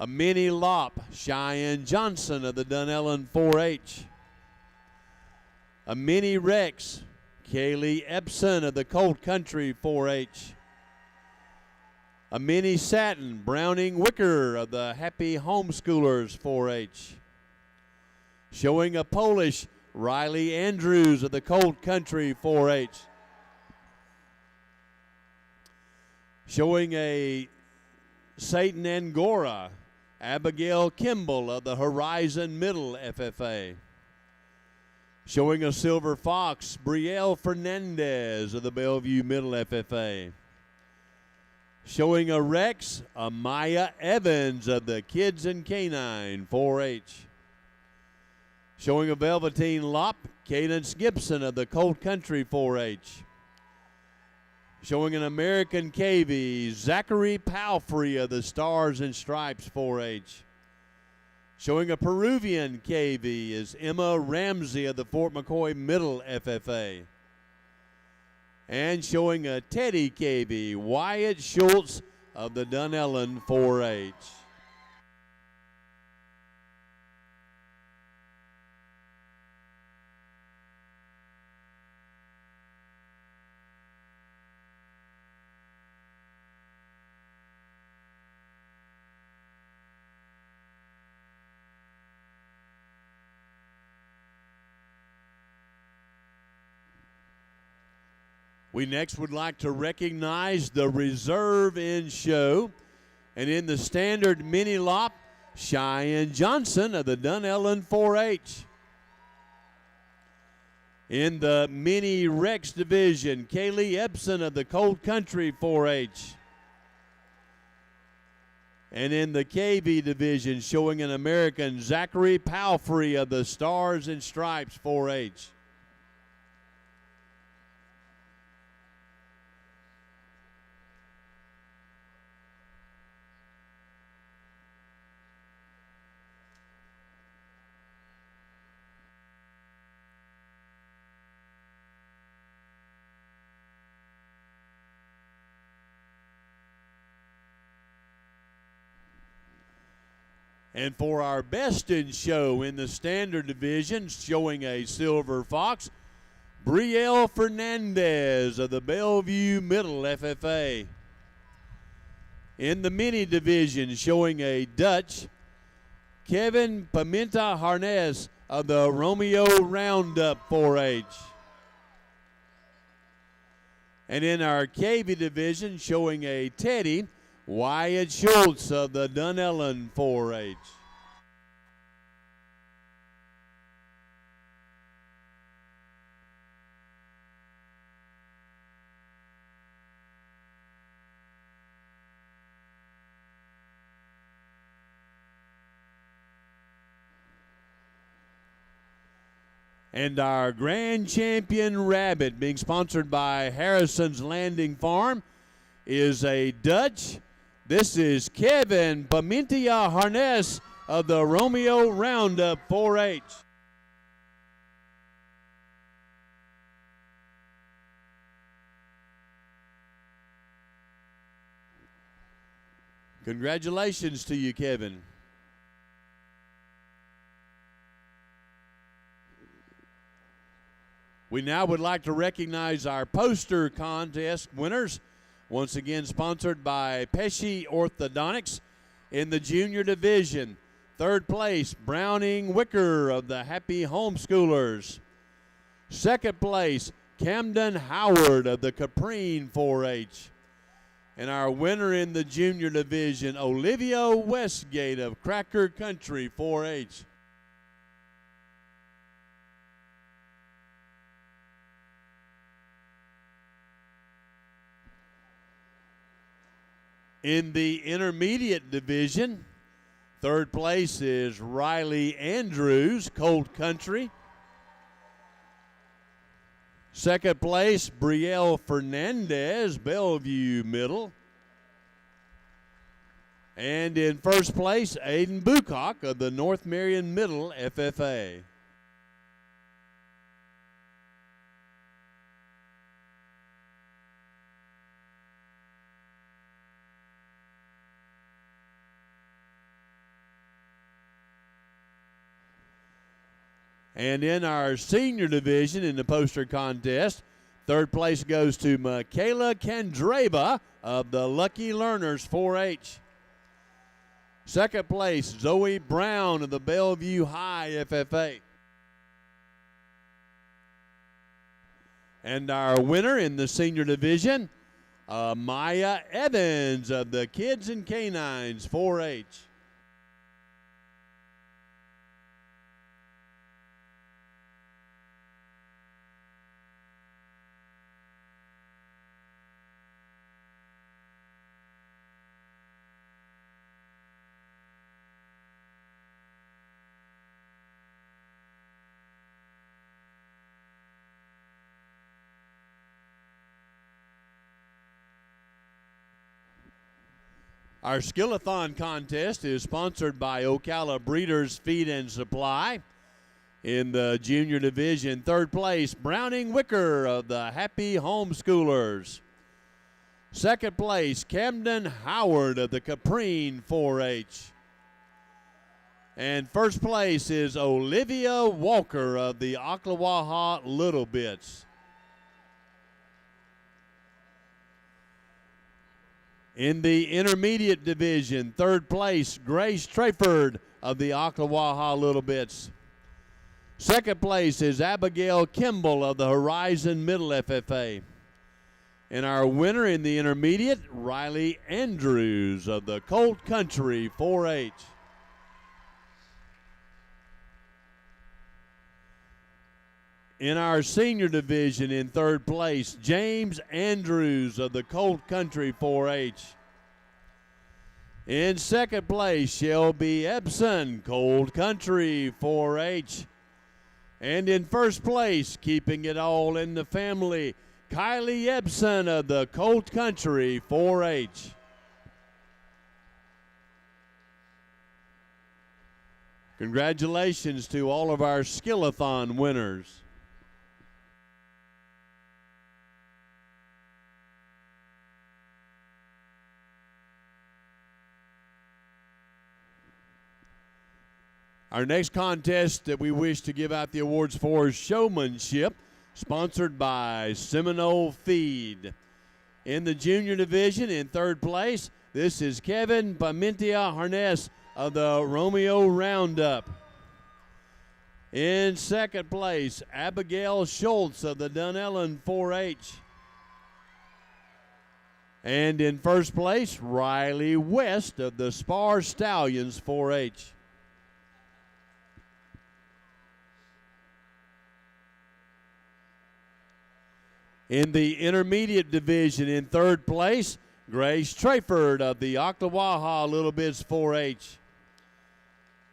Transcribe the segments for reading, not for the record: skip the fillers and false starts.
A mini lop, Cheyenne Johnson of the Dunellen 4-H. A mini Rex, Kaylee Epson of the Colt Country 4-H. A mini Satin, Browning Wicker of the Happy Homeschoolers 4-H. Showing a Polish, Riley Andrews of the Colt Country 4-H. Showing a Satan Angora, Abigail Kimball of the Horizon Middle FFA. Showing a Silver Fox, Brielle Fernandez of the Bellevue Middle FFA. Showing a Rex, Amaya Evans of the Kids and Canine 4-H. Showing a Velveteen Lop, Cadence Gibson of the Colt Country 4-H. Showing an American KV, Zachary Palfrey of the Stars and Stripes 4-H. Showing a Peruvian KV is Emma Ramsey of the Fort McCoy Middle FFA. And showing a Teddy KV, Wyatt Schultz of the Dunellen 4-H. We next would like to recognize the reserve in show. And in the standard mini lop, Cheyenne Johnson of the Dunellen 4-H. In the mini Rex division, Kaylee Epson of the Colt Country 4-H. And in the KV division, showing an American, Zachary Palfrey of the Stars and Stripes 4-H. And for our best in show in the standard division, showing a Silver Fox, Brielle Fernandez of the Bellevue Middle FFA. In the mini division, showing a Dutch, Kevin Pimenta Harness of the Romeo Roundup 4-H. And in our KV division, showing a Teddy, Wyatt Schultz of the Dunellen 4-H. And our grand champion rabbit, being sponsored by Harrison's Landing Farm, is a Dutch. This is Kevin Pimentia Harness of the Romeo Roundup 4-H. Congratulations to you, Kevin. We now would like to recognize our poster contest winners. Once again, sponsored by Pesci Orthodontics in the junior division. Third place, Browning Wicker of the Happy Homeschoolers. Second place, Camden Howard of the Caprine 4-H. And our winner in the junior division, Olivia Westgate of Cracker Country 4-H. In the intermediate division, third place is Riley Andrews, Colt Country. Second place, Brielle Fernandez, Bellevue Middle. And in first place, Aiden Bucock of the North Marion Middle FFA. And in our senior division in the poster contest, third place goes to Michaela Kandreva of the Lucky Learners 4-H. Second place, Zoe Brown of the Bellevue High FFA. And our winner in the senior division, Maya Evans of the Kids and Canines 4-H. Our Skillathon contest is sponsored by Ocala Breeders Feed and Supply. In the junior division, third place, Browning Wicker of the Happy Homeschoolers. Second place, Camden Howard of the Caprine 4-H. And first place is Olivia Walker of the Ocklawaha Little Bits. In the intermediate division, third place, Grace Trayford of the Ocklawaha Little Bits. Second place is Abigail Kimball of the Horizon Middle FFA. And our winner in the intermediate, Riley Andrews of the Colt Country 4-H. In our senior division in third place, James Andrews of the Colt Country 4-H. In second place, Shelby Ebson, Colt Country 4-H. And in first place, keeping it all in the family, Kylie Ebson of the Colt Country 4-H. Congratulations to all of our Skillathon winners. Our next contest that we wish to give out the awards for is Showmanship, sponsored by Seminole Feed. In the junior division, in third place, this is Kevin Pimentia Harness of the Romeo Roundup. In second place, Abigail Schultz of the Dunellen 4-H. And in first place, Riley West of the Spar Stallions 4-H. In the intermediate division, in third place, Grace Trayford of the Ocklawaha Little Bits 4-H.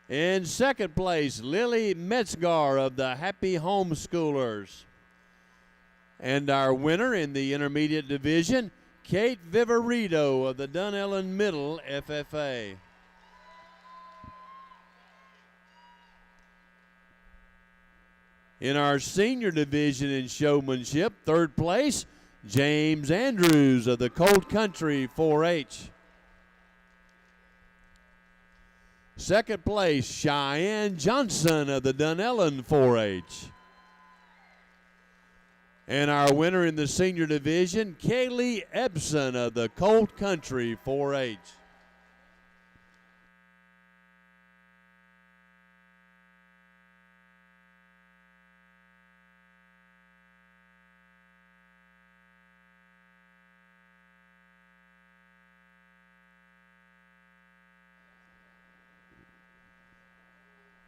In second place, Lily Metzgar of the Happy Homeschoolers. And our winner in the intermediate division, Kate Viverito of the Dunellen Middle FFA. In our senior division in showmanship, third place, James Andrews of the Colt Country 4-H. Second place, Cheyenne Johnson of the Dunellen 4-H. And our winner in the senior division, Kaylee Ebson of the Colt Country 4-H.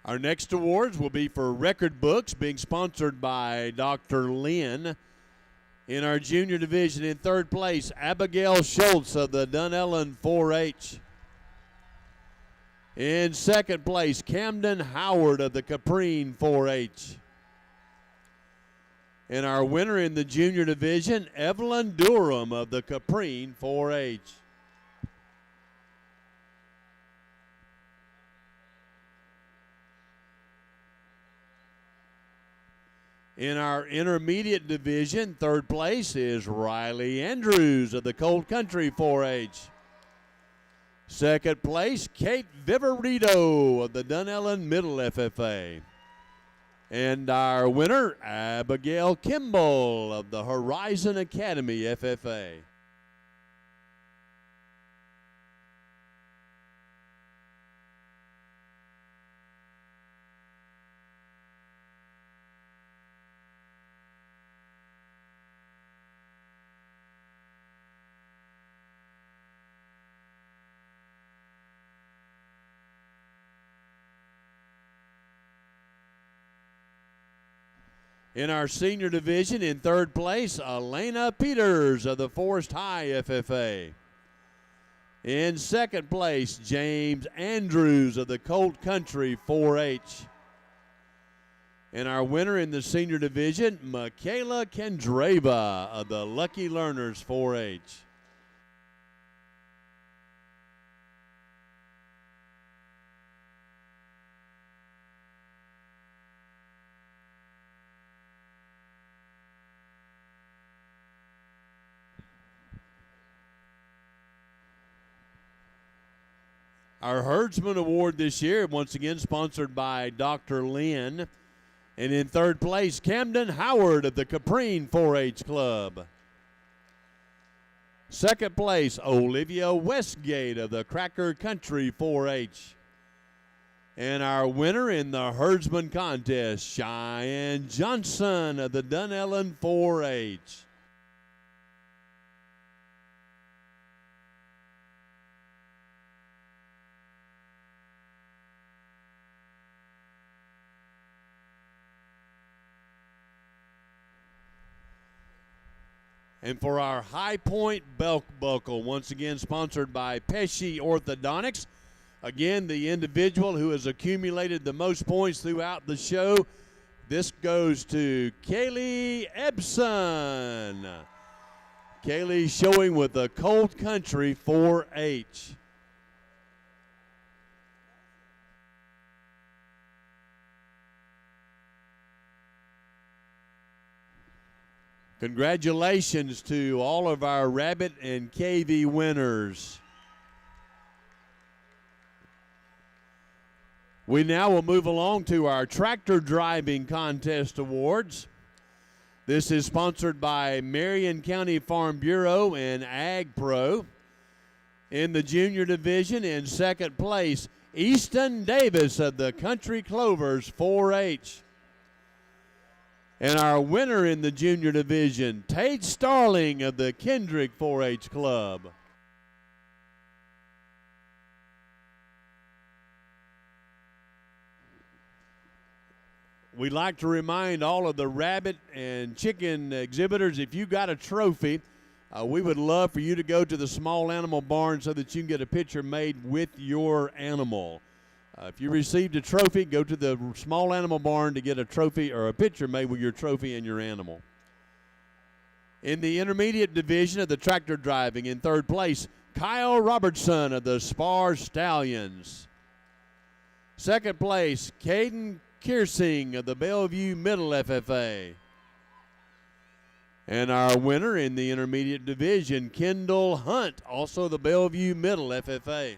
Our next awards will be for record books, being sponsored by Dr. Lynn. In our junior division, in third place, Abigail Schultz of the Dunellen 4-H. In second place, Camden Howard of the Caprine 4-H. And our winner in the junior division, Evelyn Durham of the Caprine 4-H. In our intermediate division, third place is Riley Andrews of the Colt Country 4-H. Second place, Kate Viverito of the Dunellen Middle FFA. And our winner, Abigail Kimball of the Horizon Academy FFA. In our senior division, in third place, Elena Peters of the Forest High FFA. In second place, James Andrews of the Colt Country 4-H. And our winner in the senior division, Michaela Kendreva of the Lucky Learners 4-H. Our Herdsman Award this year, once again sponsored by Dr. Lynn. And in third place, Camden Howard of the Caprine 4-H Club. Second place, Olivia Westgate of the Cracker Country 4-H. And our winner in the Herdsman contest, Cheyenne Johnson of the Dunellen 4-H. And for our High Point Belt Buckle, once again sponsored by Pesci Orthodontics. Again, the individual who has accumulated the most points throughout the show, this goes to Kaylee Ebson. Kaylee showing with the Colt Country 4-H. Congratulations to all of our Rabbit and KV winners. We now will move along to our Tractor Driving Contest Awards. This is sponsored by Marion County Farm Bureau and Ag Pro. In the junior division, in second place, Easton Davis of the Country Clovers 4-H. And our winner in the junior division, Tate Starling of the Kendrick 4-H Club. We'd like to remind all of the rabbit and chicken exhibitors, if you got a trophy, we would love for you to go to the small animal barn so that you can get a picture made with your animal. If you received a trophy, go to the small animal barn to get a trophy or a picture made with your trophy and your animal. In the intermediate division of the tractor driving, in third place, Kyle Robertson of the Spar Stallions. Second place, Caden Kearsing of the Bellevue Middle FFA. And our winner in the intermediate division, Kendall Hunt, also the Bellevue Middle FFA.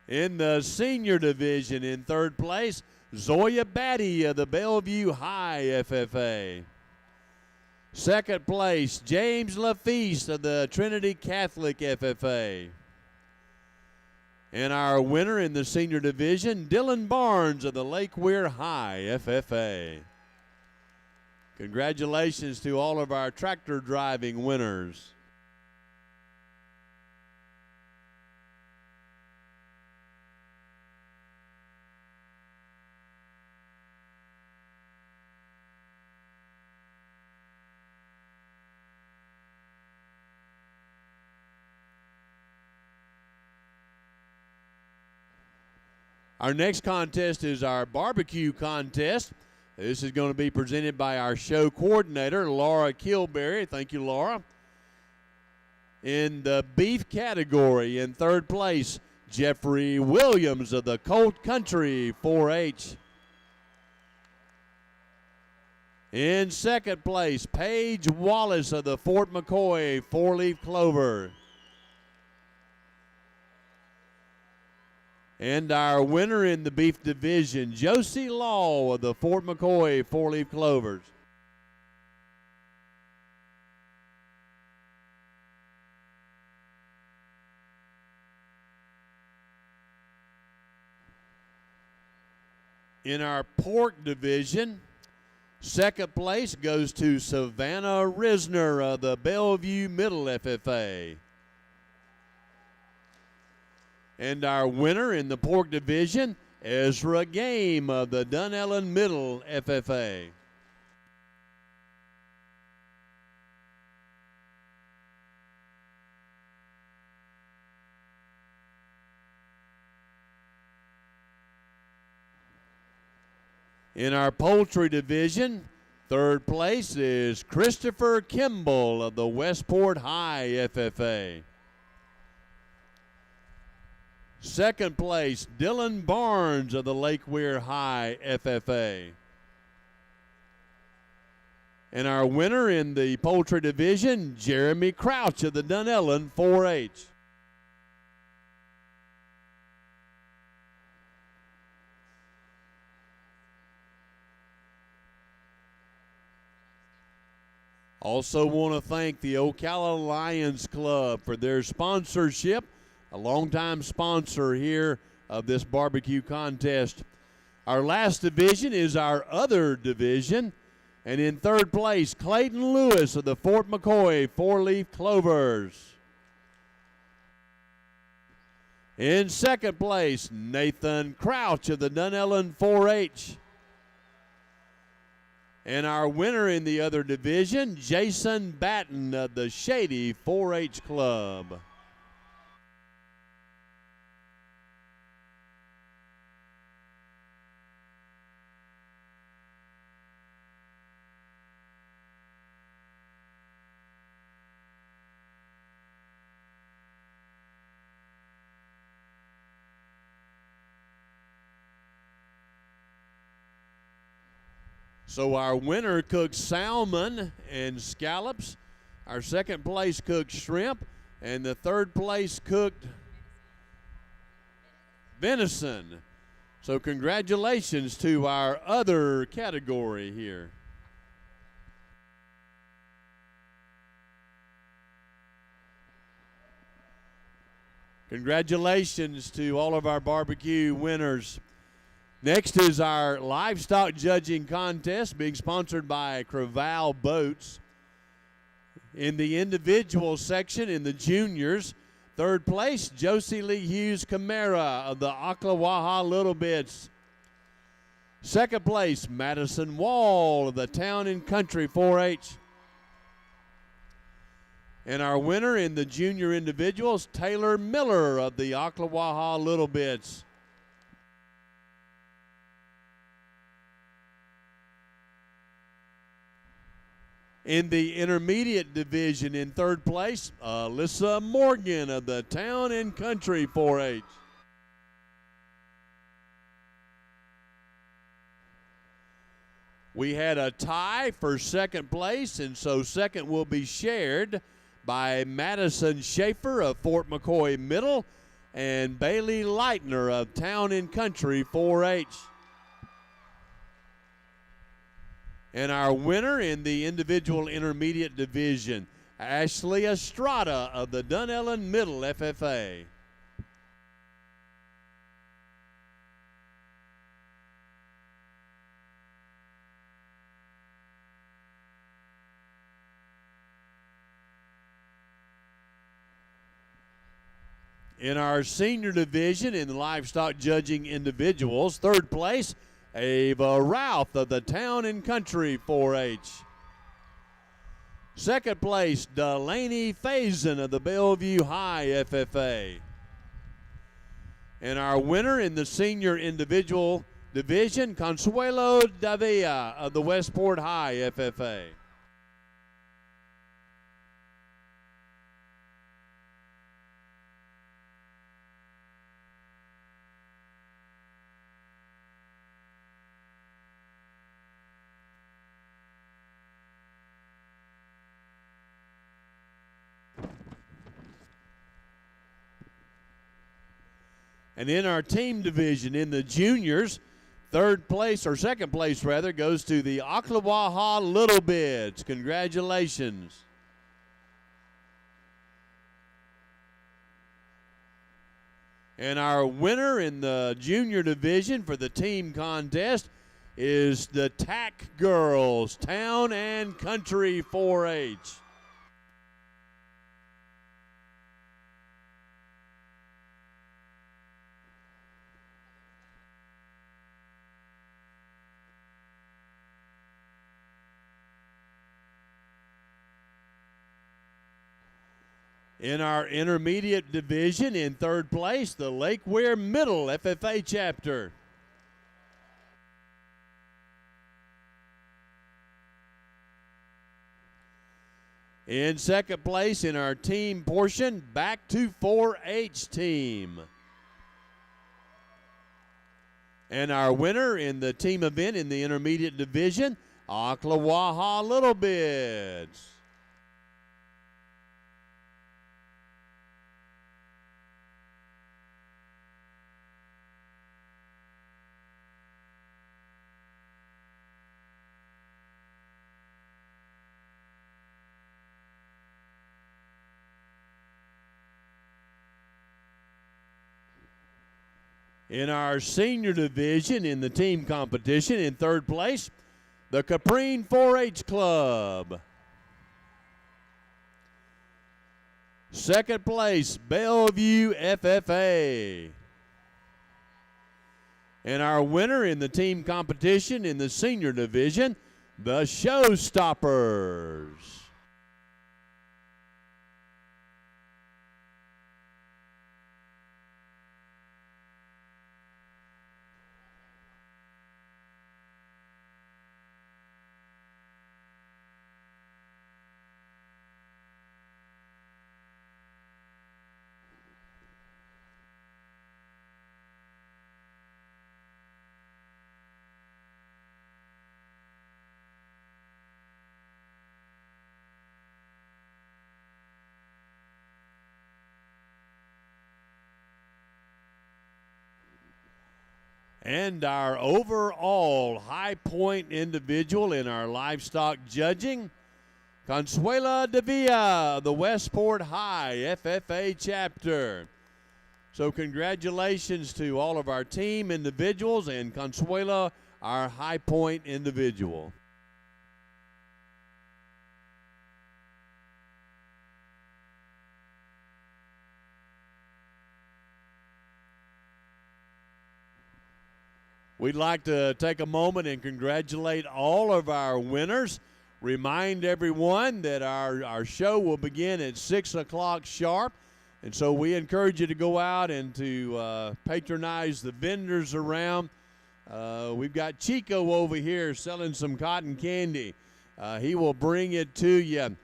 In the senior division, in third place, Zoya Batty of the Bellevue High FFA. Second place, James LaFeast of the Trinity Catholic FFA. And our winner in the senior division, Dylan Barnes of the Lake Weir High FFA. Congratulations to all of our tractor driving winners. Our next contest is our barbecue contest. This is going to be presented by our show coordinator, Laura Kilberry. Thank you, Laura. In the beef category, in third place, Jeffrey Williams of the Colt Country 4-H. In second place, Paige Wallace of the Fort McCoy 4-Leaf Clover. And our winner in the beef division, Josie Law of the Fort McCoy Four-Leaf Clovers. In our pork division, second place goes to Savannah Risner of the Bellevue Middle FFA. And our winner in the pork division, Ezra Game of the Dunellen Middle FFA. In our poultry division, third place is Christopher Kimball of the Westport High FFA. Second place, Dylan Barnes of the Lake Weir High FFA. And our winner in the poultry division, Jeremy Crouch of the Dunellen 4-H. Also want to thank the Ocala Lions Club for their sponsorship, a longtime sponsor here of this barbecue contest. Our last division is our other division, and in third place, Clayton Lewis of the Fort McCoy Four-Leaf Clovers. In second place, Nathan Crouch of the Dunellen 4-H. And our winner in the other division, Jason Batten of the Shady 4-H Club. So our winner cooked salmon and scallops. Our second place cooked shrimp. And the third place cooked venison. So congratulations to our other category here. Congratulations to all of our barbecue winners. Next is our livestock judging contest being sponsored by Creval Boats. In the individual section in the juniors, third place, Josie Lee Hughes Camara of the Ocklawaha Little Bits. Second place, Madison Wall of the Town and Country 4-H. And our winner in the junior individuals, Taylor Miller of the Ocklawaha Little Bits. In the intermediate division, in third place, Alyssa Morgan of the Town and Country 4-H. We had a tie for second place, and so second will be shared by Madison Schaefer of Fort McCoy Middle and Bailey Leitner of Town and Country 4-H. And our winner in the individual intermediate division, Ashley Estrada of the Dunellen Middle FFA. In our senior division in the livestock judging individuals, third place, Ava Routh of the Town and Country 4-H. Second place, Delaney Faison of the Bellevue High FFA. And our winner in the senior individual division, Consuelo Davia of the Westport High FFA. And in our team division in the juniors, second place rather, goes to the Ocklawaha Little Bids. Congratulations. And our winner in the junior division for the team contest is the TAC Girls, Town and Country 4-H. In our intermediate division, in third place, the Lake Weir Middle FFA chapter. In second place in our team portion, back to 4-H team. And our winner in the team event in the intermediate division, Ocklawaha Little Bids. In our senior division in the team competition, in third place, the Caprine 4-H Club. Second place, Bellevue FFA. And our winner in the team competition in the senior division, the Showstoppers. And our overall high point individual in our livestock judging, Consuela De Villa, the Westport High FFA chapter. So congratulations to all of our team individuals and Consuela, our high point individual. We'd like to take a moment and congratulate all of our winners. Remind everyone that our show will begin at 6 o'clock sharp. And so we encourage you to go out and to patronize the vendors around. We've got Chico over here selling some cotton candy. He will bring it to you.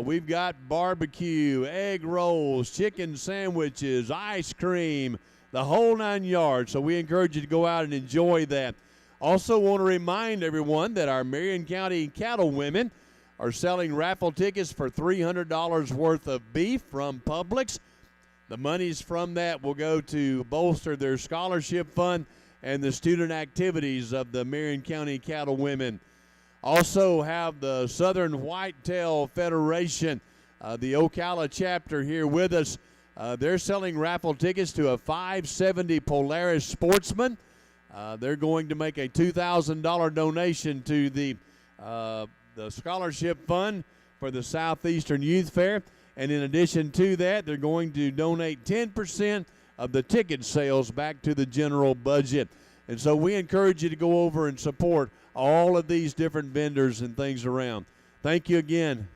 We've got barbecue, egg rolls, chicken sandwiches, ice cream, the whole 9 yards. So we encourage you to go out and enjoy that. Also want to remind everyone that our Marion County cattle women are selling raffle tickets for $300 worth of beef from Publix. The monies from that will go to bolster their scholarship fund and the student activities of the Marion County cattle women. Also have the Southern Whitetail Federation, the Ocala chapter here with us. They're selling raffle tickets to a 570 Polaris Sportsman. They're going to make a $2,000 donation to the scholarship fund for the Southeastern Youth Fair. And in addition to that, they're going to donate 10% of the ticket sales back to the general budget. And so we encourage you to go over and support all of these different vendors and things around. Thank you again.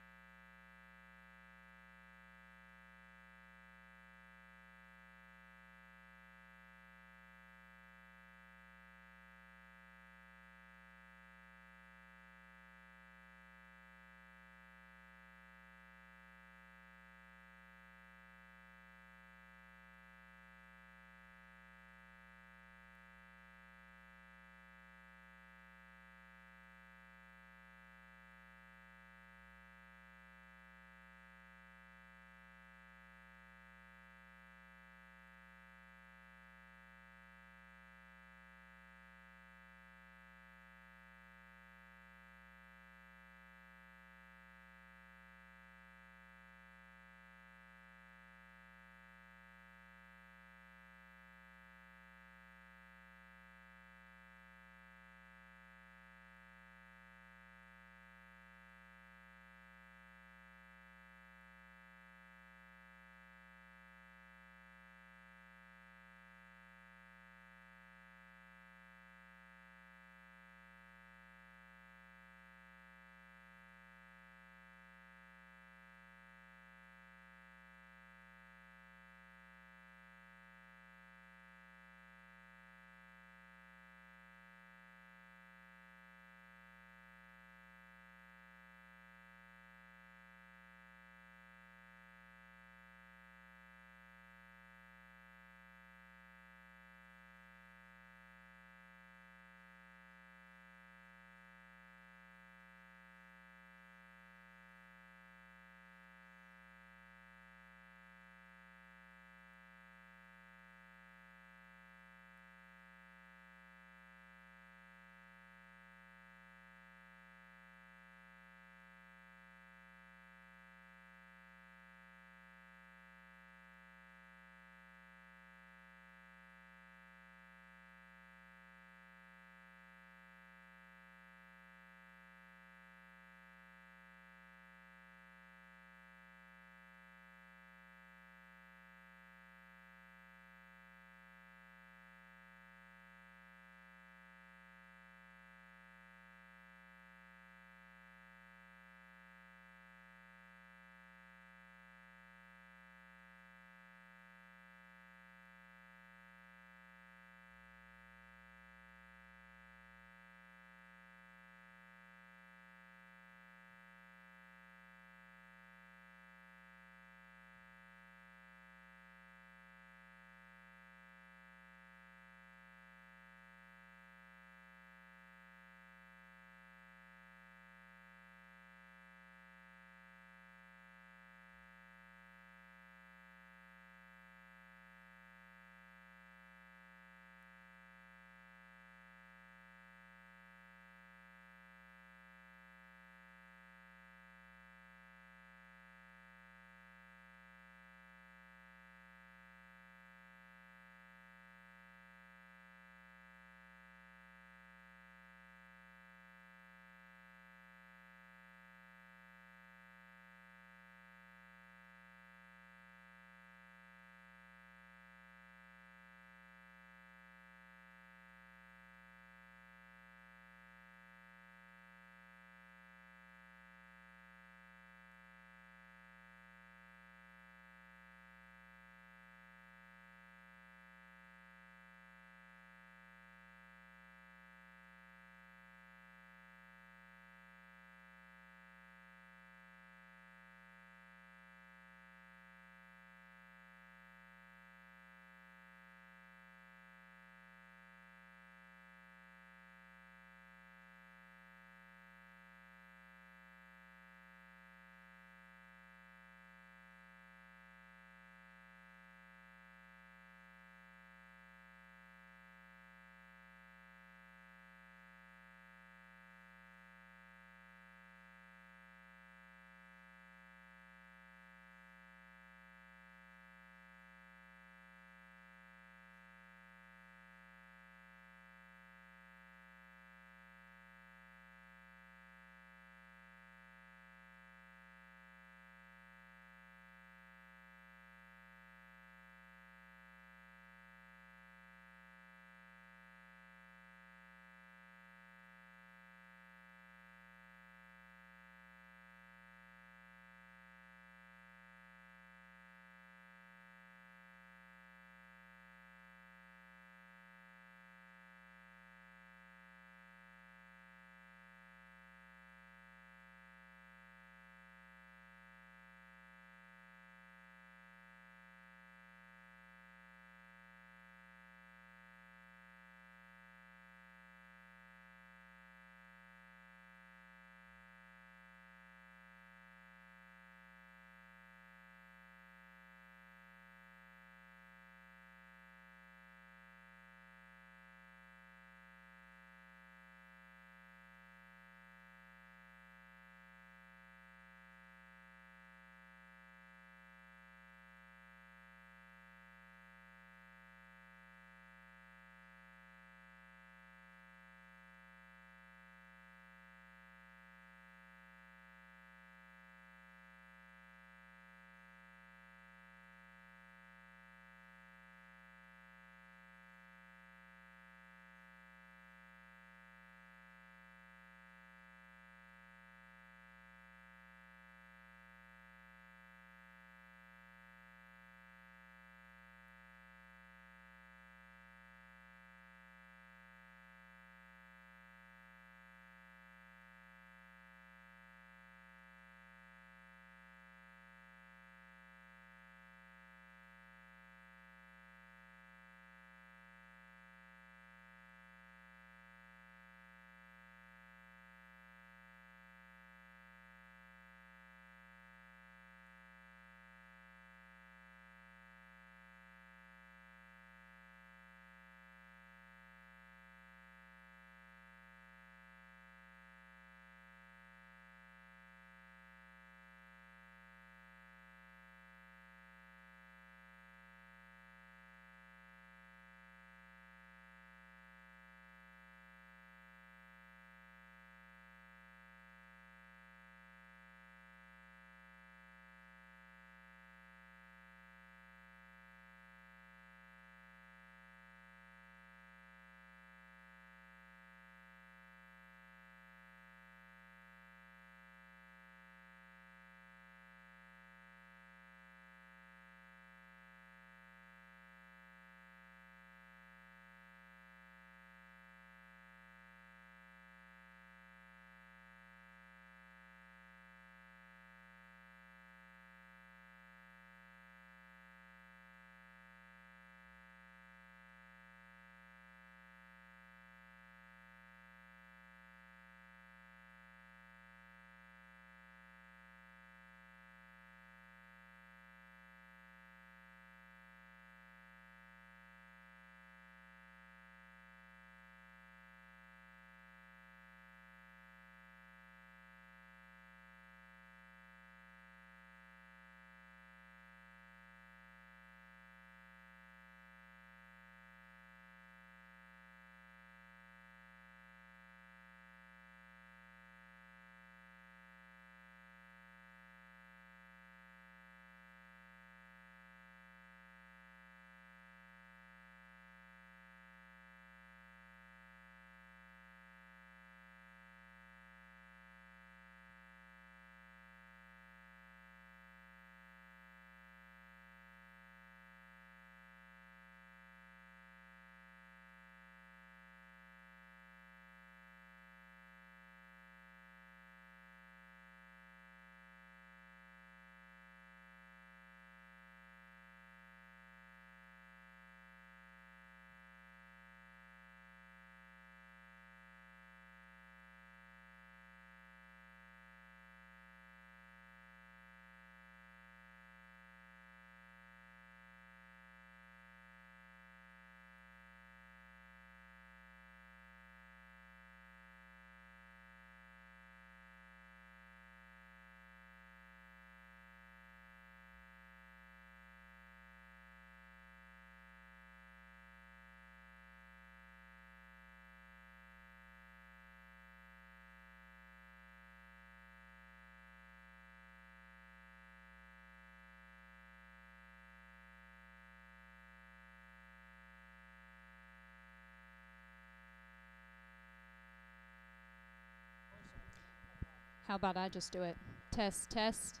How about I just do it? Test, test.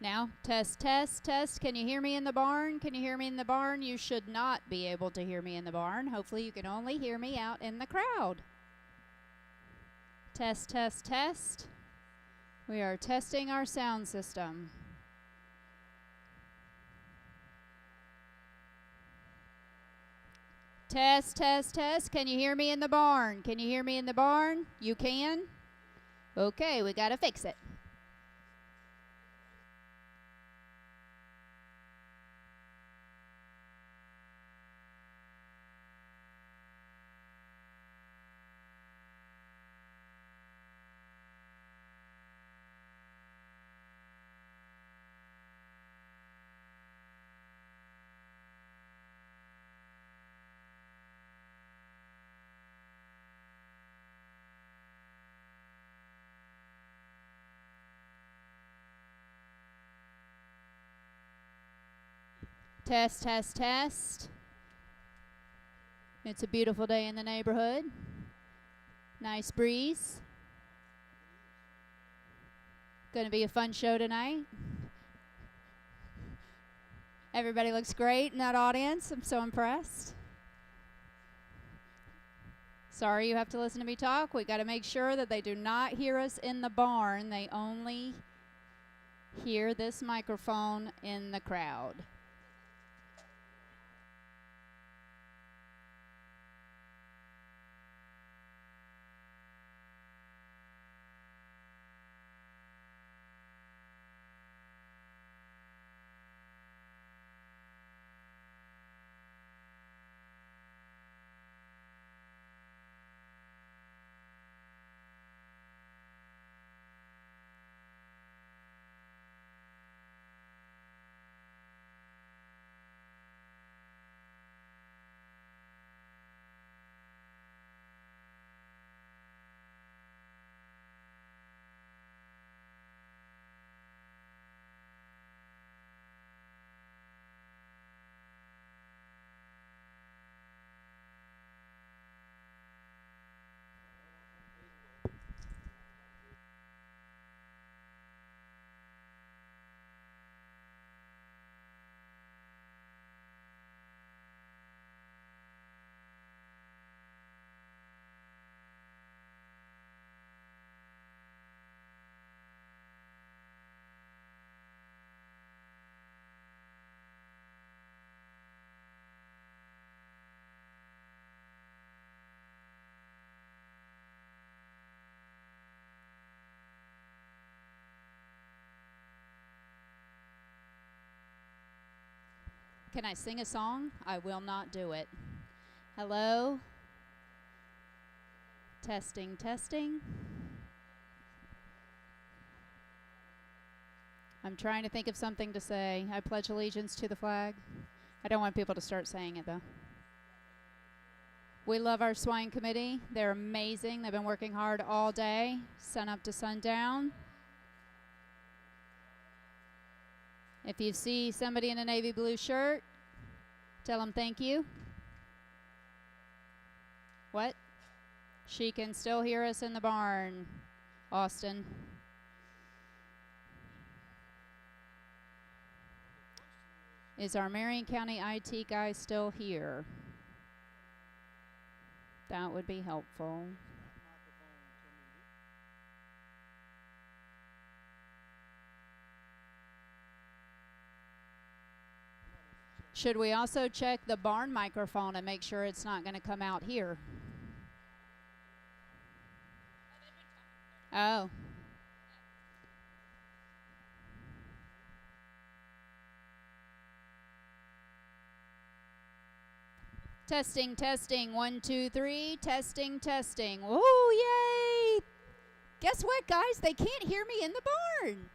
Now, test, test, test. Can you hear me in the barn? Can you hear me in the barn? You should not be able to hear me in the barn. Hopefully you can only hear me out in the crowd. Test, test, test. We are testing our sound system. Test, test, test. Can you hear me in the barn? Can you hear me in the barn? You can? Okay, we gotta fix it. Test, test, test. It's a beautiful day in the neighborhood. Nice breeze. Going to be a fun show tonight. Everybody looks great in that audience. I'm so impressed. Sorry you have to listen to me talk. We got to make sure that they do not hear us in the barn. They only hear this microphone in the crowd. Can I sing a song? I will not do it. Hello? Testing, testing. I'm trying to think of something to say. I pledge allegiance to the flag. I don't want people to start saying it, though. We love our swine committee. They're amazing. They've been working hard all day, sun up to sundown. If you see somebody in a navy blue shirt, tell them thank you. What? She can still hear us in the barn, Austin. Is our Marion County IT guy still here? That would be helpful. Should we also check the barn microphone and make sure it's not going to come out here? Oh. Testing, testing, 1, 2, 3, testing, testing. Woo, yay! Guess what, guys? They can't hear me in the barn.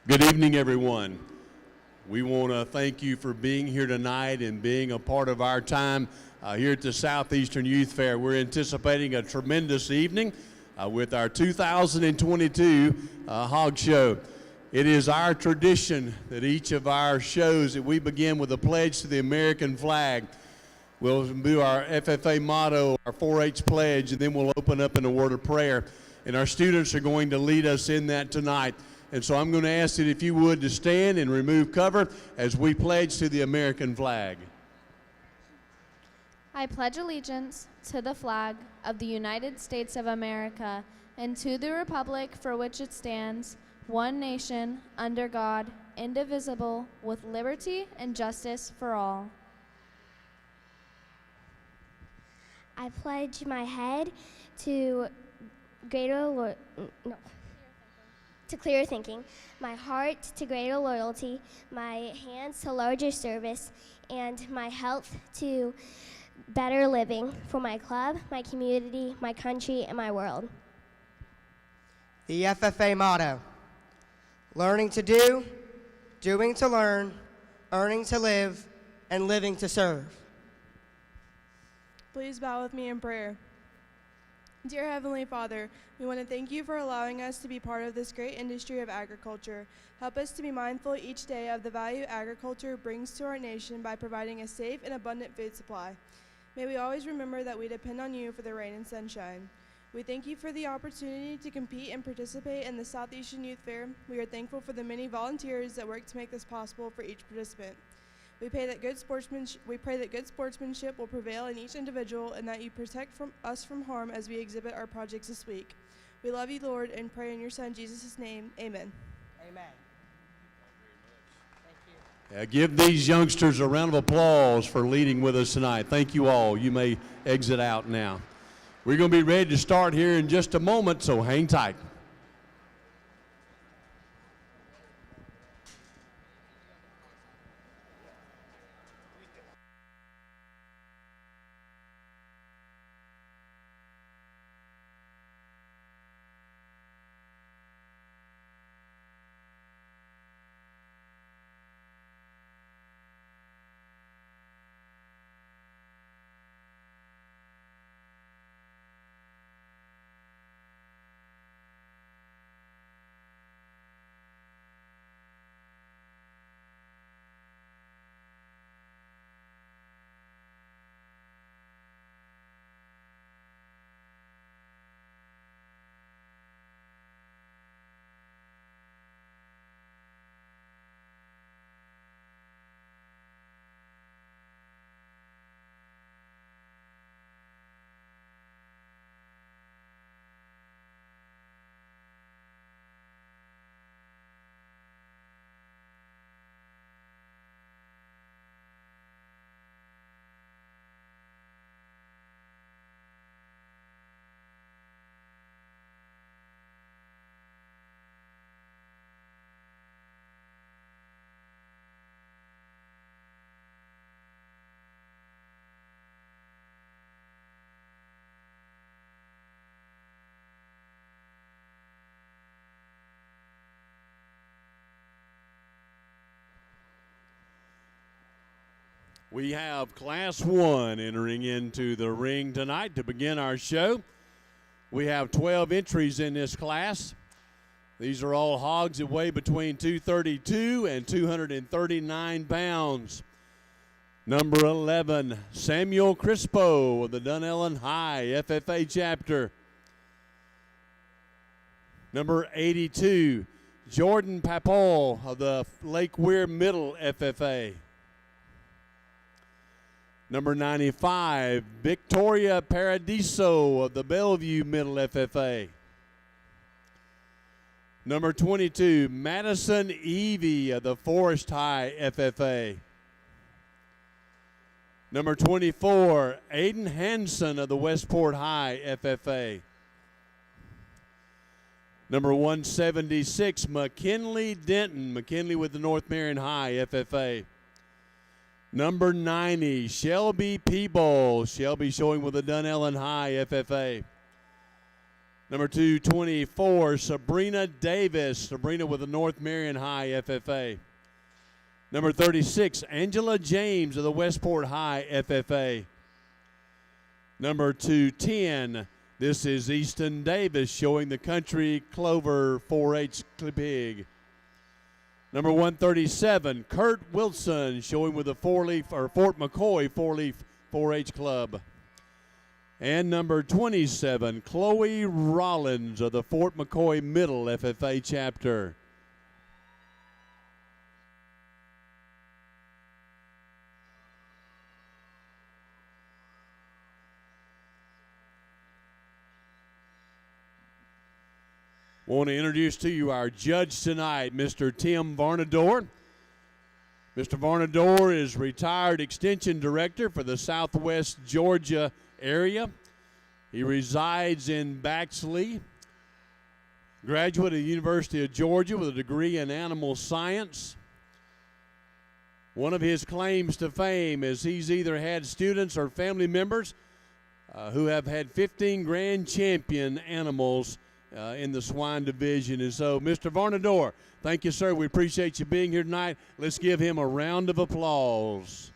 Good evening, everyone. We want to thank you for being here tonight and being a part of our time here at the Southeastern Youth Fair. We're anticipating a tremendous evening with our 2022 Hog Show. It is our tradition that each of our shows that we begin with a pledge to the American flag. We'll do our FFA motto, our 4-H pledge, and then we'll open up in a word of prayer. And our students are going to lead us in that tonight. And so I'm going to ask that if you would to stand and remove cover as we pledge to the American flag. I pledge allegiance to the flag of the United States of America and to the republic for which it stands, one nation, under God, indivisible, with liberty and justice for all. I pledge my head to clearer thinking, my heart to greater loyalty, my hands to larger service, and my health to better living for my club, my community, my country, and my world. The FFA motto: learning to do, doing to learn, earning to live, and living to serve. Please bow with me in prayer. Dear Heavenly Father, we want to thank you for allowing us to be part of this great industry of agriculture. Help us to be mindful each day of the value agriculture brings to our nation by providing a safe and abundant food supply. May we always remember that we depend on you for the rain and sunshine. We thank you for the opportunity to compete and participate in the Southeastern Youth Fair. We are thankful for the many volunteers that work to make this possible for each participant. We pray that good sportsmanship will prevail in each individual and that you protect us from harm as we exhibit our projects this week. We love you, Lord, and pray in your Son, Jesus' name. Amen. Amen. Thank you. Give these youngsters a round of applause for leading with us tonight. Thank you all. You may exit out now. We're going to be ready to start here in just a moment, so hang tight. We have Class 1 entering into the ring tonight to begin our show. We have 12 entries in this class. These are all hogs that weigh between 232 and 239 pounds. Number 11, Samuel Crispo of the Dunellen High FFA chapter. Number 82, Jordan Papal of the Lake Weir Middle FFA. Number 95, Victoria Paradiso of the Bellevue Middle FFA. Number 22, Madison Evie of the Forest High FFA. Number 24, Aiden Hansen of the Westport High FFA. Number 176, McKinley Denton, McKinley with the North Marion High FFA. Number 90, Shelby Peeble, Shelby showing with the Dunellen High FFA. Number 224, Sabrina Davis. Sabrina with the North Marion High FFA. Number 36, Angela James of the Westport High FFA. Number 210, this is Easton Davis showing the Country Clover 4-H Pig. Number 137, Kurt Wilson showing with the Fort McCoy 4-Leaf 4-H Club. And number 27, Chloe Rollins of the Fort McCoy Middle FFA chapter. Want to introduce to you our judge tonight, Mr. Tim Varnador. Mr. Varnador is retired extension director for the Southwest Georgia area. He resides in Baxley. Graduate of the University of Georgia with a degree in animal science. One of his claims to fame is he's either had students or family members who have had 15 grand champion animals in the swine division. And so, Mr. Varnador, thank you, sir. We appreciate you being here tonight. Let's give him a round of applause.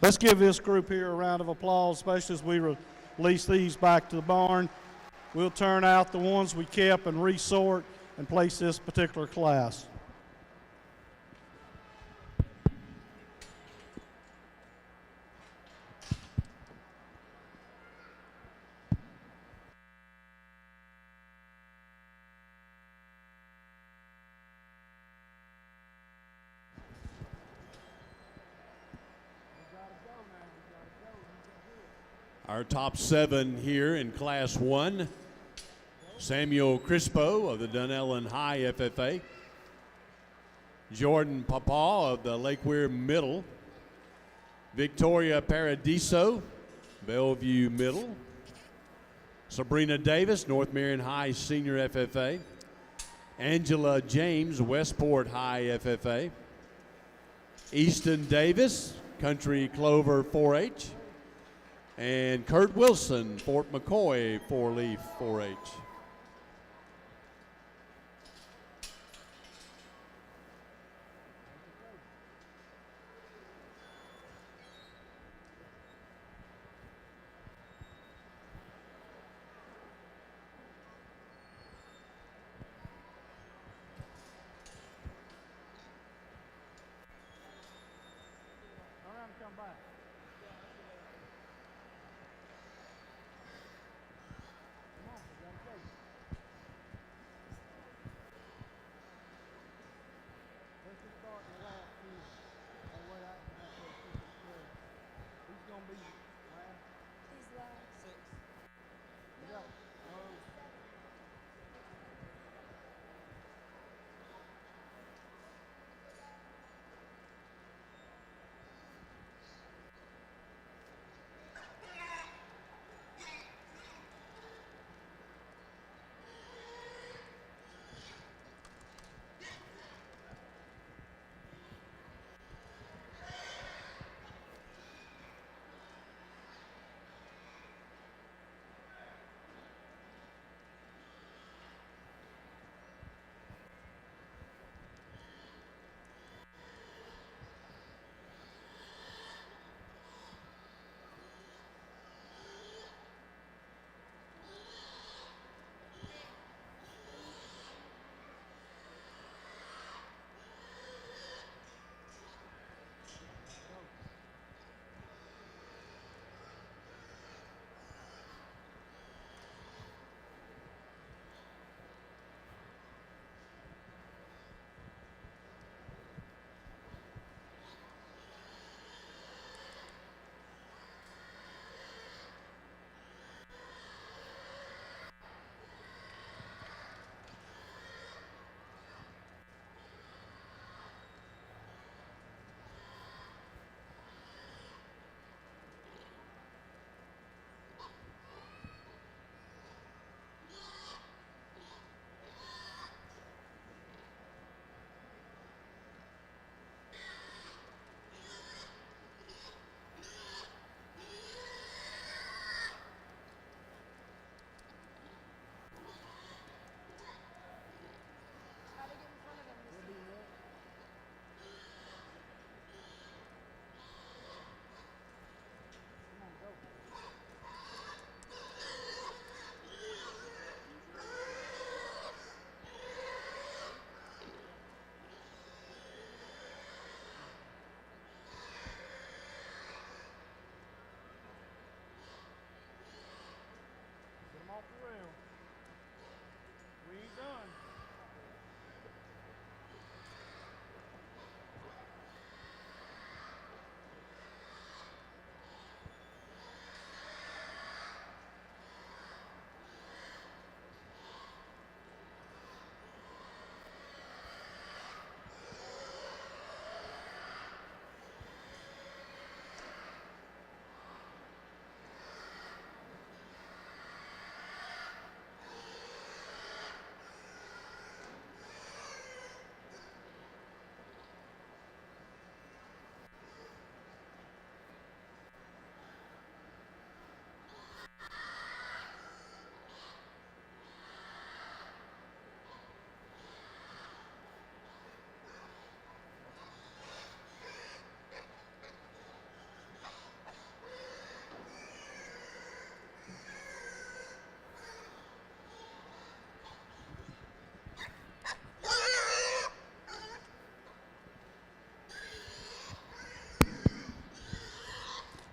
Let's give this group here a round of applause, especially as we release these back to the barn. We'll turn out the ones we kept and resort and place this particular class. Our top 7 here in Class 1, Samuel Crispo of the Dunellen High FFA, Jordan Papa of the Lake Weir Middle, Victoria Paradiso, Bellevue Middle, Sabrina Davis, North Marion High Senior FFA, Angela James, Westport High FFA, Easton Davis, Country Clover 4-H, and Kurt Wilson, Fort McCoy 4-Leaf 4-H.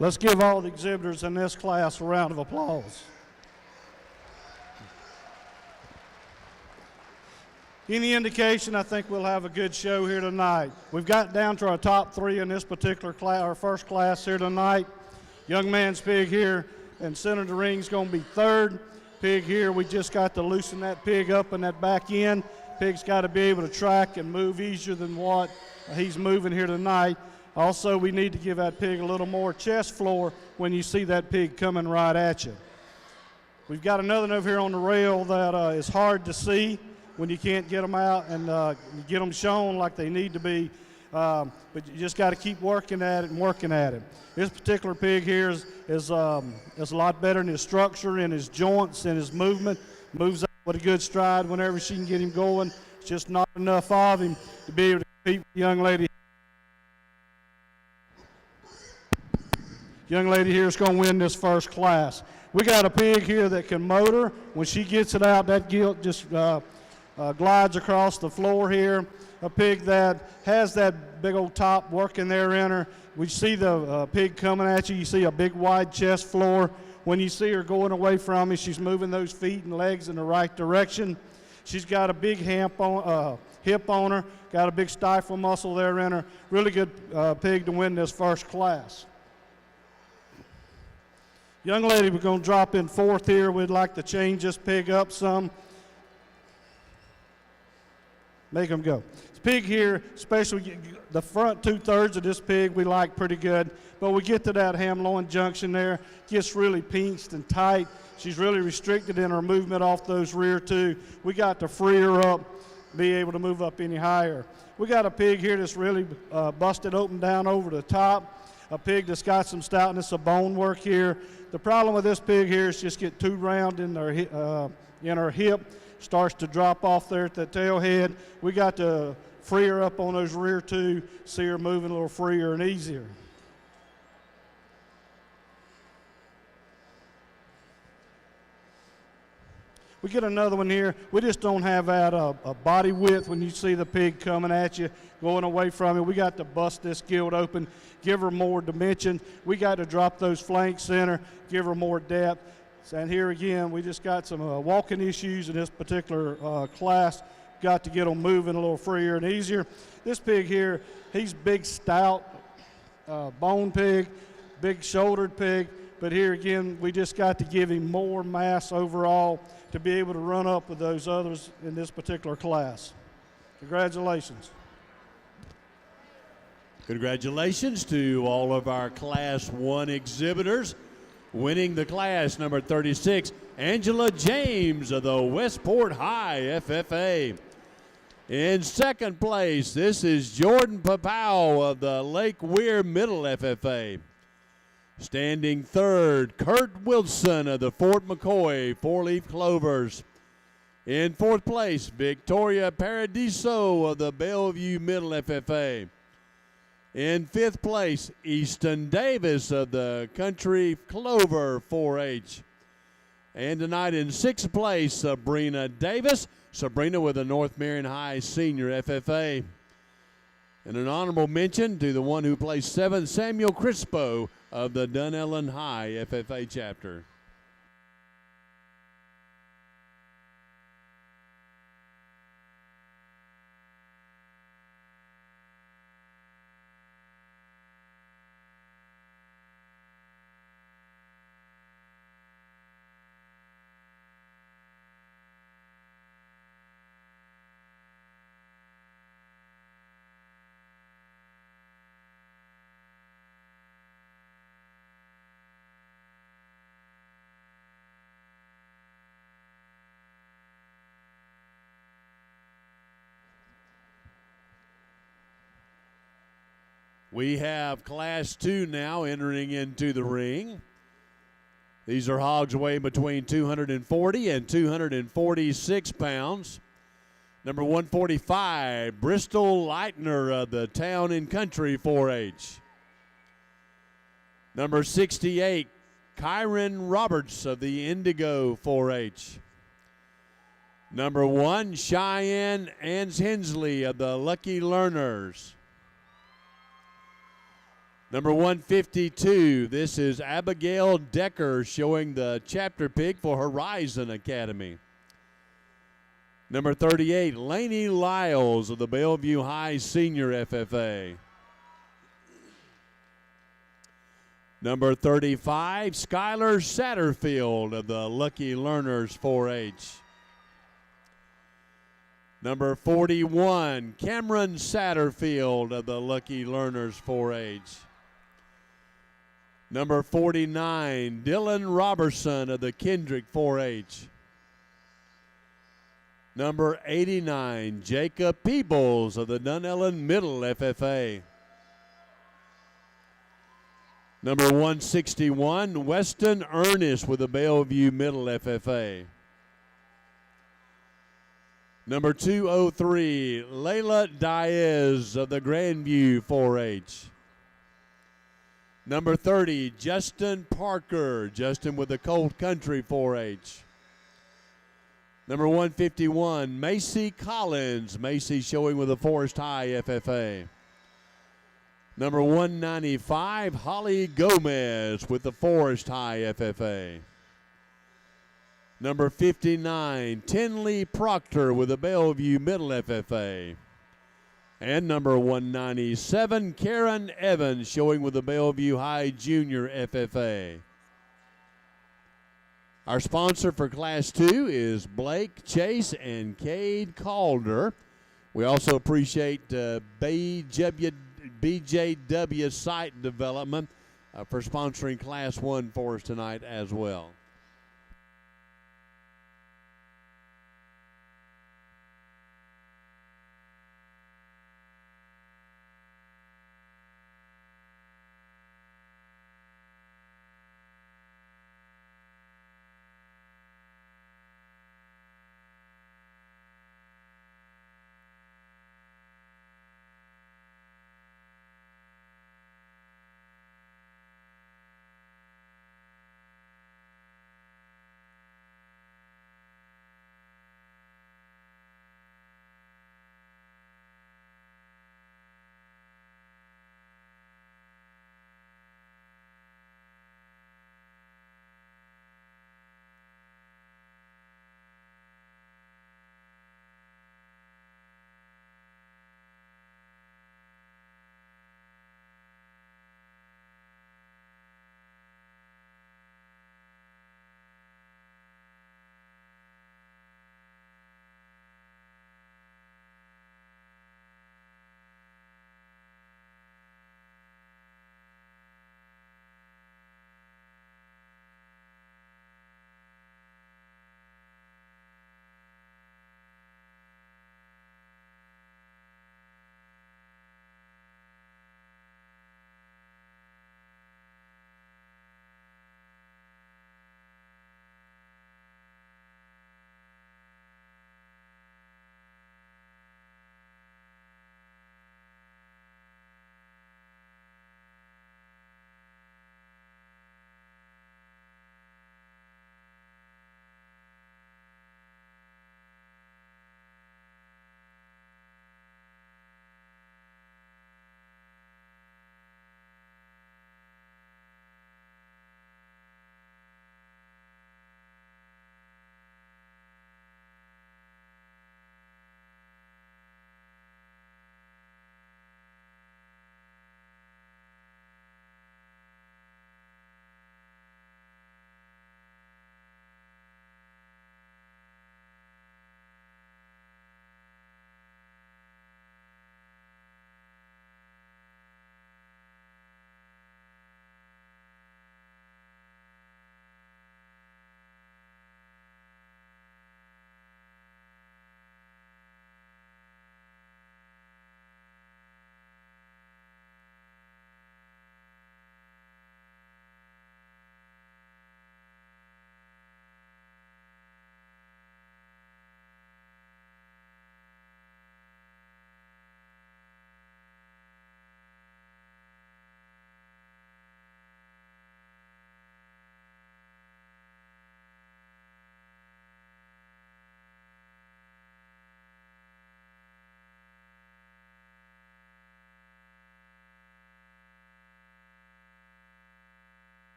Let's give all the exhibitors in this class a round of applause. Any indication, I think we'll have a good show here tonight. We've got down to our top 3 in this particular class, our first class here tonight. Young man's pig here, and center of the ring is going to be third. Pig here, we just got to loosen that pig up in that back end. Pig's got to be able to track and move easier than what he's moving here tonight. Also, we need to give that pig a little more chest floor when you see that pig coming right at you. We've got another one over here on the rail that is hard to see when you can't get them out and get them shown like they need to be. But you just got to keep working at it and working at it. This particular pig here is a lot better in his structure, in his joints, in his movement. Moves up with a good stride whenever she can get him going. It's just not enough of him to be able to compete with the young lady. Young lady here is going to win this first class. We got a pig here that can motor. When she gets it out, that gilt just glides across the floor here. A pig that has that big old top working there in her. We see the pig coming at you. You see a big wide chest floor. When you see her going away from you, she's moving those feet and legs in the right direction. She's got a big hip on her, got a big stifle muscle there in her. Really good pig to win this first class. Young lady, we're going to drop in fourth here. We'd like to change this pig up some. Make them go. This pig here, especially the front 2/3 of this pig, we like pretty good. But we get to that ham-loin junction there, gets really pinched and tight. She's really restricted in her movement off those rear two. We got to free her up, be able to move up any higher. We got a pig here that's really busted open down over the top. A pig that's got some stoutness of bone work here. The problem with this pig here is just get too round in her hip. Starts to drop off there at the tail head. We got to free her up on those rear two, see her moving a little freer and easier. We get another one here. We just don't have that a body width when you see the pig coming at you, going away from it. We got to bust this gilt open, give her more dimension. We got to drop those flanks in her, give her more depth. And here again, we just got some walking issues in this particular class. Got to get them moving a little freer and easier. This pig here, he's big, stout, bone pig, big shouldered pig. But here again, we just got to give him more mass overall to be able to run up with those others in this particular class. Congratulations. Congratulations to all of our Class 1 exhibitors. Winning the class, number 36, Angela James of the Westport High FFA. In second place, this is Jordan Papau of the Lake Weir Middle FFA. Standing third, Kurt Wilson of the Fort McCoy Four-Leaf Clovers. In fourth place, Victoria Paradiso of the Bellevue Middle FFA. In fifth place, Easton Davis of the Country Clover 4-H. And tonight in sixth place, Sabrina Davis. Sabrina with the North Marion High Senior FFA. And an honorable mention to the one who placed seventh, Samuel Crispo of the Dunellen High FFA chapter. We have Class 2 now entering into the ring. These are hogs weighing between 240 and 246 pounds. Number 145, Bristol Leitner of the Town and Country 4-H. Number 68, Kyron Roberts of the Indigo 4-H. Number 1, Cheyenne Ans Hensley of the Lucky Learners. Number 152, this is Abigail Decker showing the chapter pig for Horizon Academy. Number 38, Laney Lyles of the Bellevue High Senior FFA. Number 35, Skylar Satterfield of the Lucky Learners 4-H. Number 41, Cameron Satterfield of the Lucky Learners 4-H. Number 49, Dylan Robertson of the Kendrick 4-H. Number 89, Jacob Peebles of the Dunellen Middle FFA. Number 161, Weston Ernest with the Bellevue Middle FFA. Number 203, Layla Diaz of the Grandview 4-H. Number 30, Justin Parker, Justin with the Cold Country 4-H. Number 151, Macy Collins, Macy showing with the Forest High FFA. Number 195, Holly Gomez with the Forest High FFA. Number 59, Tinley Proctor with the Bellevue Middle FFA. And number 197, Karen Evans showing with the Bellevue High Junior FFA. Our sponsor for Class 2 is Blake Chase and Cade Calder. We also appreciate BJW Site Development for sponsoring Class 1 for us tonight as well.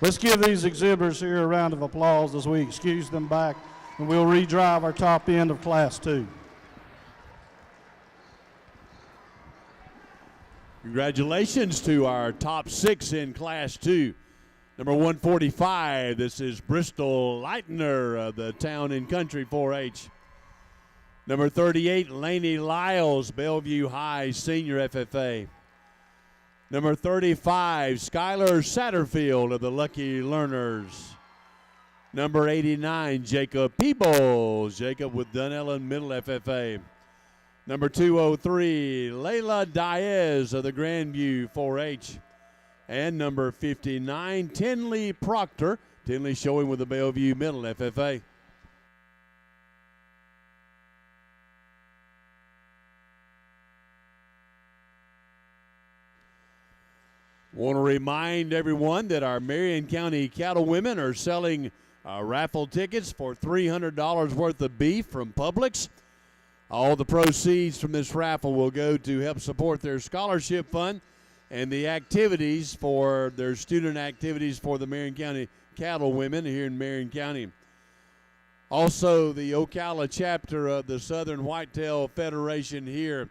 Let's give these exhibitors here a round of applause as we excuse them back, and we'll redrive our top end of Class 2. Congratulations to our top 6 in Class 2. Number 145, this is Bristol Leitner of the Town and Country 4-H. Number 38, Laney Lyles, Bellevue High Senior FFA. Number 35, Skylar Satterfield of the Lucky Learners. Number 89, Jacob Peebles, Jacob with Dunellen Middle FFA. Number 203, Layla Diaz of the Grandview 4-H. And number 59, Tinley Proctor, Tinley showing with the Bellevue Middle FFA. Want to remind everyone that our Marion County Cattlewomen are selling raffle tickets for $300 worth of beef from Publix. All the proceeds from this raffle will go to help support their scholarship fund and the activities for their student activities for the Marion County Cattlewomen here in Marion County. Also, the Ocala chapter of the Southern Whitetail Federation here,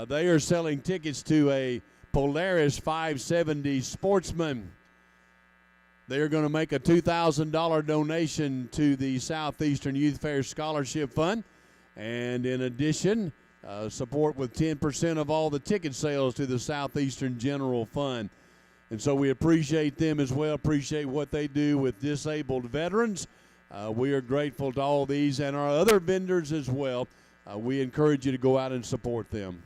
they are selling tickets to a Polaris 570 Sportsman. They are going to make a $2,000 donation to the Southeastern Youth Fair Scholarship Fund. And in addition, support with 10% of all the ticket sales to the Southeastern General Fund. And so we appreciate them as well, appreciate what they do with disabled veterans. We are grateful to all these and our other vendors as well. We encourage you to go out and support them.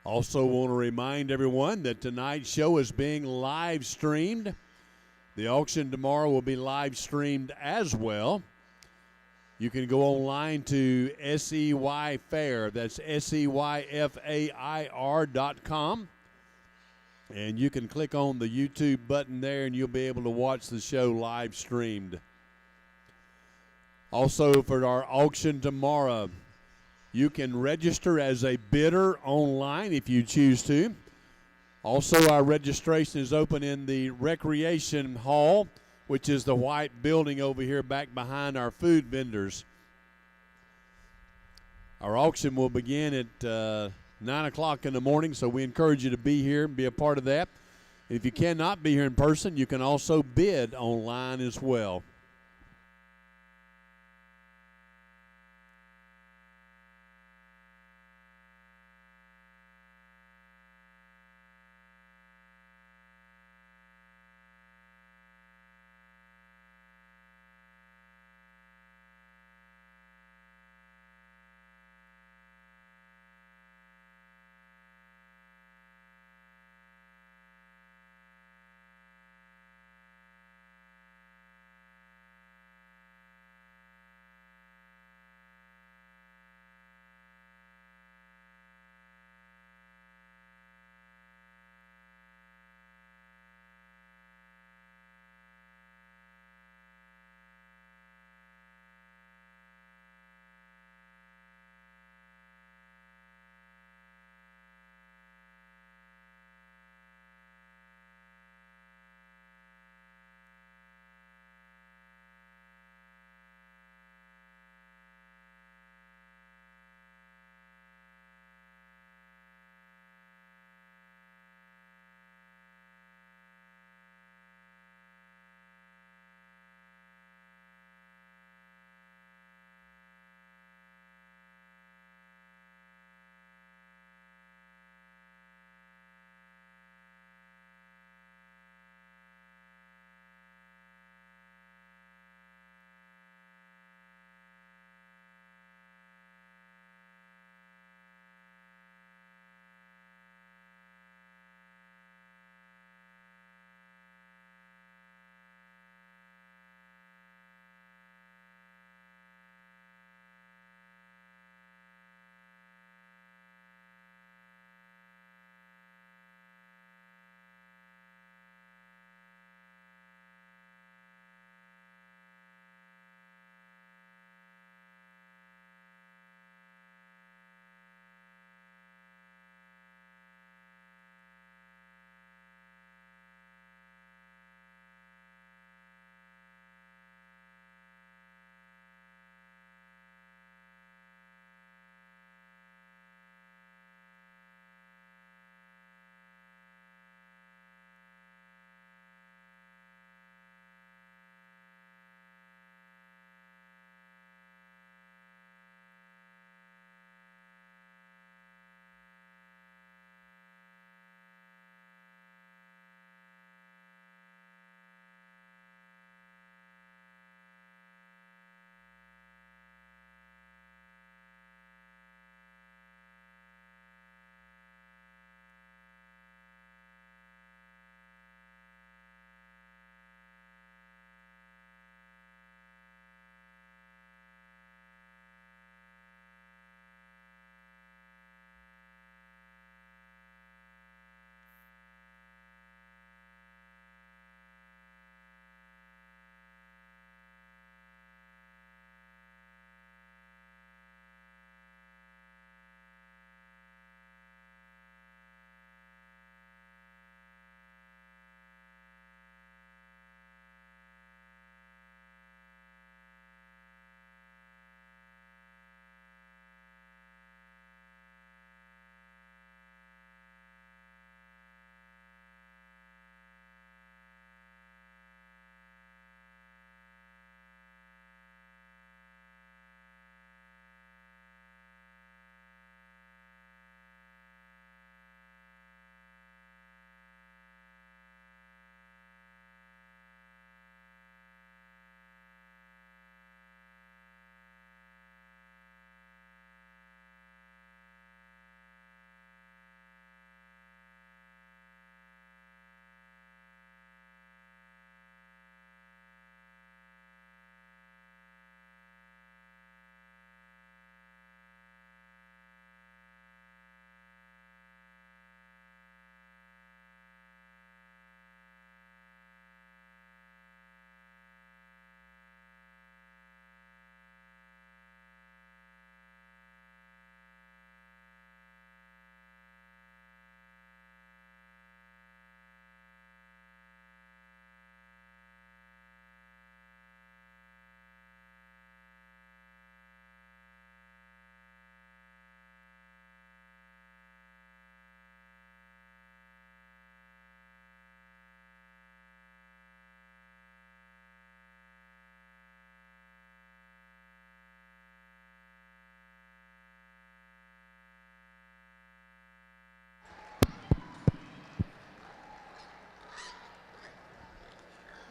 Also want to remind everyone that tonight's show is being live streamed. The auction tomorrow will be live streamed as well. You can go online to SEY Fair. That's SEYFAIR.com. And you can click on the YouTube button there and you'll be able to watch the show live streamed. Also for our auction tomorrow, you can register as a bidder online if you choose to. Also, our registration is open in the Recreation Hall, which is the white building over here back behind our food vendors. Our auction will begin at 9 o'clock in the morning, so we encourage you to be here and be a part of that. If you cannot be here in person, you can also bid online as well.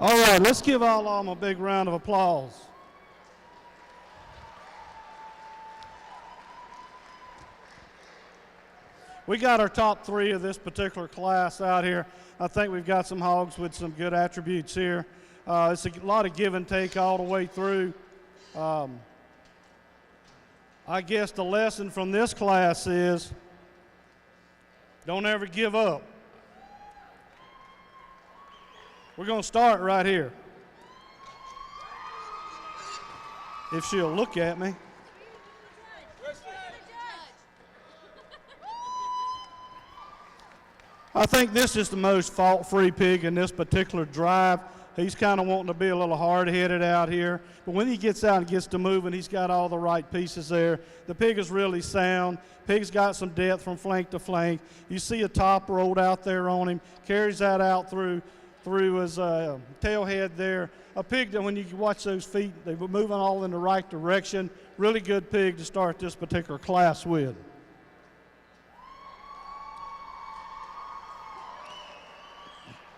All right, let's give all of them a big round of applause. We got our top 3 of this particular class out here. I think we've got some hogs with some good attributes here. It's a lot of give and take all the way through. I guess the lesson from this class is don't ever give up. We're going to start right here. If she'll look at me. I think this is the most fault-free pig in this particular drive. He's kind of wanting to be a little hard-headed out here. But when he gets out and gets to moving, he's got all the right pieces there. The pig is really sound. Pig's got some depth from flank to flank. You see a top rolled out there on him. Carries that out through his tail head there. A pig that when you watch those feet, they're moving all in the right direction. Really good pig to start this particular class with.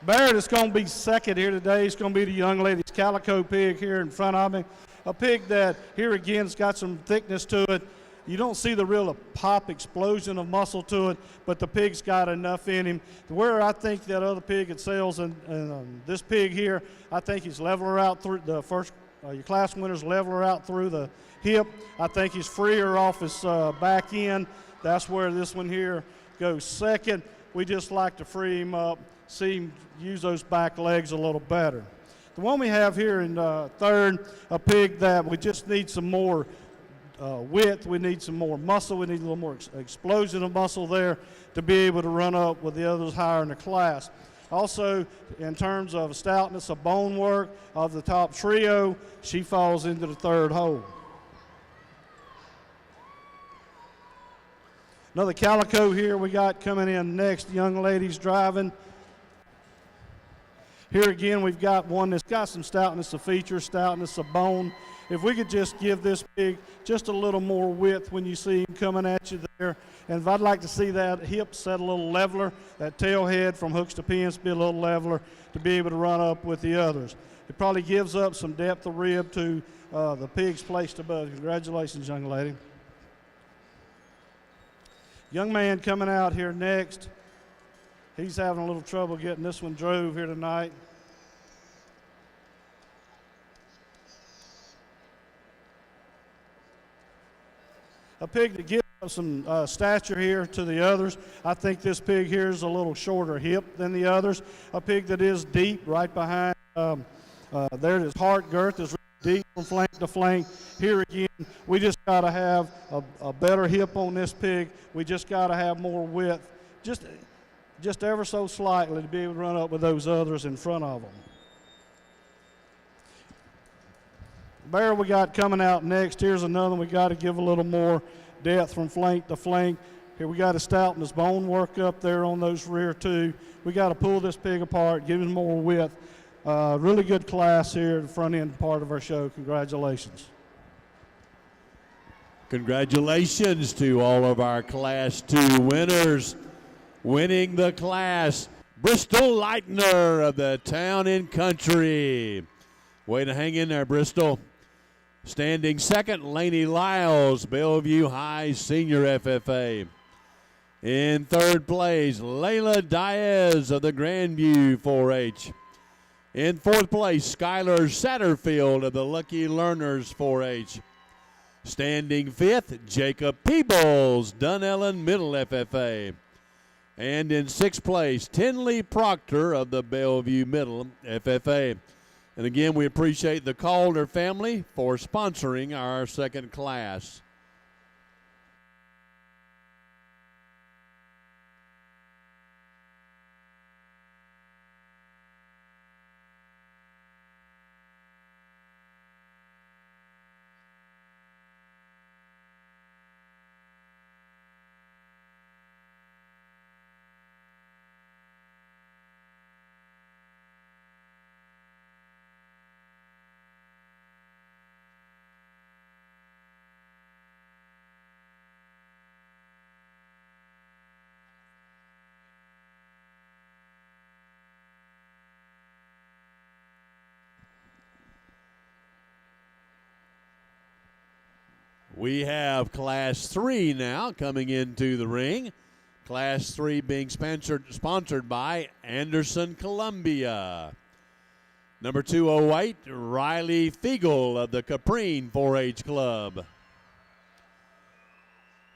Barrett is going to be second here today. It's going to be the young lady's calico pig here in front of me. A pig that, here again, has got some thickness to it. You don't see the real pop explosion of muscle to it, but the pig's got enough in him. Where I think that other pig excels and this pig here, I think he's leveler out through the first, your class winner's leveler out through the hip. I think he's freer off his back end. That's where this one here goes second. We just like to free him up, see him use those back legs a little better. The one we have here in third, a pig that we just need some more width, we need some more muscle, we need a little more explosion of muscle there to be able to run up with the others higher in the class. Also, in terms of stoutness of bone work of the top trio, she falls into the third hole. Another calico here we got coming in next, young ladies driving. Here again, we've got one that's got some stoutness of feature, stoutness of bone. If we could just give this pig just a little more width when you see him coming at you there. And if I'd like to see that hip set a little leveler, that tail head from hooks to pins be a little leveler to be able to run up with the others. It probably gives up some depth of rib to the pig's placed above. Congratulations, young lady. Young man coming out here next. He's having a little trouble getting this one drove here tonight. A pig that gives up some stature here to the others. I think this pig here is a little shorter hip than the others. A pig that is deep right behind. There his heart girth is really deep from flank to flank. Here again, we just got to have a better hip on this pig. We just got to have more width. Just ever so slightly to be able to run up with those others in front of them. Bear we got coming out next. Here's another one we got to give a little more depth from flank to flank. Here we got to stouten his bone work up there on those rear two. We got to pull this pig apart, give him more width. Really good class here at the front end part of our show. Congratulations. Congratulations to all of our Class 2 winners. Winning the class, Bristol Leitner of the Town and Country. Way to hang in there, Bristol. Standing second, Laney Lyles, Bellevue High Senior FFA. In third place, Layla Diaz of the Grandview 4-H. In fourth place, Skylar Satterfield of the Lucky Learners 4-H. Standing fifth, Jacob Peebles, Dunellen Middle FFA. And in sixth place, Tinley Proctor of the Bellevue Middle FFA. And again, we appreciate the Calder family for sponsoring our second class. We have Class 3 now coming into the ring. Class 3 being sponsored by Anderson, Columbia. Number 208, Riley Fiegel of the Caprine 4-H Club.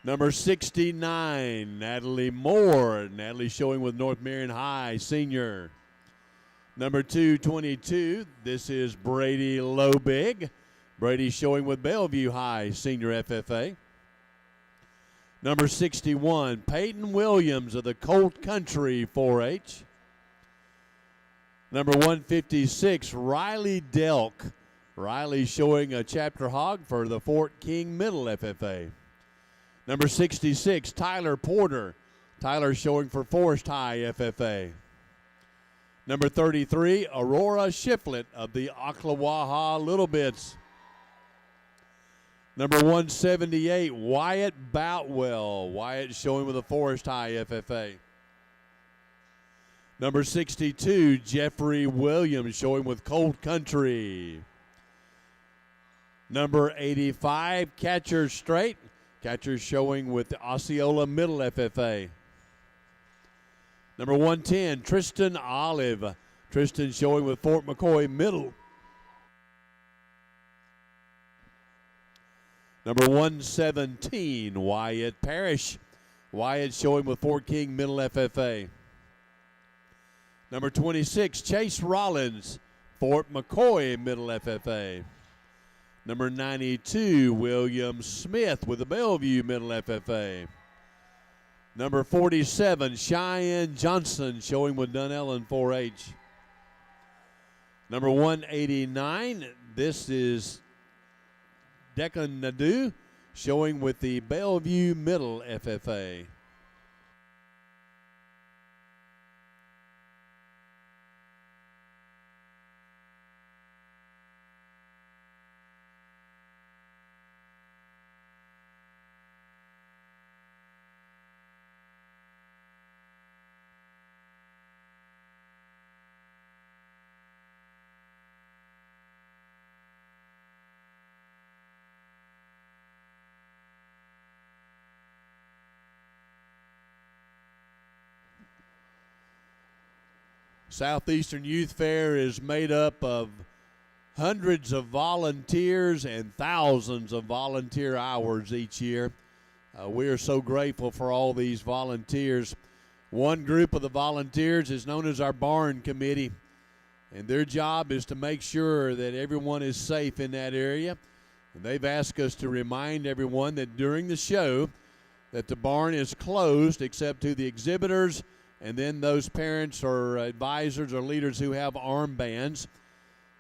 Number 69, Natalie Moore. Natalie showing with North Marion High Senior. Number 222, this is Brady Lobig. Brady showing with Bellevue High Senior FFA. Number 61, Peyton Williams of the Colt Country 4-H. Number 156, Riley Delk. Riley showing a chapter hog for the Fort King Middle FFA. Number 66, Tyler Porter. Tyler showing for Forest High FFA. Number 33, Aurora Shiflett of the Ocklawaha Little Bits. Number 178, Wyatt Boutwell. Wyatt showing with the Forest High FFA. Number 62, Jeffrey Williams showing with Colt Country. Number 85, Catcher Straight. Catcher showing with the Osceola Middle FFA. Number 110, Tristan Olive. Tristan showing with Fort McCoy Middle. Number 117, Wyatt Parrish. Wyatt showing with Fort King Middle FFA. Number 26, Chase Rollins, Fort McCoy Middle FFA. Number 92, William Smith with the Bellevue Middle FFA. Number 47, Cheyenne Johnson showing with Dunellen 4-H. Number 189, this is Declan Nadeau showing with the Bellevue Middle FFA. Southeastern Youth Fair is made up of hundreds of volunteers and thousands of volunteer hours each year. We are so grateful for all these volunteers. One group of the volunteers is known as our Barn Committee, and their job is to make sure that everyone is safe in that area. And they've asked us to remind everyone that during the show that the barn is closed except to the exhibitors and then those parents or advisors or leaders who have armbands.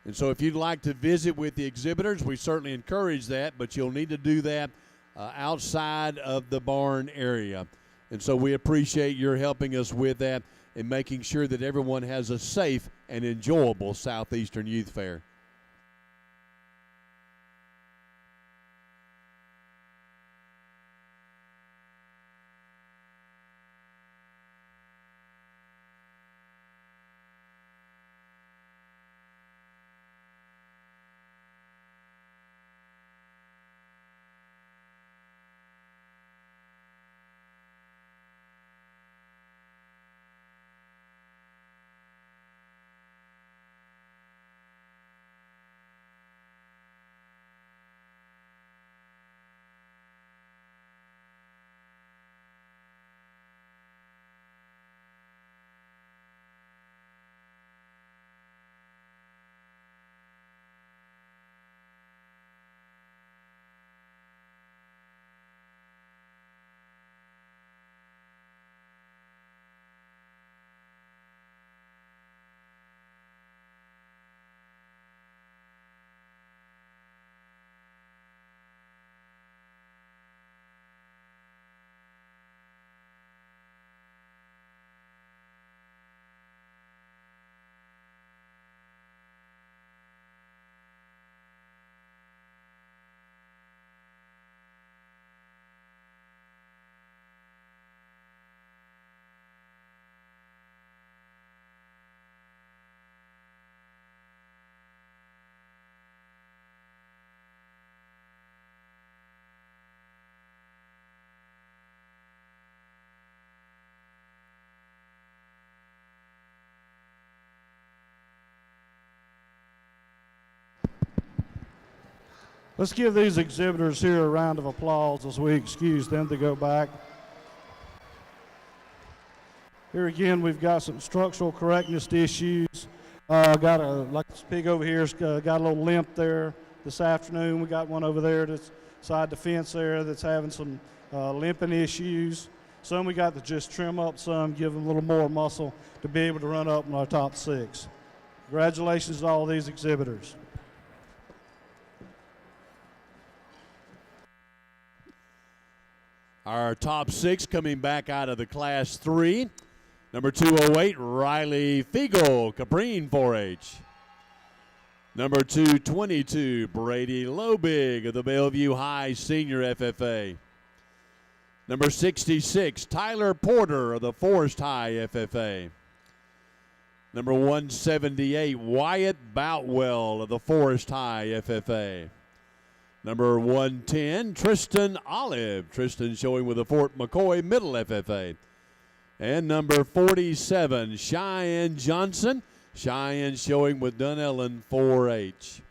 And so if you'd like to visit with the exhibitors, we certainly encourage that, but you'll need to do that outside of the barn area. And so we appreciate your helping us with that and making sure that everyone has a safe and enjoyable Southeastern Youth Fair. Let's give these exhibitors here a round of applause as we excuse them to go back. Here again, we've got some structural correctness issues. Like this pig over here's got a little limp there this afternoon. We got one over there that's side the fence there that's having some limping issues. Some we got to just trim up some, give them a little more muscle to be able to run up in our top 6. Congratulations to all these exhibitors. Our top 6 coming back out of the Class 3. Number 208, Riley Fiegel, Caprine 4-H. Number 222, Brady Lobig of the Bellevue High Senior FFA. Number 66, Tyler Porter of the Forest High FFA. Number 178, Wyatt Boutwell of the Forest High FFA. Number 110, Tristan Olive. Tristan showing with the Fort McCoy Middle FFA. And number 47, Cheyenne Johnson. Cheyenne showing with Dunellen 4-H.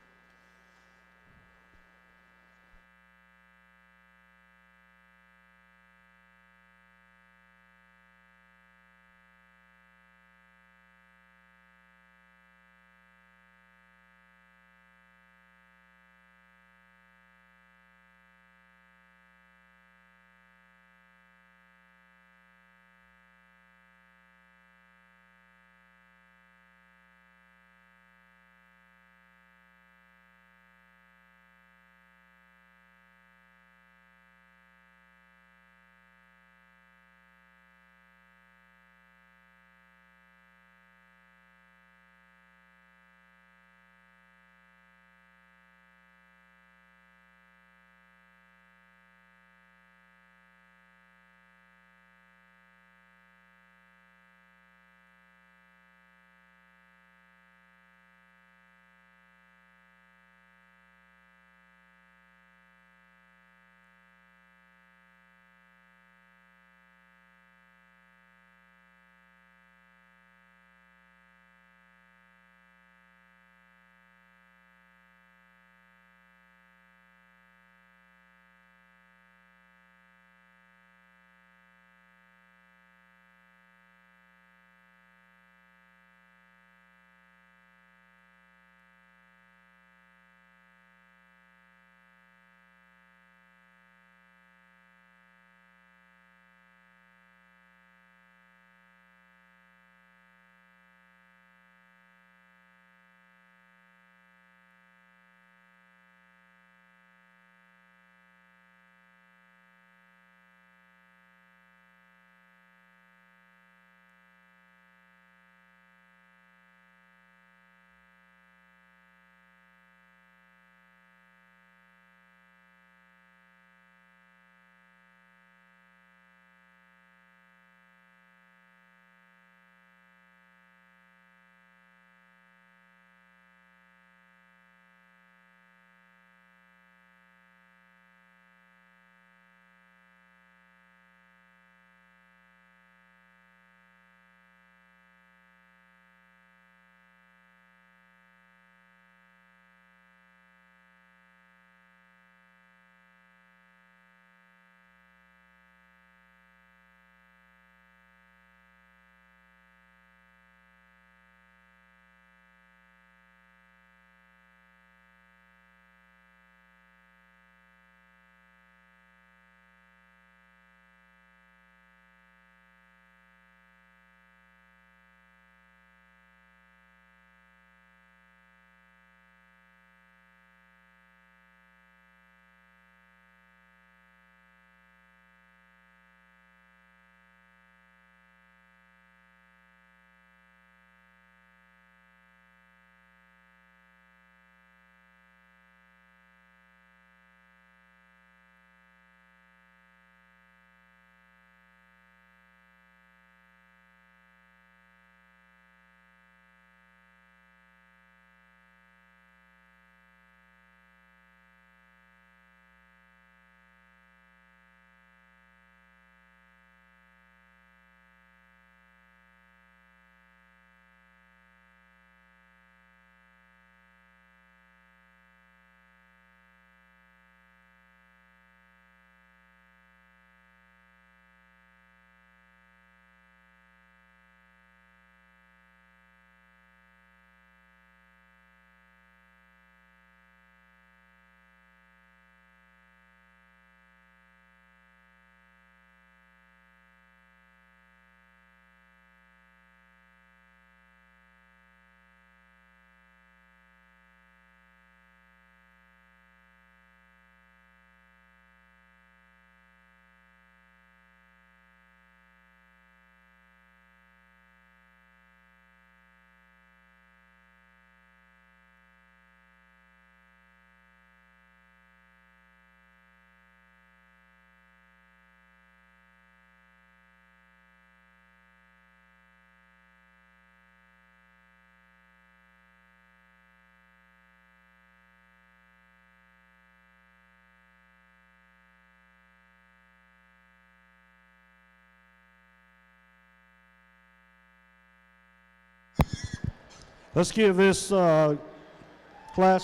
Let's give this class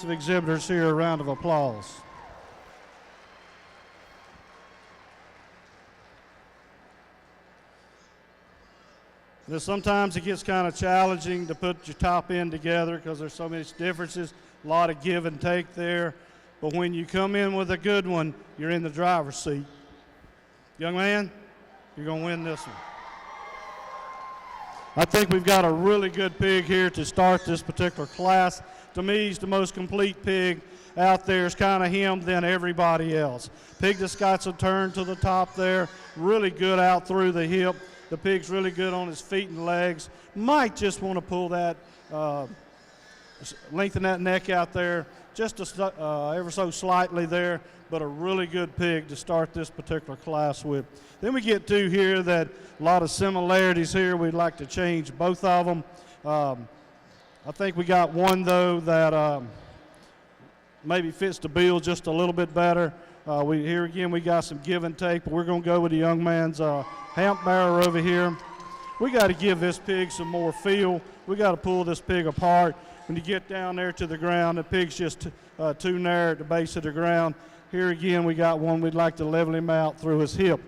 of exhibitors here a round of applause. Now, sometimes it gets kind of challenging to put your top end together because there's so many differences, a lot of give and take there. But when you come in with a good one, you're in the driver's seat. Young man, you're going to win this one. I think we've got a really good pig here to start this particular class. To me, he's the most complete pig out there. It's kind of him, then everybody else. Pig that's got some turn to the top there, really good out through the hip. The pig's really good on his feet and legs. Might just want to pull that, lengthen that neck out there just ever so slightly there, but a really good pig to start this particular class with. Then we get to here that a lot of similarities here. We'd like to change both of them. I think we got one, though, that maybe fits the bill just a little bit better. Here again, we got some give and take, but we're going to go with the young man's hamp bearer over here. We got to give this pig some more feel. We got to pull this pig apart. When you get down there to the ground, the pig's just too narrow at the base of the ground. Here again, we got one we'd like to level him out through his hip.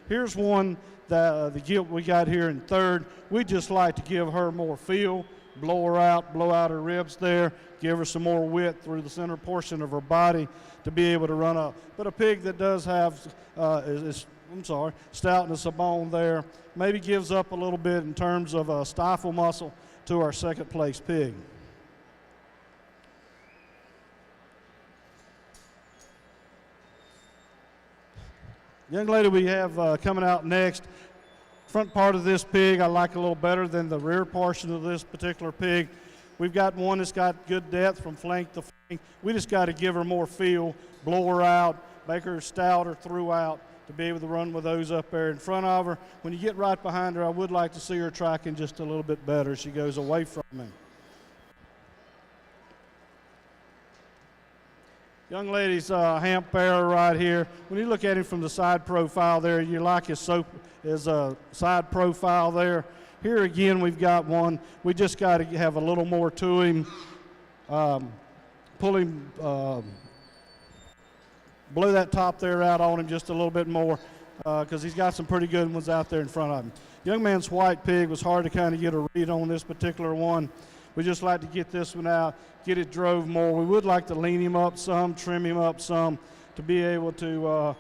Here's one that the gilt we got here in third. We'd just like to give her more feel, blow out her ribs there, give her some more width through the center portion of her body to be able to run up. But a pig that does have, stoutness of bone there, maybe gives up a little bit in terms of stifle muscle to our second place pig. Young lady we have coming out next, front part of this pig I like a little better than the rear portion of this particular pig. We've got one that's got good depth from flank to flank. We just got to give her more feel, blow her out, make her stouter throughout to be able to run with those up there in front of her. When you get right behind her, I would like to see her tracking just a little bit better as she goes away from me. Young lady's hamp bearer right here. When you look at him from the side profile there, you like his side profile there. Here again, we've got one. We just got to have a little more to him. Pull him, blow that top there out on him just a little bit more because he's got some pretty good ones out there in front of him. Young man's white pig was hard to kind of get a read on this particular one. We just like to get this one out, get it drove more. We would like to lean him up some, trim him up some to be able to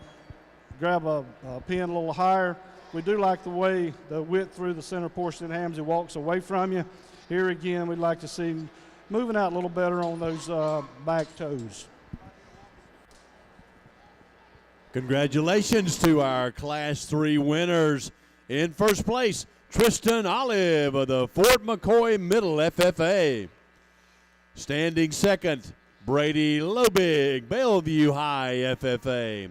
grab a pin a little higher. We do like the width through the center portion of the hams. He walks away from you. Here again, we'd like to see him moving out a little better on those back toes. Congratulations to our Class 3 winners. In first place, Tristan Olive of the Fort McCoy Middle FFA. Standing second, Brady Lobig, Bellevue High FFA.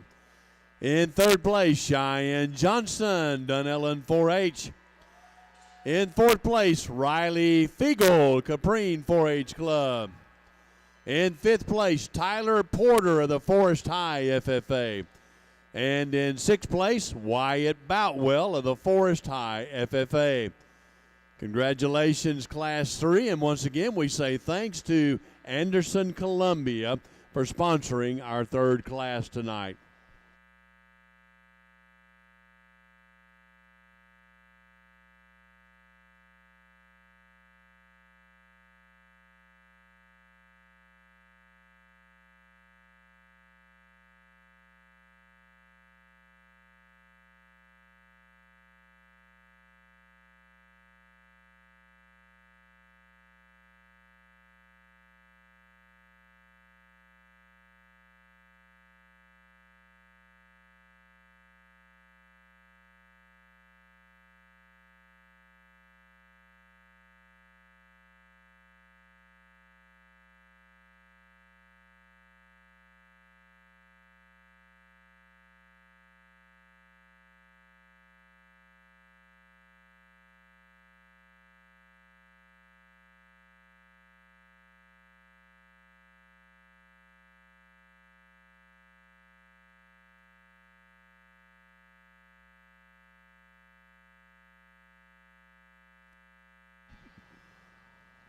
In third place, Cheyenne Johnson, Dunellen 4-H. In fourth place, Riley Fiegel, Caprine 4-H Club. In fifth place, Tyler Porter of the Forest High FFA. And in sixth place, Wyatt Boutwell of the Forest High FFA. Congratulations, Class 3. And once again, we say thanks to Anderson Columbia for sponsoring our third class tonight.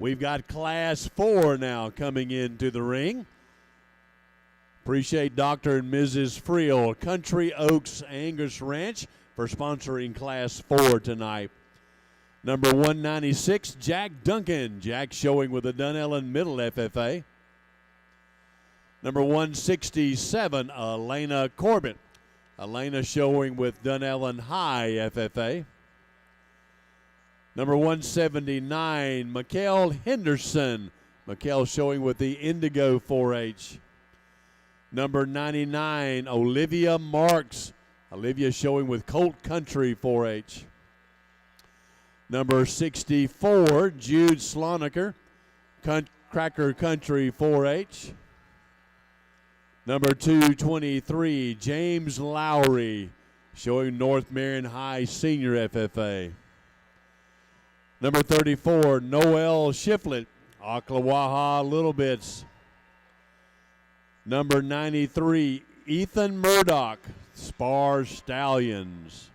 We've got Class 4 now coming into the ring. Appreciate Dr. and Mrs. Friel, Country Oaks Angus Ranch, for sponsoring Class 4 tonight. Number 196, Jack Duncan. Jack showing with the Dunellen Middle FFA. Number 167, Elena Corbett. Elena showing with Dunellen High FFA. Number 179, Mikhail Henderson. Mikhail showing with the Indigo 4-H. Number 99, Olivia Marks. Olivia showing with Colt Country 4-H. Number 64, Jude Slonaker, Cracker Country 4-H. Number 223, James Lowry, showing North Marion High Senior FFA. Number 34, Noel Shiflett, Ocklawaha Little Bits. Number 93, Ethan Murdoch, Spar Stallions.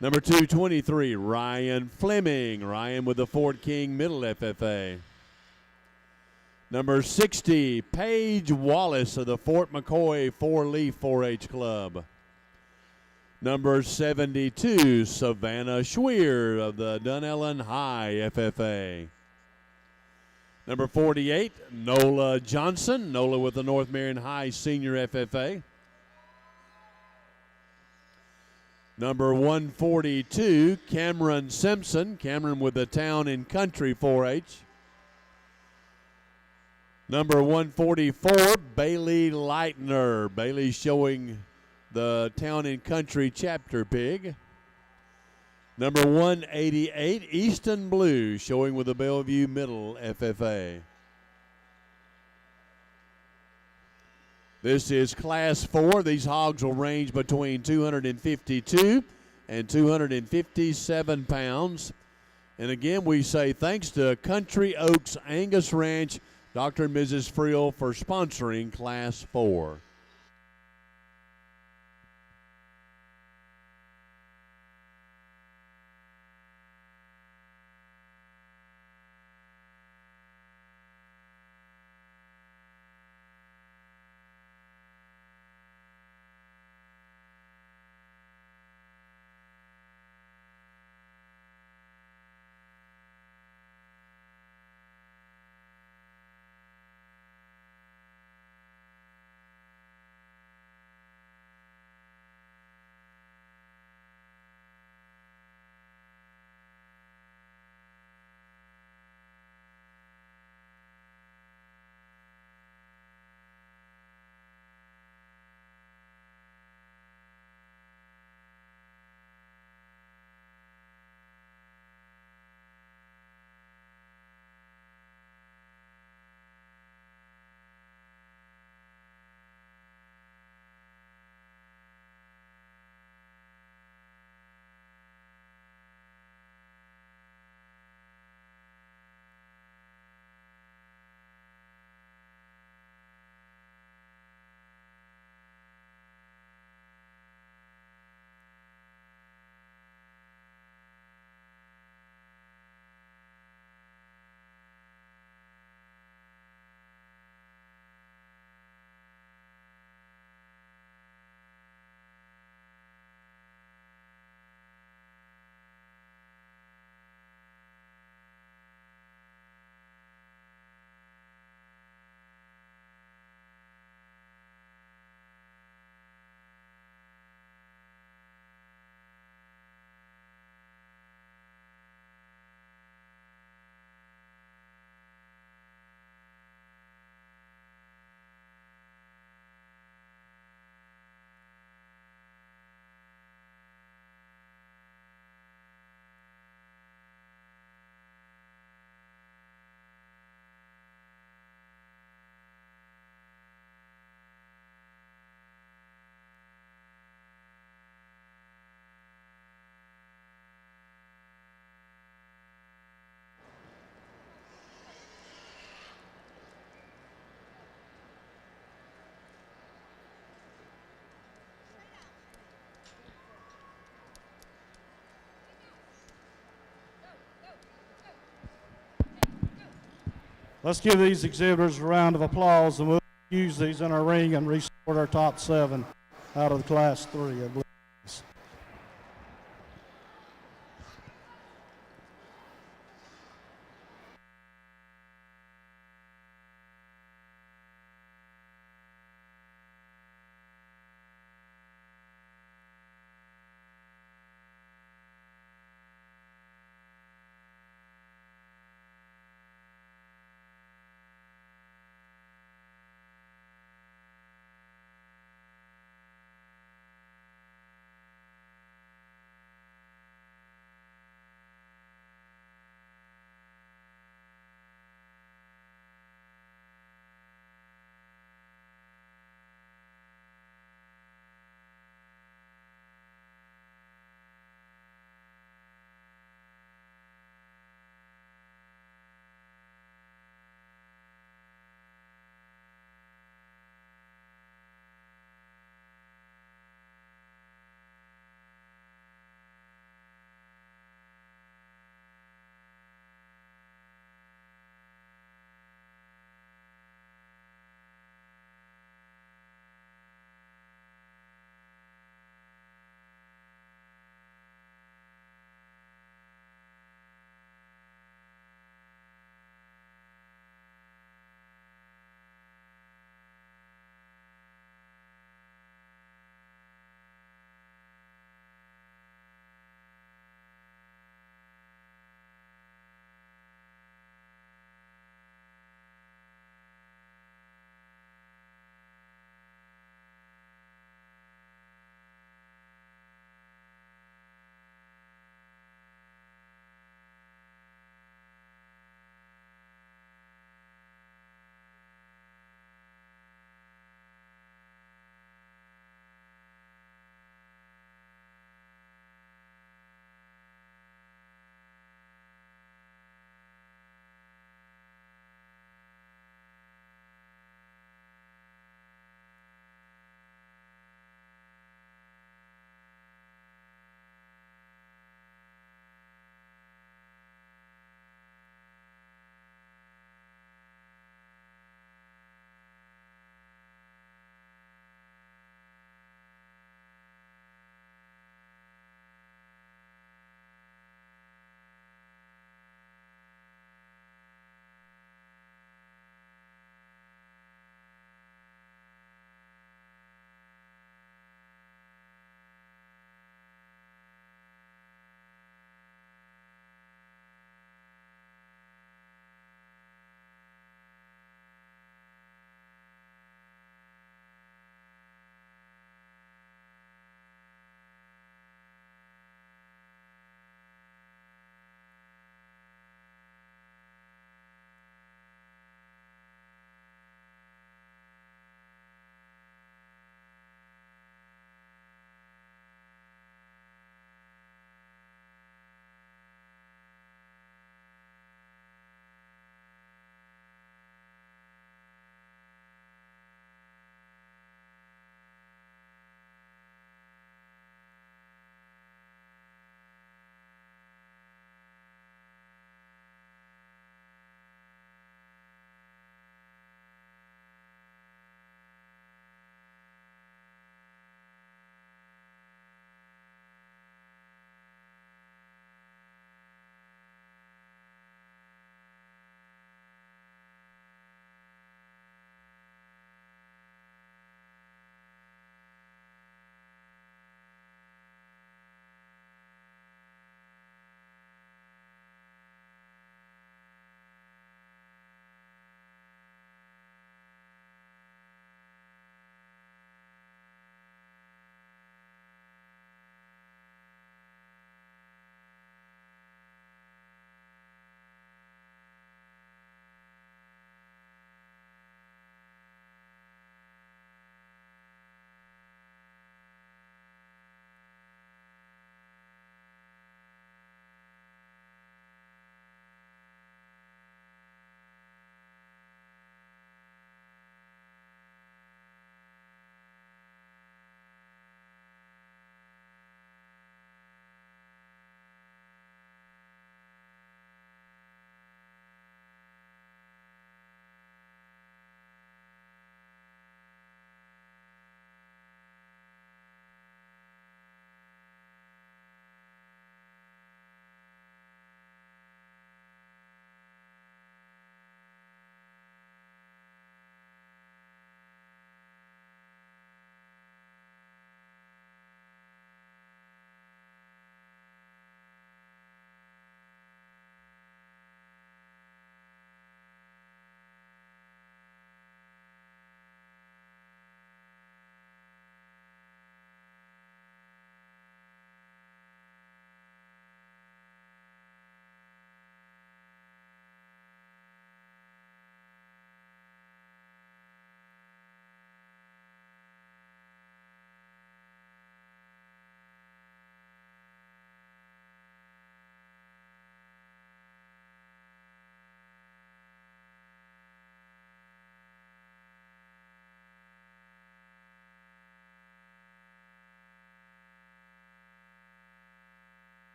Number 223, Ryan Fleming. Ryan with the Fort King Middle FFA. Number 60, Paige Wallace of the Fort McCoy 4-Leaf 4-H Club. Number 72, Savannah Schweer of the Dunellen High FFA. Number 48, Nola Johnson. Nola with the North Marion High Senior FFA. Number 142, Cameron Simpson. Cameron with the Town and Country 4-H. Number 144, Bailey Leitner. Bailey showing the Town and Country Chapter Pig. Number 188, Easton Blue, showing with the Bellevue Middle FFA. This is Class 4. These hogs will range between 252 and 257 pounds. And again, we say thanks to Country Oaks Angus Ranch, Dr. and Mrs. Friel, for sponsoring Class 4. Let's give these exhibitors a round of applause, and we'll use these in our ring and resort our top 7 out of the Class 3, I believe.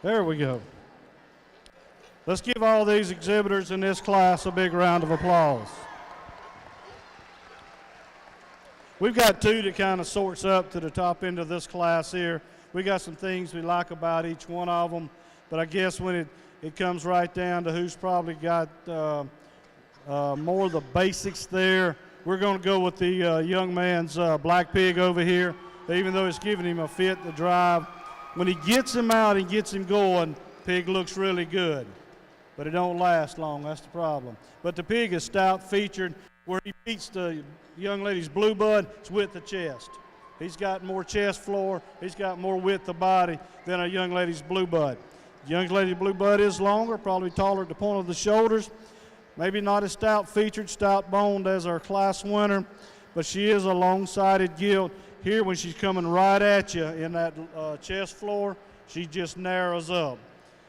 There we go. Let's give all these exhibitors in this class a big round of applause. We've got two that kind of sorts up to the top end of this class here. We got some things we like about each one of them, but I guess when it comes right down to who's probably got more of the basics there, we're going to go with the young man's black pig over here. Even though it's giving him a fit to drive, when he gets him out and gets him going, pig looks really good. But it don't last long, that's the problem. But the pig is stout featured. Where he beats the young lady's blue bud, it's width of chest. He's got more chest floor, he's got more width of body than a young lady's blue bud. The young lady's blue bud is longer, probably taller at the point of the shoulders. Maybe not as stout featured, stout boned as our class winner, but she is a long-sided gilt. Here when she's coming right at you in that chest floor, she just narrows up.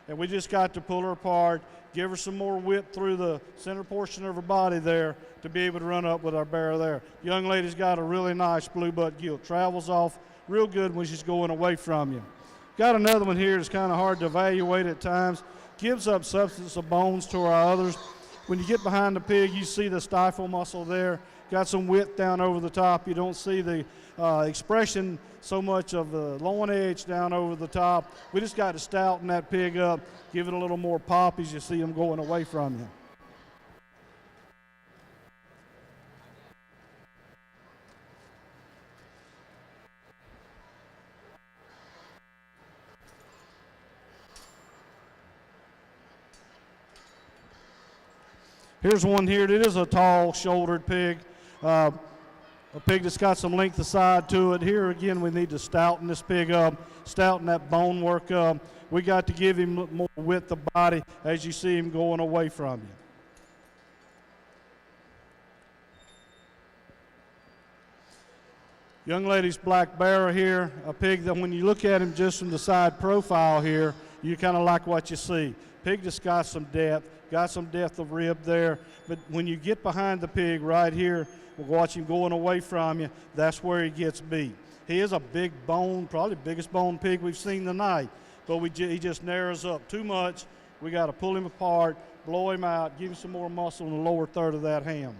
And we just got to pull her apart, give her some more width through the center portion of her body there to be able to run up with our bear there. Young lady's got a really nice blue butt gilt. Travels off real good when she's going away from you. Got another one here that's kind of hard to evaluate at times. Gives up substance of bones to our others. When you get behind the pig, you see the stifle muscle there. Got some width down over the top. You don't see the expression so much of the loin edge down over the top. We just got to stouten that pig up, give it a little more pop as you see him going away from you. Here's one here that is a tall shouldered pig. A pig that's got some length of side to it. Here again, we need to stouten this pig up, stouten that bone work up. We got to give him more width of body as you see him going away from you. Young lady's black barrow here, a pig that when you look at him just from the side profile here, you kind of like what you see. Pig that's got some depth of rib there, but when you get behind the pig right here, watch him going away from you, that's where he gets beat. He is a big bone, probably the biggest bone pig we've seen tonight, but he just narrows up too much. We got to pull him apart, blow him out, give him some more muscle in the lower third of that ham.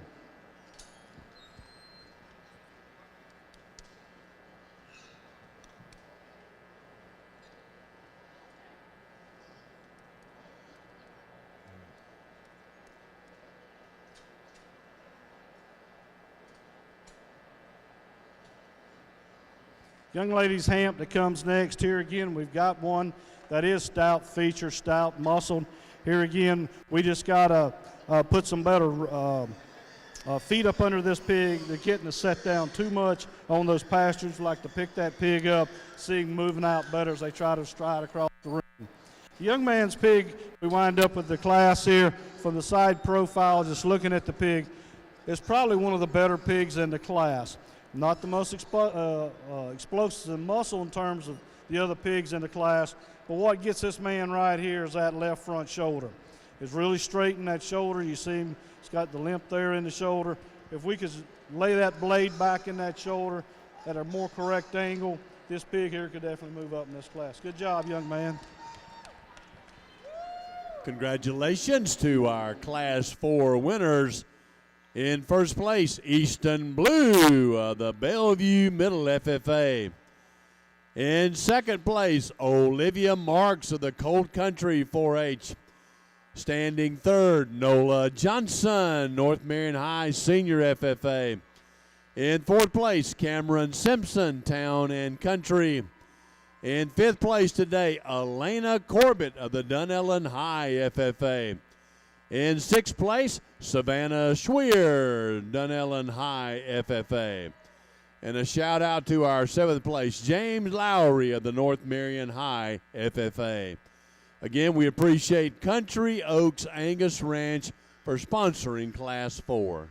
Young lady's hamp that comes next. Here again, we've got one that is stout feature, stout muscled. Here again, we just got to put some better feet up under this pig. They're getting to set down too much on those pastures. We like to pick that pig up, see him moving out better as they try to stride across the ring. The young man's pig, we wind up with the class here from the side profile, just looking at the pig. It's probably one of the better pigs in the class. Not the most explosive in muscle in terms of the other pigs in the class, but what gets this man right here is that left front shoulder. It's really straight in that shoulder. You see him, he's got the limp there in the shoulder. If we could lay that blade back in that shoulder at a more correct angle, this pig here could definitely move up in this class. Good job, young man. Congratulations to our Class 4 winners. In first place, Easton Blue of the Bellevue Middle FFA. In second place, Olivia Marks of the Cold Country 4-H. Standing third, Nola Johnson, North Marion High Senior FFA. In fourth place, Cameron Simpson, Town and Country. In fifth place today, Elena Corbett of the Dunellen High FFA. In sixth place, Savannah Schweer, Dunellen High FFA. And a shout out to our seventh place, James Lowry of the North Marion High FFA. Again, we appreciate Country Oaks Angus Ranch for sponsoring Class 4.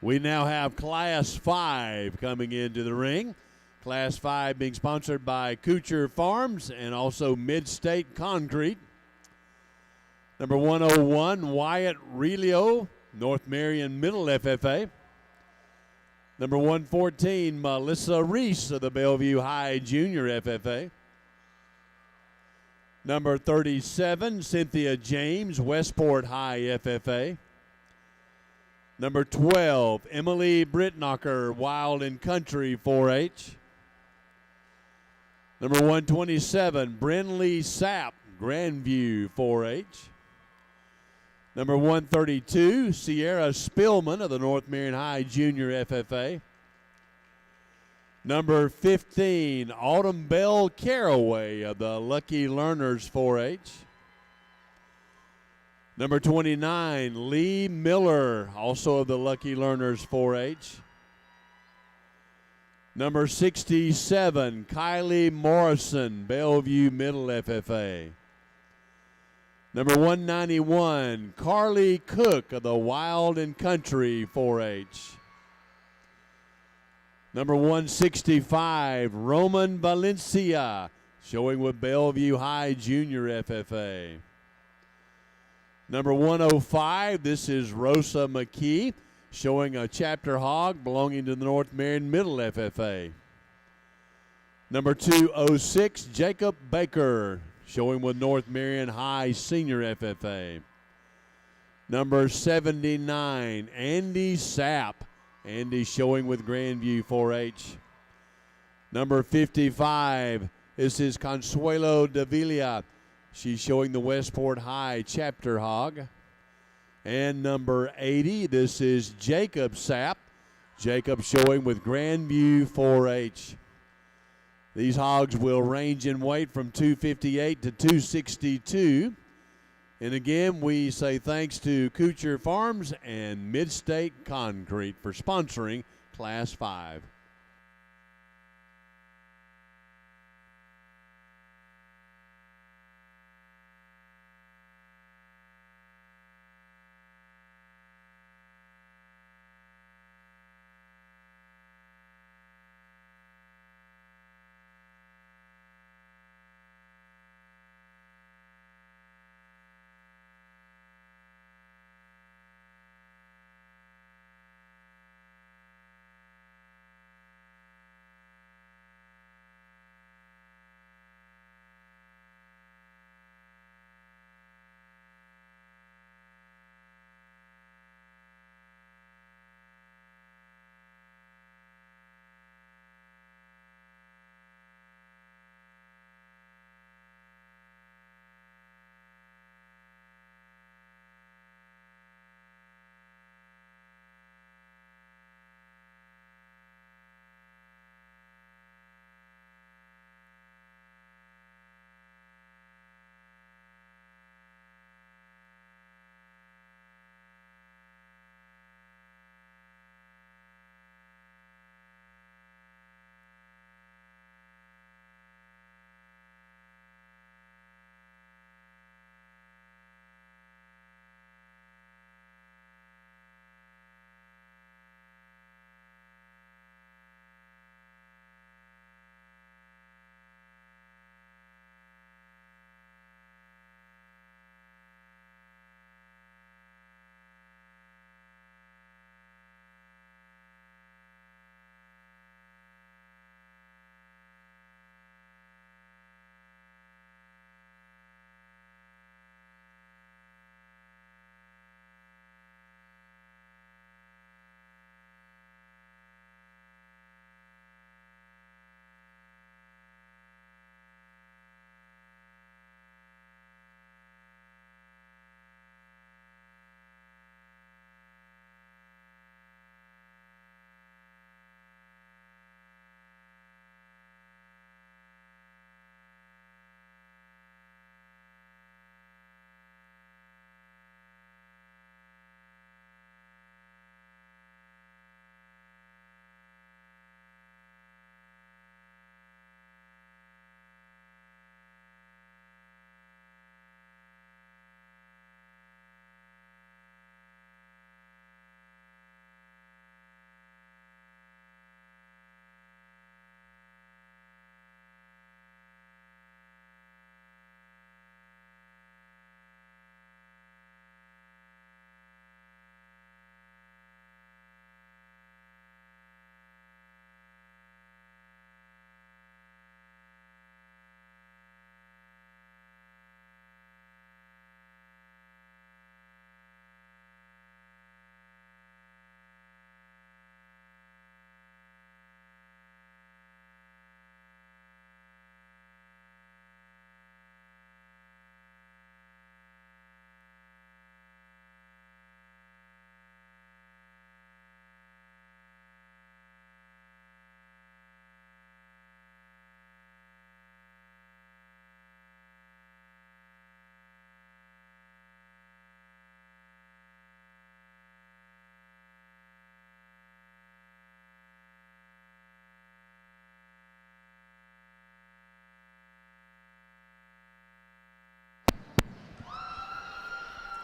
We now have Class 5 coming into the ring. Class 5 being sponsored by Kuchar Farms and also Mid-State Concrete. Number 101, Wyatt Relio, North Marion Middle FFA. Number 114, Melissa Reese of the Bellevue High Junior FFA. Number 37, Cynthia James, Westport High FFA. Number 12, Emily Brittnocker, Wild and Country 4-H. Number 127, Brinley Sapp, Grandview 4-H. Number 132, Sierra Spillman of the North Marion High Junior FFA. Number 15, Autumn Bell Caraway of the Lucky Learners 4-H. Number 29, Lee Miller, also of the Lucky Learners 4-H. Number 67, Kylie Morrison, Bellevue Middle FFA. Number 191, Carly Cook of the Wild and Country 4-H. Number 165, Roman Valencia, showing with Bellevue High Junior FFA. Number 105, this is Rosa McKee, showing a chapter hog belonging to the North Marion Middle FFA. Number 206, Jacob Baker, showing with North Marion High Senior FFA. Number 79, Andy Sapp. Andy showing with Grandview 4-H. Number 55, this is Consuelo Davila. She's showing the Westport High Chapter Hog. And number 80, this is Jacob Sapp. Jacob showing with Grandview 4-H. These hogs will range in weight from 258 to 262. And again, we say thanks to Kuchar Farms and Mid-State Concrete for sponsoring Class 5.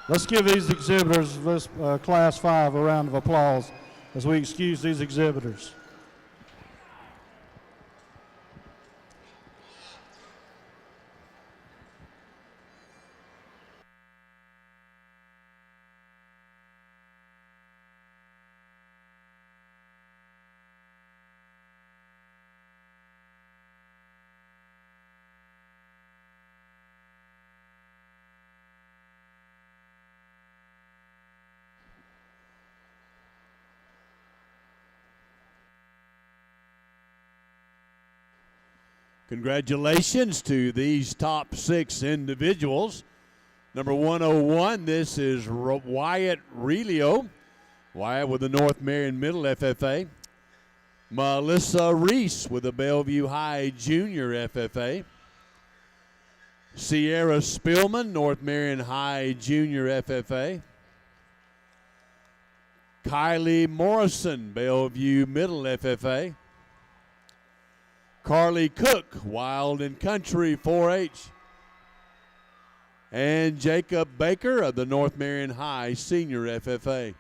Let's give these exhibitors, Class 5, a round of applause as we excuse these exhibitors. Congratulations to these top 6 individuals. Number 101, this is Wyatt Relio. Wyatt with the North Marion Middle FFA. Melissa Reese with the Bellevue High Junior FFA. Sierra Spillman, North Marion High Junior FFA. Kylie Morrison, Bellevue Middle FFA. Carly Cook, Wild and Country 4-H. And Jacob Baker of the North Marion High Senior FFA.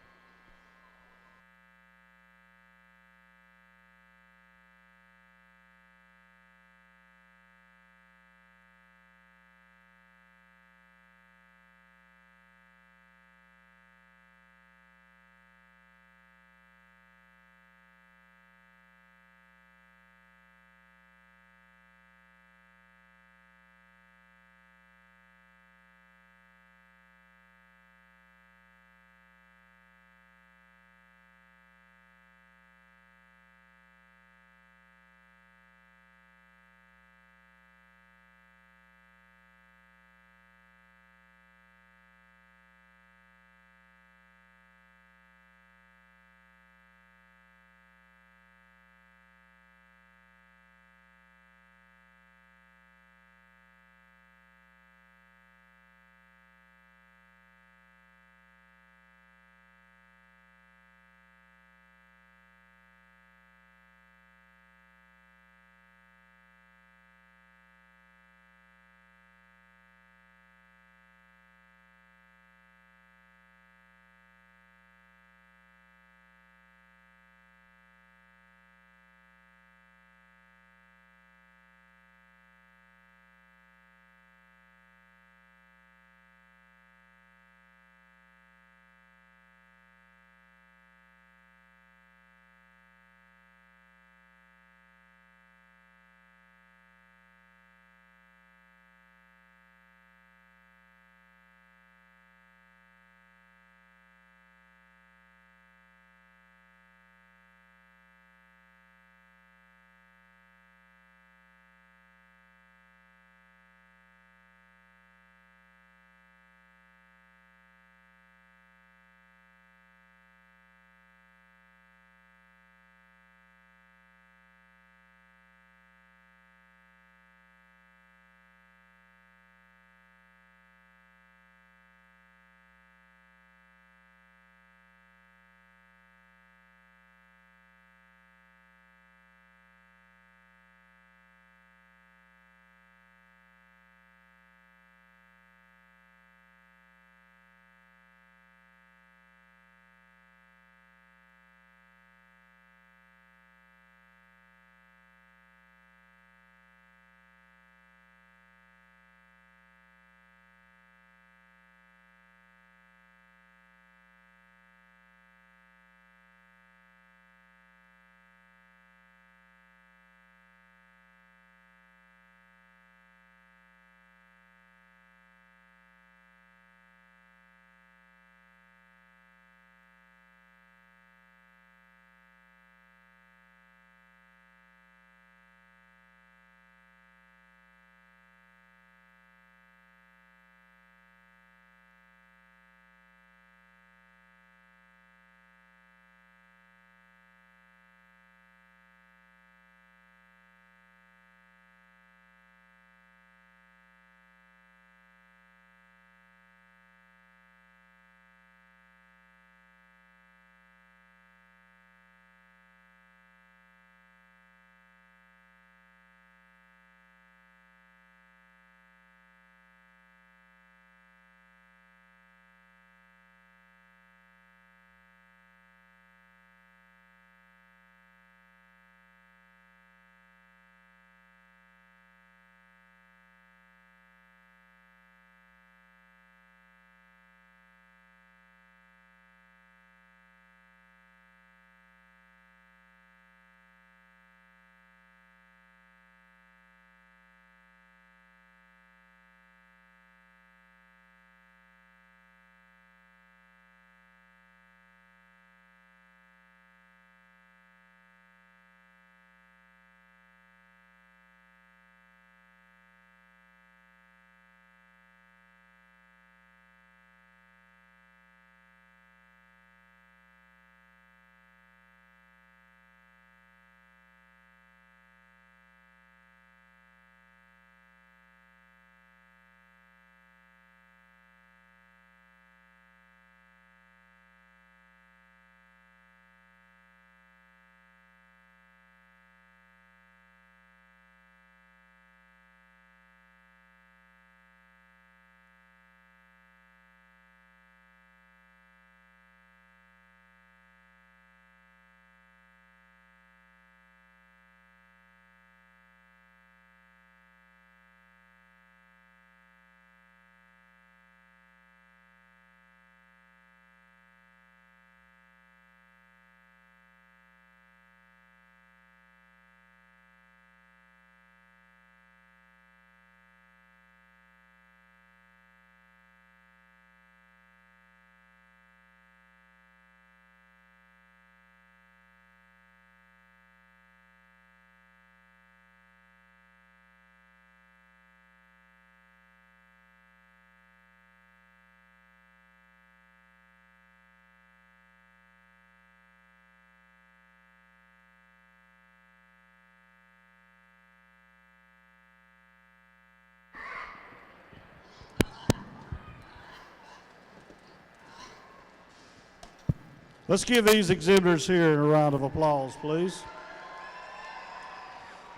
Let's give these exhibitors here a round of applause, please.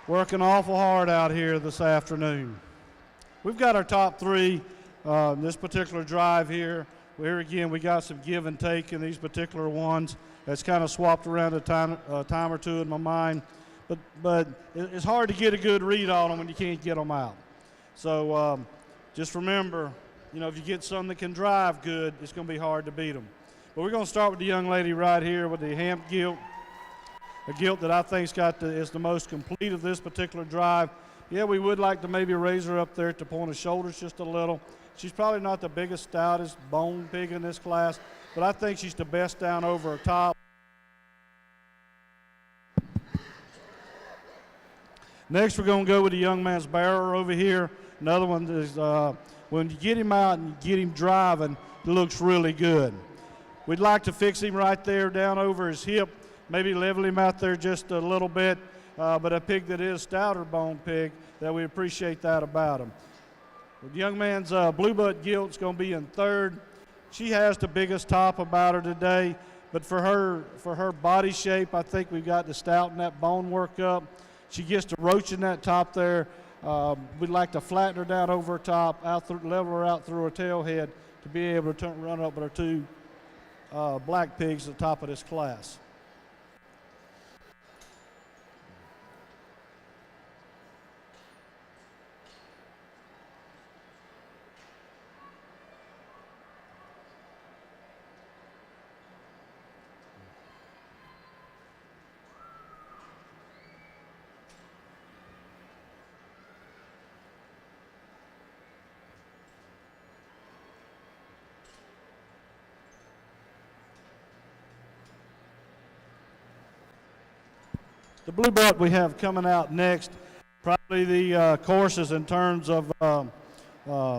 Working awful hard out here this afternoon. We've got our top three this particular drive here. Here again, we got some give and take in these particular ones. That's kind of swapped around a time or two in my mind. But it's hard to get a good read on them when you can't get them out. So just remember, you know, if you get some that can drive good, it's going to be hard to beat them. But we're going to start with the young lady right here with the Hamp gilt. A gilt that I think is the most complete of this particular drive. Yeah, we would like to maybe raise her up there at the point of shoulders just a little. She's probably not the biggest, stoutest bone pig in this class, but I think she's the best down over her top. Next, we're going to go with the young man's barrow over here. Another one is when you get him out and get him driving, it looks really good. We'd like to fix him right there down over his hip, maybe level him out there just a little bit. But a pig that is stouter bone pig, that we appreciate that about him. The young man's blue butt gilt's going to be in third. She has the biggest top about her today, but for her body shape, I think we've got to stouten that bone work up. She gets to roaching that top there. We'd like to flatten her down over her top, level her out through her tail head to be able to run up with her two black pigs at the top of this class. The blue buck we have coming out next, probably the courses in terms of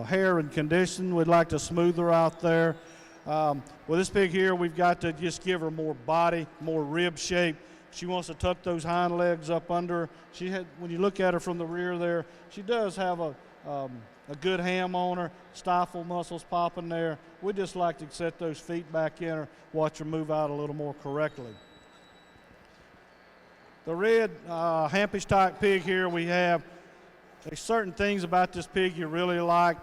hair and condition. We'd like to smooth her out there. With this pig here, we've got to just give her more body, more rib shape. She wants to tuck those hind legs up under her. When you look at her from the rear there, she does have a good ham on her, stifle muscles popping there. We'd just like to set those feet back in her, watch her move out a little more correctly. The red hampish type pig here we have, there's certain things about this pig you really like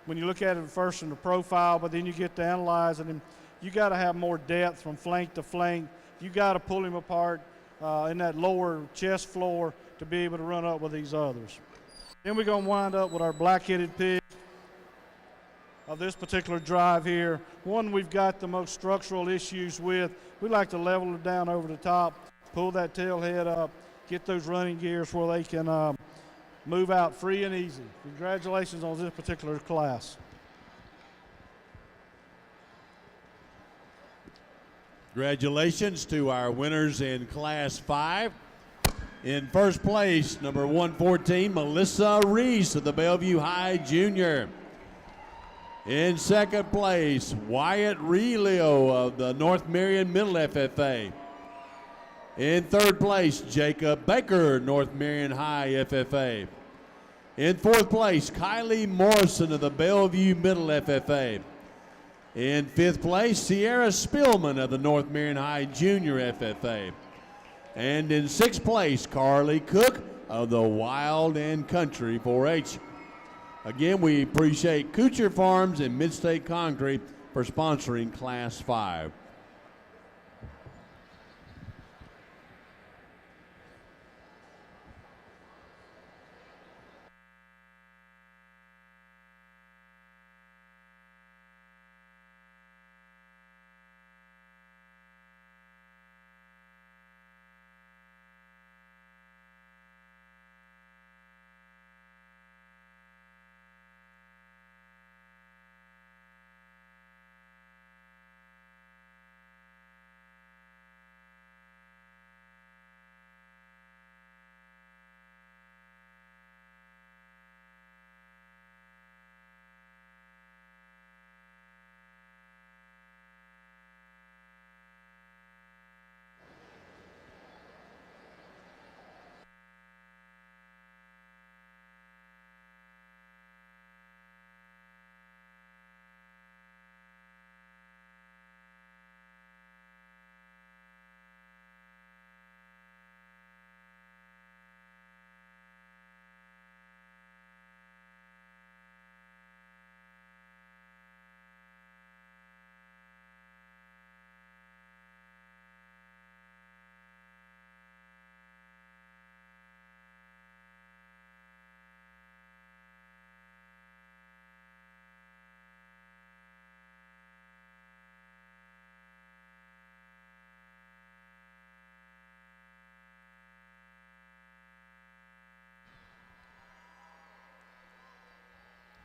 when you look at it first in the profile, but then you get to analyzing him. You got to have more depth from flank to flank. You got to pull him apart in that lower chest floor to be able to run up with these others. Then we're going to wind up with our black-headed pig of this particular drive here. One we've got the most structural issues with. We like to level it down over the top, pull that tail head up, get those running gears where they can move out free and easy. Congratulations on this particular class. Congratulations to our winners in Class 5. In first place, number 114, Melissa Reese of the Bellevue High Junior. In second place, Wyatt Relio of the North Marion Middle FFA. In third place, Jacob Baker, North Marion High FFA. In fourth place, Kylie Morrison of the Bellevue Middle FFA. In fifth place, Sierra Spillman of the North Marion High Junior FFA. And in sixth place, Carly Cook of the Wild and Country 4-H. Again, we appreciate Kuchar Farms and Midstate Concrete for sponsoring Class 5.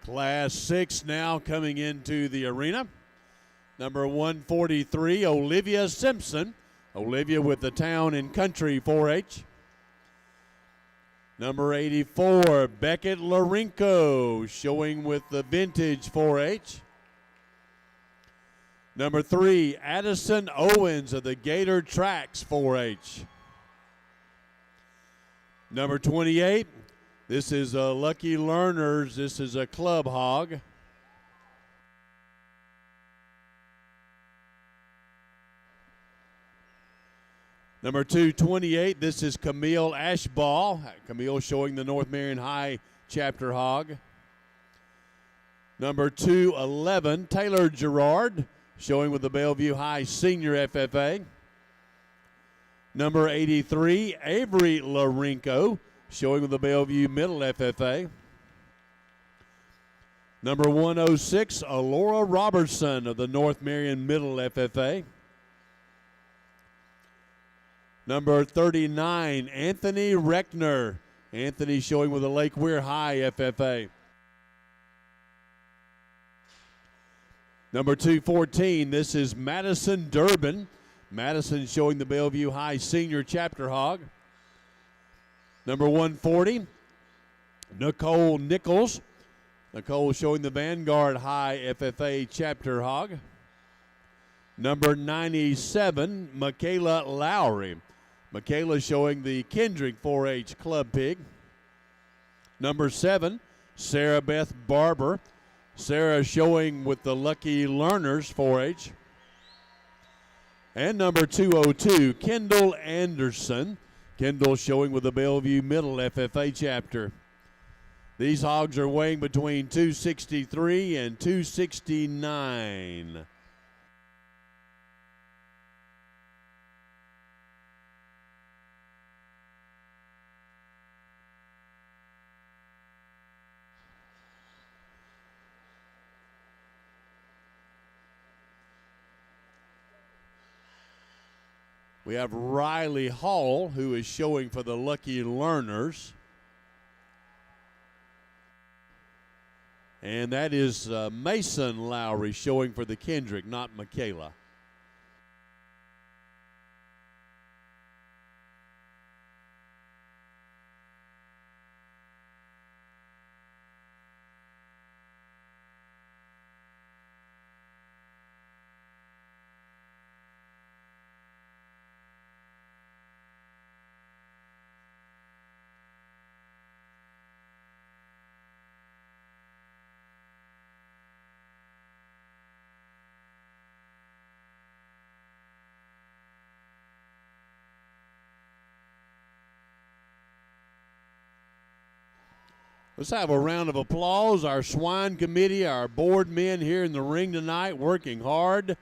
Class 6 now coming into the arena. Number 143, Olivia Simpson. Olivia with the Town and Country 4-H. Number 84, Beckett Larinko, showing with the Vintage 4-H. Number 3, Addison Owens of the Gator Tracks 4-H. Number 28, this is Lucky Learners. This is a Club Hog. Number 228, this is Camille Ashball. Camille showing the North Marion High Chapter Hog. Number 211, Taylor Gerard, showing with the Bellevue High Senior FFA. Number 83, Avery Larinko, showing with the Bellevue Middle FFA. Number 106, Alora Robertson of the North Marion Middle FFA. Number 39, Anthony Reckner. Anthony showing with the Lake Weir High FFA. Number 214, this is Madison Durbin. Madison showing the Bellevue High Senior Chapter Hog. Number 140, Nicole Nichols. Nicole showing the Vanguard High FFA Chapter Hog. Number 97, Michaela Lowry. Michaela showing the Kendrick 4-H Club Pig. Number 7, Sarah Beth Barber. Sarah showing with the Lucky Learners 4-H. And number 202, Kendall Anderson. Kendall showing with the Bellevue Middle FFA Chapter. These hogs are weighing between 263 and 269. We have Riley Hall, who is showing for the Lucky Learners. And that is Mason Lowry showing for the Kendrick, not Michaela. Let's have a round of applause. Our Swine Committee, our board men here in the ring tonight working hard.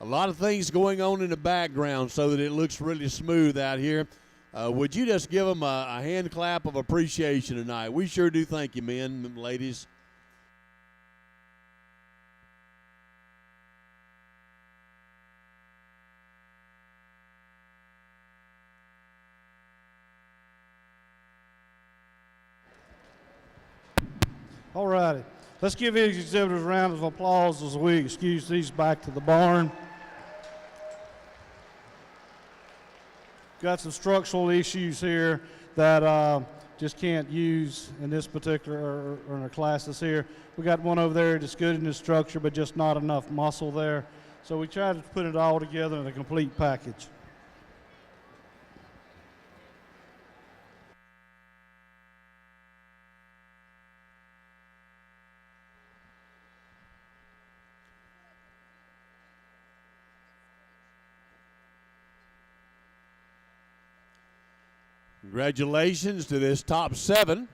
A lot of things going on in the background so that it looks really smooth out here. Would you just give them a hand clap of appreciation tonight? We sure do thank you, men and ladies. All righty. Let's give these exhibitors a round of applause as we excuse these back to the barn. Got some structural issues here that just can't use in this particular or in our classes here. We got one over there that's good in the structure, but just not enough muscle there. So we tried to put it all together in a complete package. Congratulations to this top 7.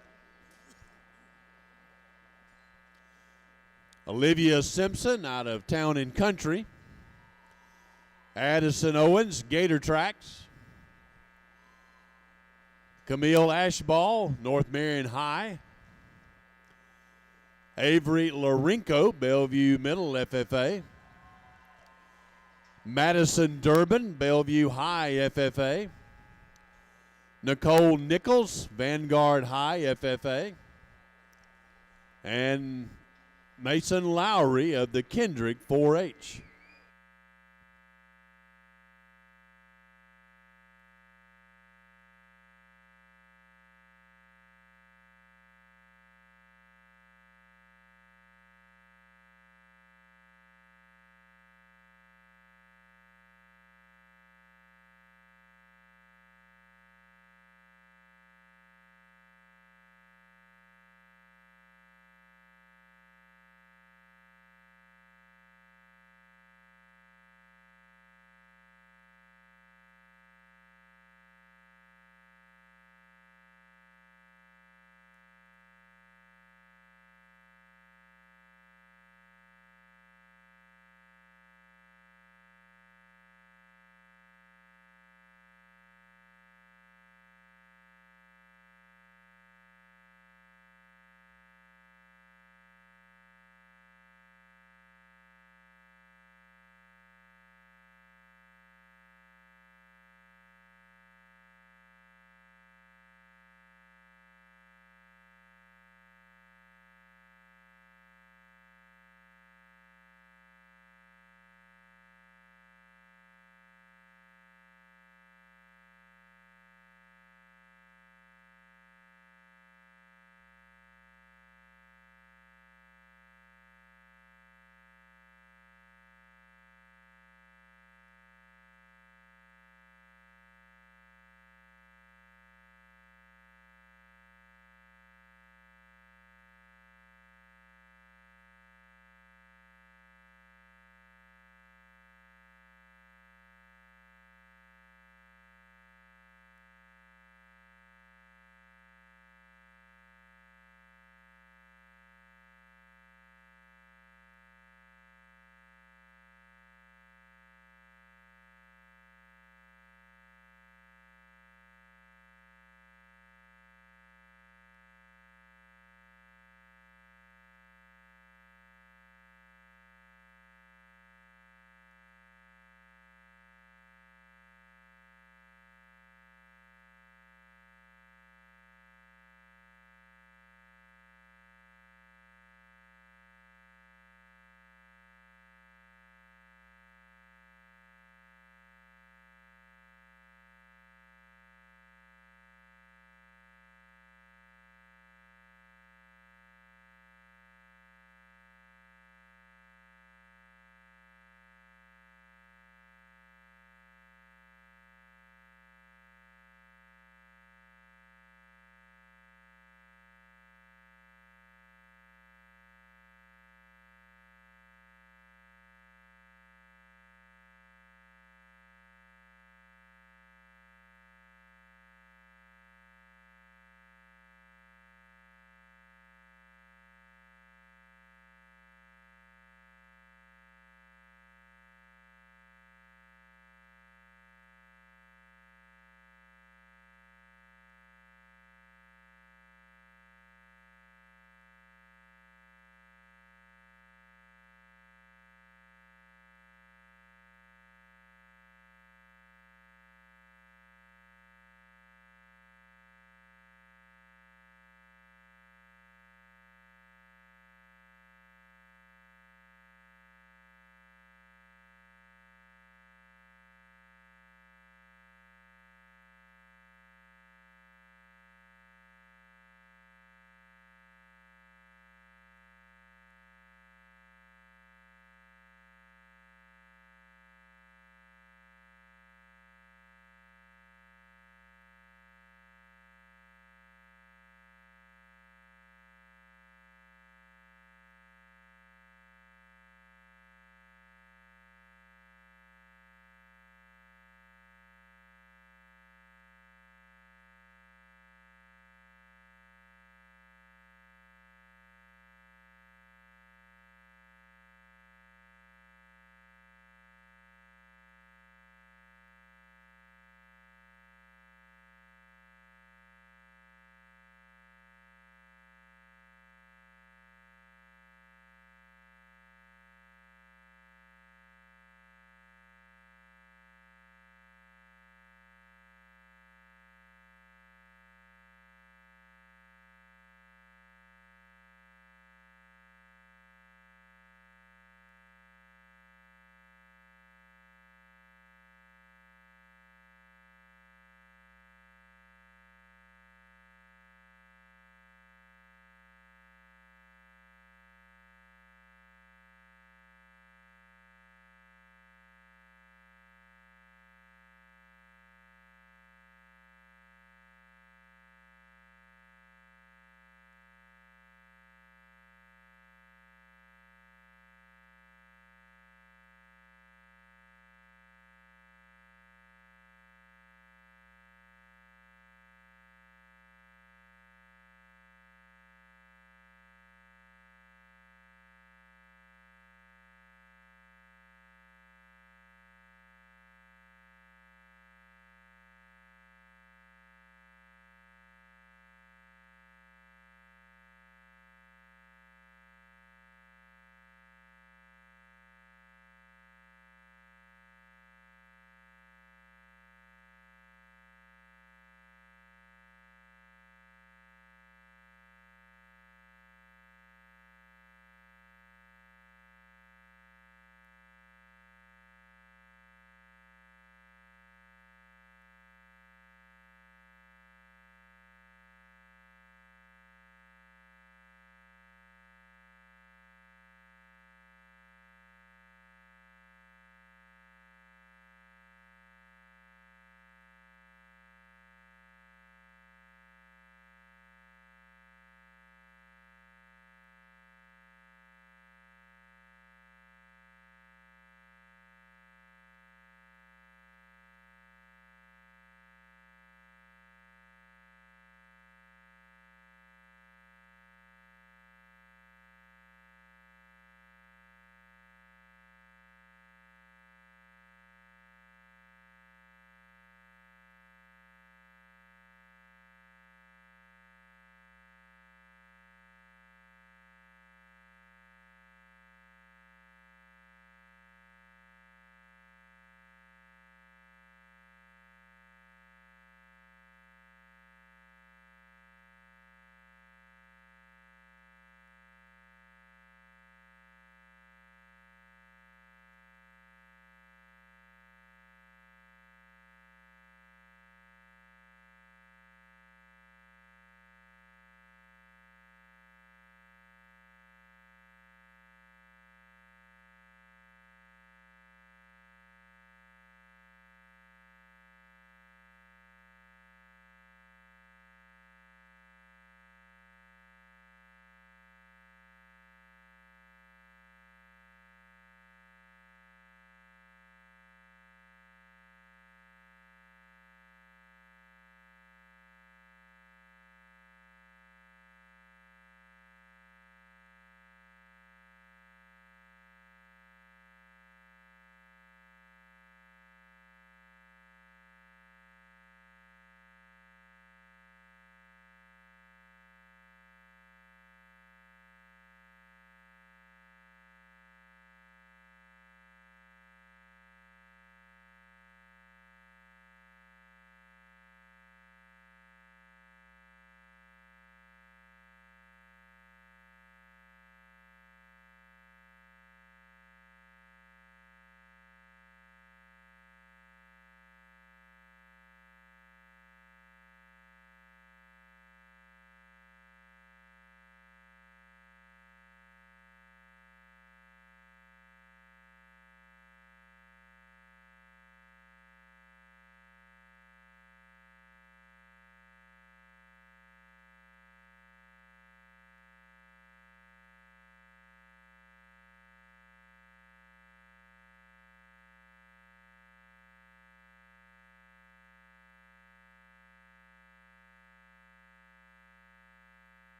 Olivia Simpson out of Town and Country. Addison Owens, Gator Tracks. Camille Ashball, North Marion High. Avery Larinko, Bellevue Middle FFA. Madison Durbin, Bellevue High FFA. Nicole Nichols, Vanguard High FFA. And Mason Lowry of the Kendrick 4-H.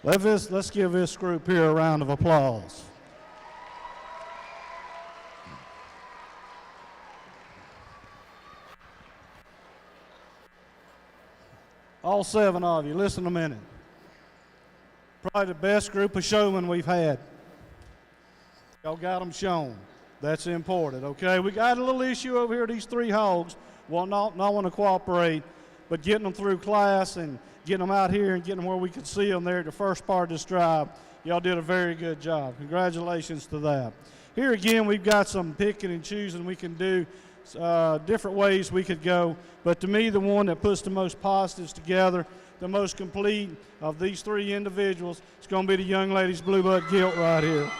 Let's give this group here a round of applause. All 7 of you, listen a minute. Probably the best group of showmen we've had. Y'all got them shown. That's important, okay? We got a little issue over here, these 3 hogs. Well, not want to cooperate, but getting them through class and getting them out here and getting them where we could see them there at the first part of this drive. Y'all did a very good job. Congratulations to that. Here again, we've got some picking and choosing we can do, different ways we could go. But to me, the one that puts the most positives together, the most complete of these 3 individuals, is going to be the young lady's blue butt gilt right here.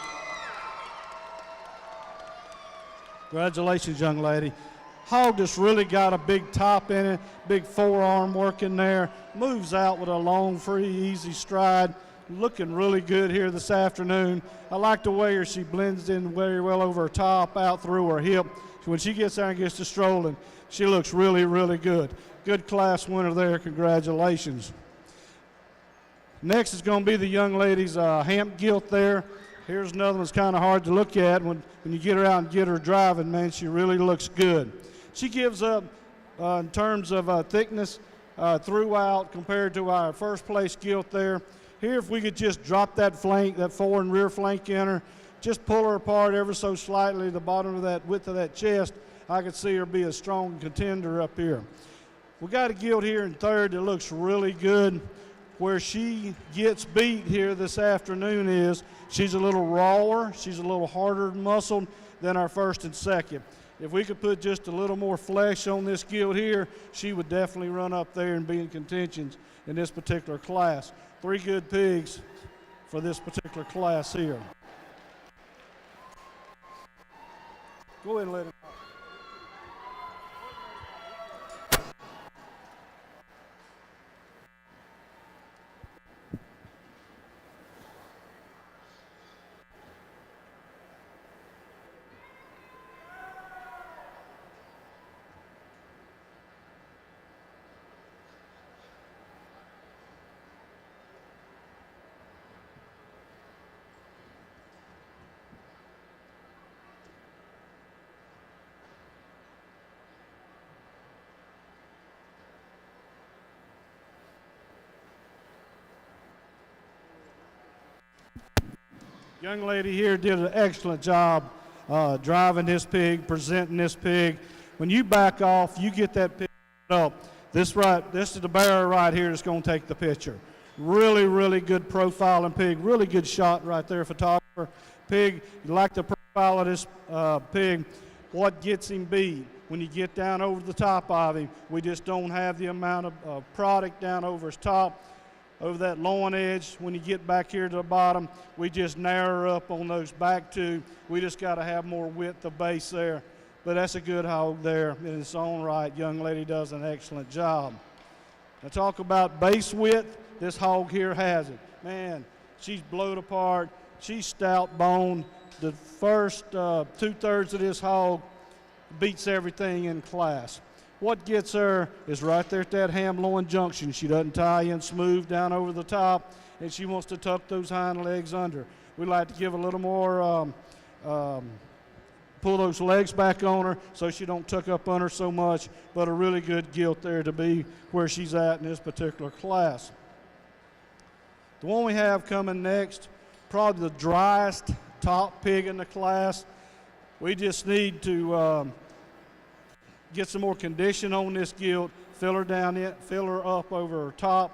Congratulations, young lady. Hog just really got a big top in it, big forearm working there, moves out with a long, free, easy stride. Looking really good here this afternoon. I like the way she blends in very well over her top, out through her hip. When she gets there and gets to strolling, she looks really, really good. Good class winner there. Congratulations. Next is going to be the young lady's hamp gilt there. Here's another one that's kind of hard to look at. When you get her out and get her driving, man, she really looks good. She gives up in terms of thickness throughout compared to our first place gilt there. Here, if we could just drop that flank, that forward and rear flank in her, just pull her apart ever so slightly, the bottom of that width of that chest, I could see her be a strong contender up here. We got a gilt here in third that looks really good. Where she gets beat here this afternoon is she's a little rawer, she's a little harder muscled than our first and second. If we could put just a little more flesh on this gilt here, she would definitely run up there and be in contention in this particular class. 3 good pigs for this particular class here. Go ahead and let it. Young lady here did an excellent job driving this pig, presenting this pig. When you back off, you get that pig up. This is the bearer right here that's going to take the picture. Really, really good profiling pig. Really good shot right there, photographer. Pig, you like the profile of this pig. What gets him beat? When you get down over the top of him, we just don't have the amount of product down over his top. Over that loin edge, when you get back here to the bottom, we just narrow up on those back 2. We just got to have more width of base there. But that's a good hog there in its own right. Young lady does an excellent job. Now talk about base width. This hog here has it. Man, she's blowed apart. She's stout boned. The first 2/3 of this hog beats everything in class. What gets her is right there at that ham-loin junction. She doesn't tie in smooth down over the top, and she wants to tuck those hind legs under. We like to give a little more, pull those legs back on her so she don't tuck up under so much, but a really good gilt there to be where she's at in this particular class. The one we have coming next, probably the driest top pig in the class. We just need to get some more condition on this gilt, fill her down in, fill her up over her top,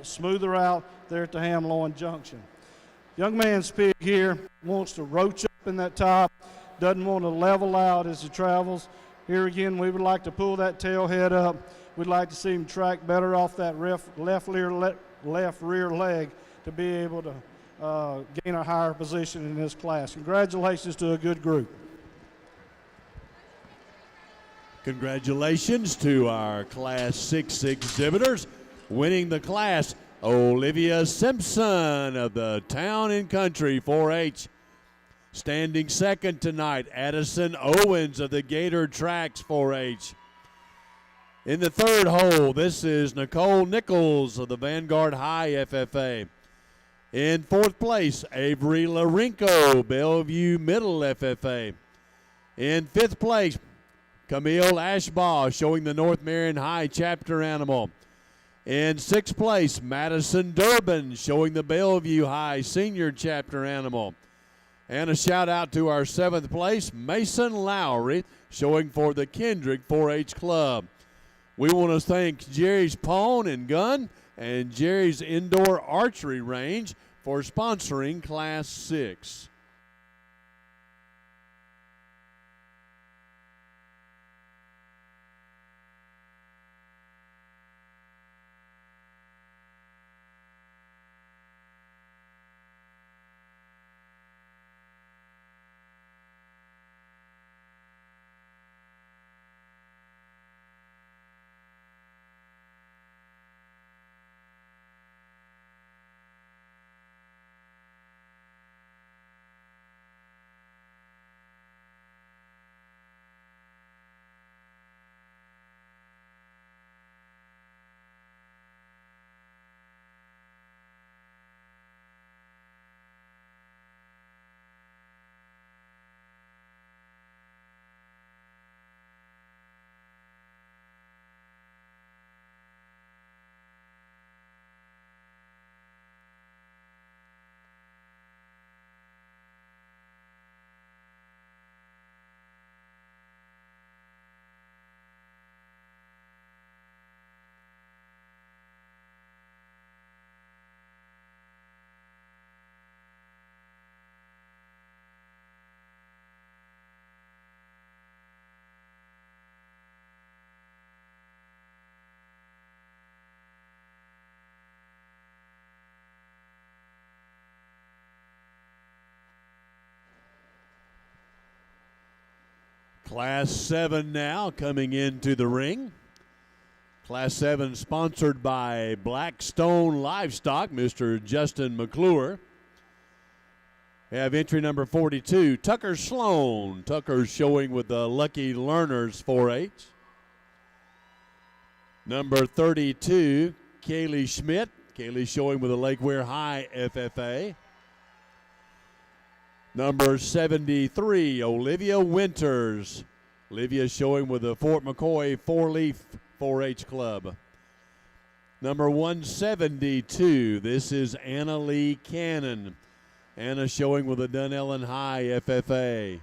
smooth her out there at the ham-loin junction. Young man's pig here wants to roach up in that top, doesn't want to level out as he travels. Here again, we would like to pull that tail head up. We'd like to see him track better off that left rear leg to be able to gain a higher position in this class. Congratulations to a good group. Congratulations to our Class 6 exhibitors. Winning the class, Olivia Simpson of the Town and Country 4-H. Standing second tonight, Addison Owens of the Gator Tracks 4-H. In the third hole, this is Nicole Nichols of the Vanguard High FFA. In fourth place, Avery Larinko, Bellevue Middle FFA. In fifth place, Camille Ashbaugh, showing the North Marion High chapter animal. In sixth place, Madison Durbin, showing the Bellevue High senior chapter animal. And a shout out to our seventh place, Mason Lowry, showing for the Kendrick 4-H Club. We want to thank Jerry's Pawn and Gun and Jerry's Indoor Archery Range for sponsoring Class 6. Class 7 now coming into the ring. Class 7 sponsored by Blackstone Livestock, Mr. Justin McClure. We have entry number 42, Tucker Sloan. Tucker's showing with the Lucky Learners 4-H. Number 32, Kaylee Schmidt. Kaylee showing with the Lake Weir High FFA. Number 73, Olivia Winters. Olivia showing with the Fort McCoy 4-Leaf 4-H Club. Number 172, this is Anna Lee Cannon. Anna showing with the Dunellen High FFA.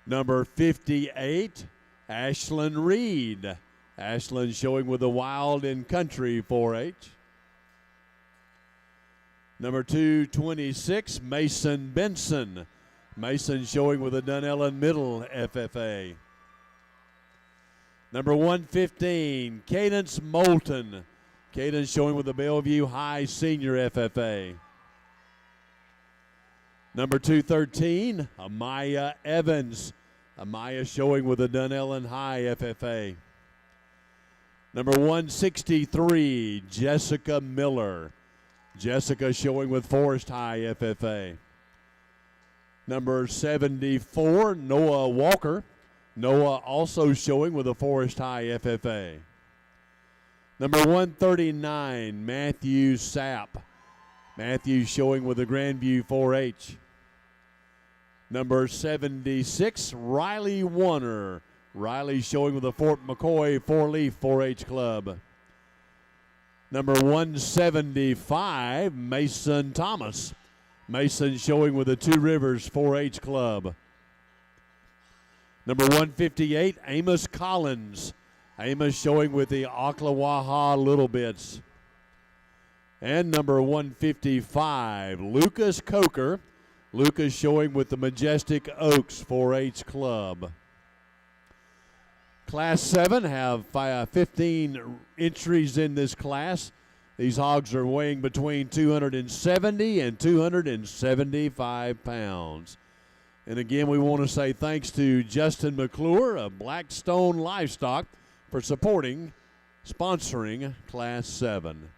Number 58, Ashlyn Reed. Ashlyn showing with the Wild and Country 4-H. Number 226, Mason Benson. Mason showing with the Dunellen Middle FFA. Number 115, Cadence Moulton. Cadence showing with the Bellevue High Senior FFA. Number 213, Amaya Evans. Amaya showing with the Dunellen High FFA. Number 163, Jessica Miller. Jessica showing with Forest High FFA. Number 74, Noah Walker. Noah also showing with the Forest High FFA. Number 139, Matthew Sapp. Matthew showing with the Grandview 4-H. Number 76, Riley Warner. Riley showing with the Fort McCoy 4-Leaf 4-H Club. Number 175, Mason Thomas. Mason showing with the Two Rivers 4-H Club. Number 158, Amos Collins. Amos showing with the Ocklawaha Little Bits. And number 155, Lucas Coker. Lucas showing with the Majestic Oaks 4-H Club. Class 7 have 15 entries in this class. These hogs are weighing between 270 and 275 pounds. And again, we want to say thanks to Justin McClure of Blackstone Livestock for sponsoring Class 7.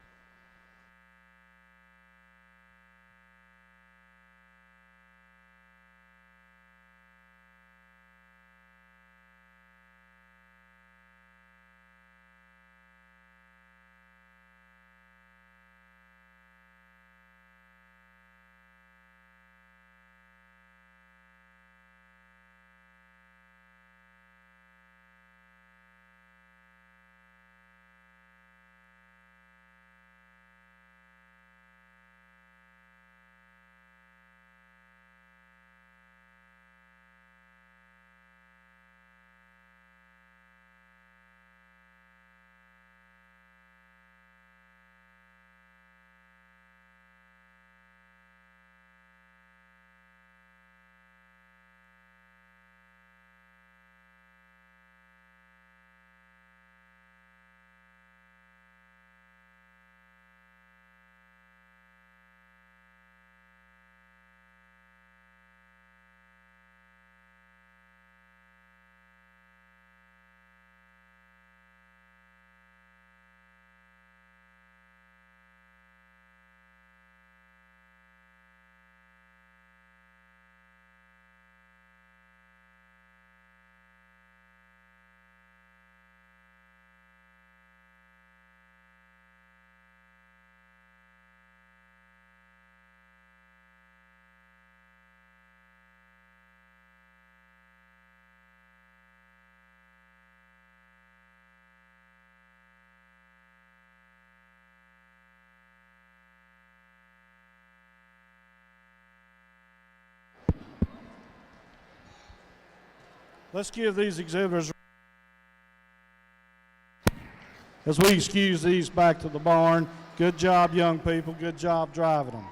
Let's give these exhibitors, as we excuse these back to the barn. Good job, young people. Good job driving them.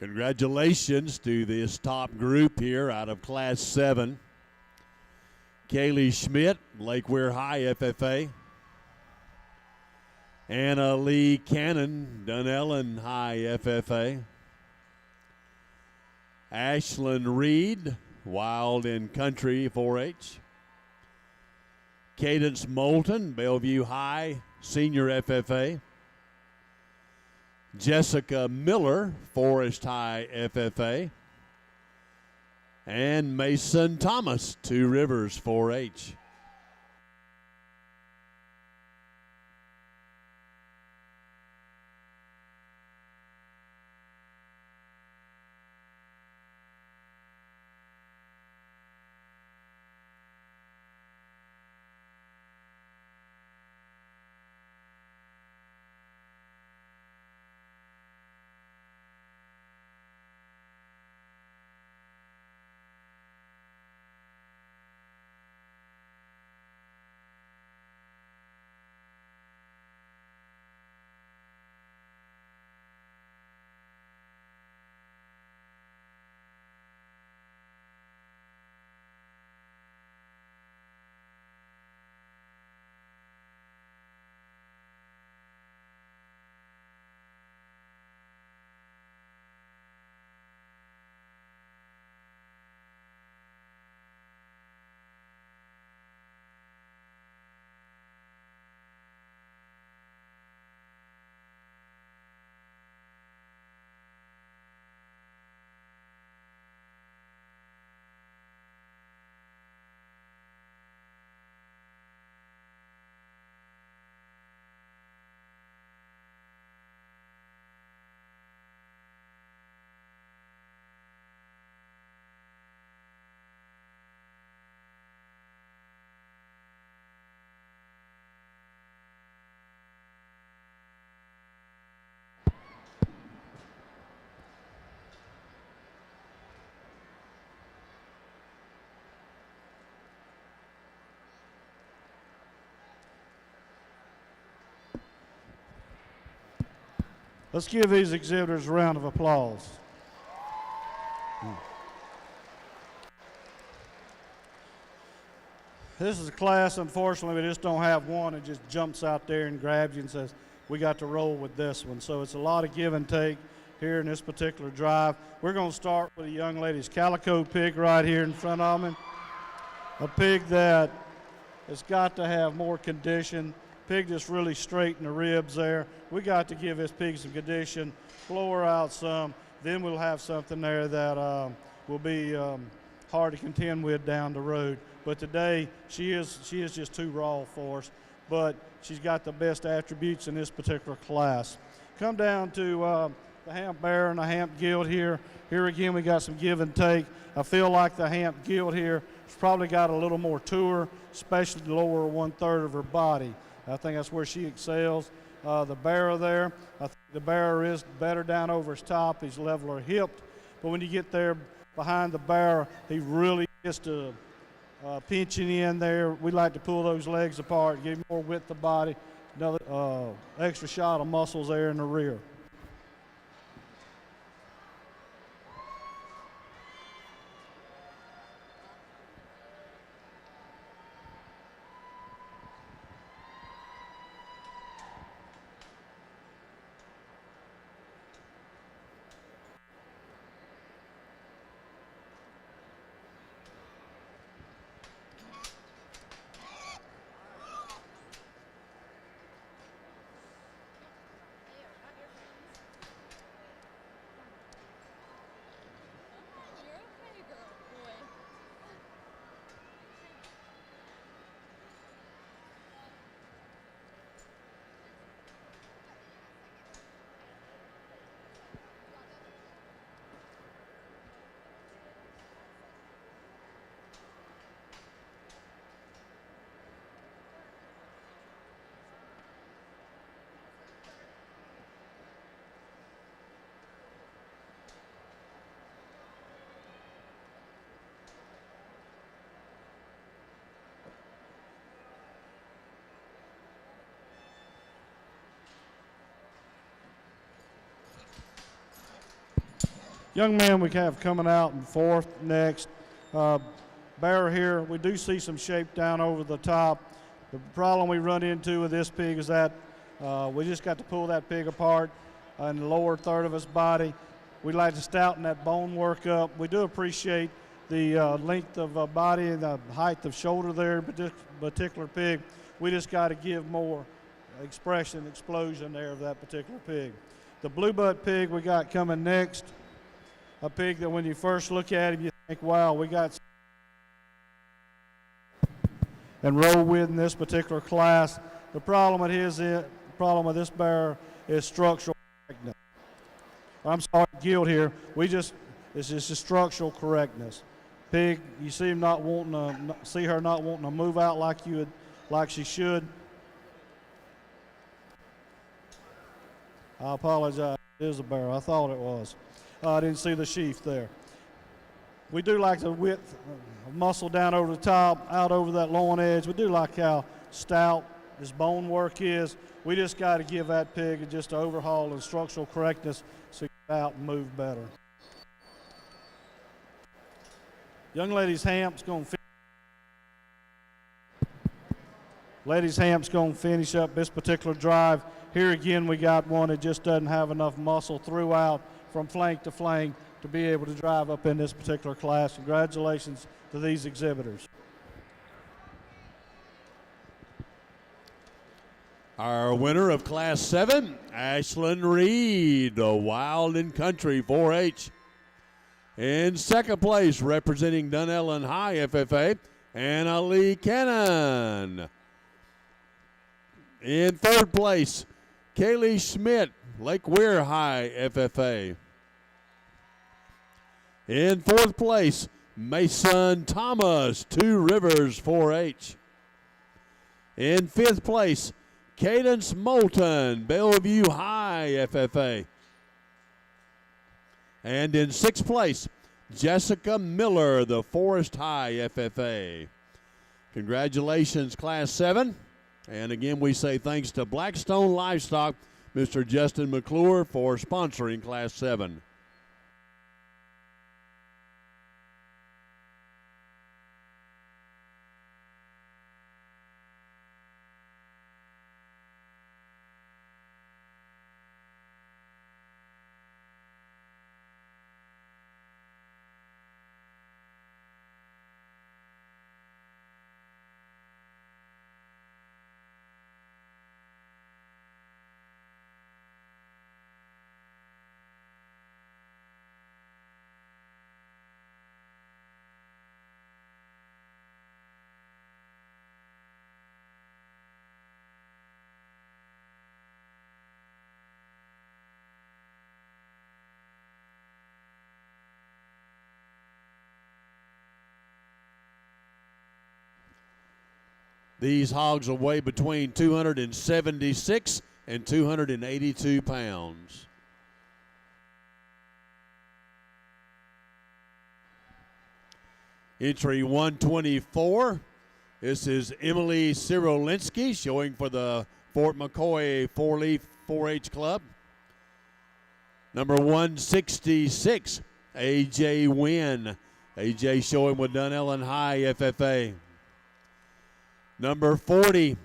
Congratulations to this top group here out of Class 7. Kaylee Schmidt, Lake Weir High FFA. Anna Lee Cannon, Dunellen High FFA. Ashlyn Reed, Wild and Country 4-H. Cadence Moulton, Bellevue High Senior FFA. Jessica Miller, Forest High FFA. And Mason Thomas, Two Rivers 4-H. Let's give these exhibitors a round of applause. This is a class, unfortunately, we just don't have one that just jumps out there and grabs you and says, we got to roll with this one. So it's a lot of give and take here in this particular drive. We're going to start with a young lady's calico pig right here in front of me. A pig that has got to have more condition. Pig that's really straight in the ribs there. We got to give this pig some condition, blow her out some, then we'll have something there that will be hard to contend with down the road. But today, she is just too raw for us, but she's got the best attributes in this particular class. Come down to the Hamp Bear and the Hamp Gilt here. Here again, we got some give and take. I feel like the Hamp Gilt here has probably got a little more to her, especially the lower 1/3 of her body. I think that's where she excels. The bearer there, I think the bearer is better down over his top. He's leveler hipped, but when you get there behind the bearer, he really gets to pinching in there. We like to pull those legs apart, give him more width of body, another extra shot of muscles there in the rear. Young man we have coming out in fourth next. Bear here, we do see some shape down over the top. The problem we run into with this pig is that we just got to pull that pig apart in the lower third of his body. We like to stouten that bone work up. We do appreciate the length of body and the height of shoulder there, but this particular pig, we just got to give more expression, explosion there of that particular pig. The blue butt pig we got coming next. A pig that when you first look at him, you think, wow, we got and roll with in this particular class. The problem with this bear is structural correctness. I'm sorry, Guild here. It's just a structural correctness. Pig, you see him not wanting to, see her not wanting to move out like she should. I apologize. It is a bear. I thought it was. I didn't see the sheath there. We do like the width of muscle down over the top, out over that loin edge. We do like how stout his bone work is. We just got to give that pig just an overhaul and structural correctness so he can get out and move better. Young lady's Hamp's going to finish up this particular drive. Here again, we got one that just doesn't have enough muscle throughout from flank to flank to be able to drive up in this particular class. Congratulations to these exhibitors. Our winner of Class 7, Ashlyn Reed, Wild and Country 4-H. In second place, representing Dunellen High FFA, Anna Lee Cannon. In third place, Kaylee Schmidt, Lake Weir High FFA. In fourth place, Mason Thomas, Two Rivers 4-H. In fifth place, Cadence Moulton, Bellevue High FFA. And in sixth place, Jessica Miller, the Forest High FFA. Congratulations, Class 7. And again, we say thanks to Blackstone Livestock, Mr. Justin McClure for sponsoring Class 7. These hogs will weigh between 276 and 282 pounds. Entry 124. This is Emily Cyrolinski showing for the Fort McCoy 4-Leaf 4-H Club. Number 166, A.J. Wynn. A.J. showing with Dunellen High FFA. Number 40,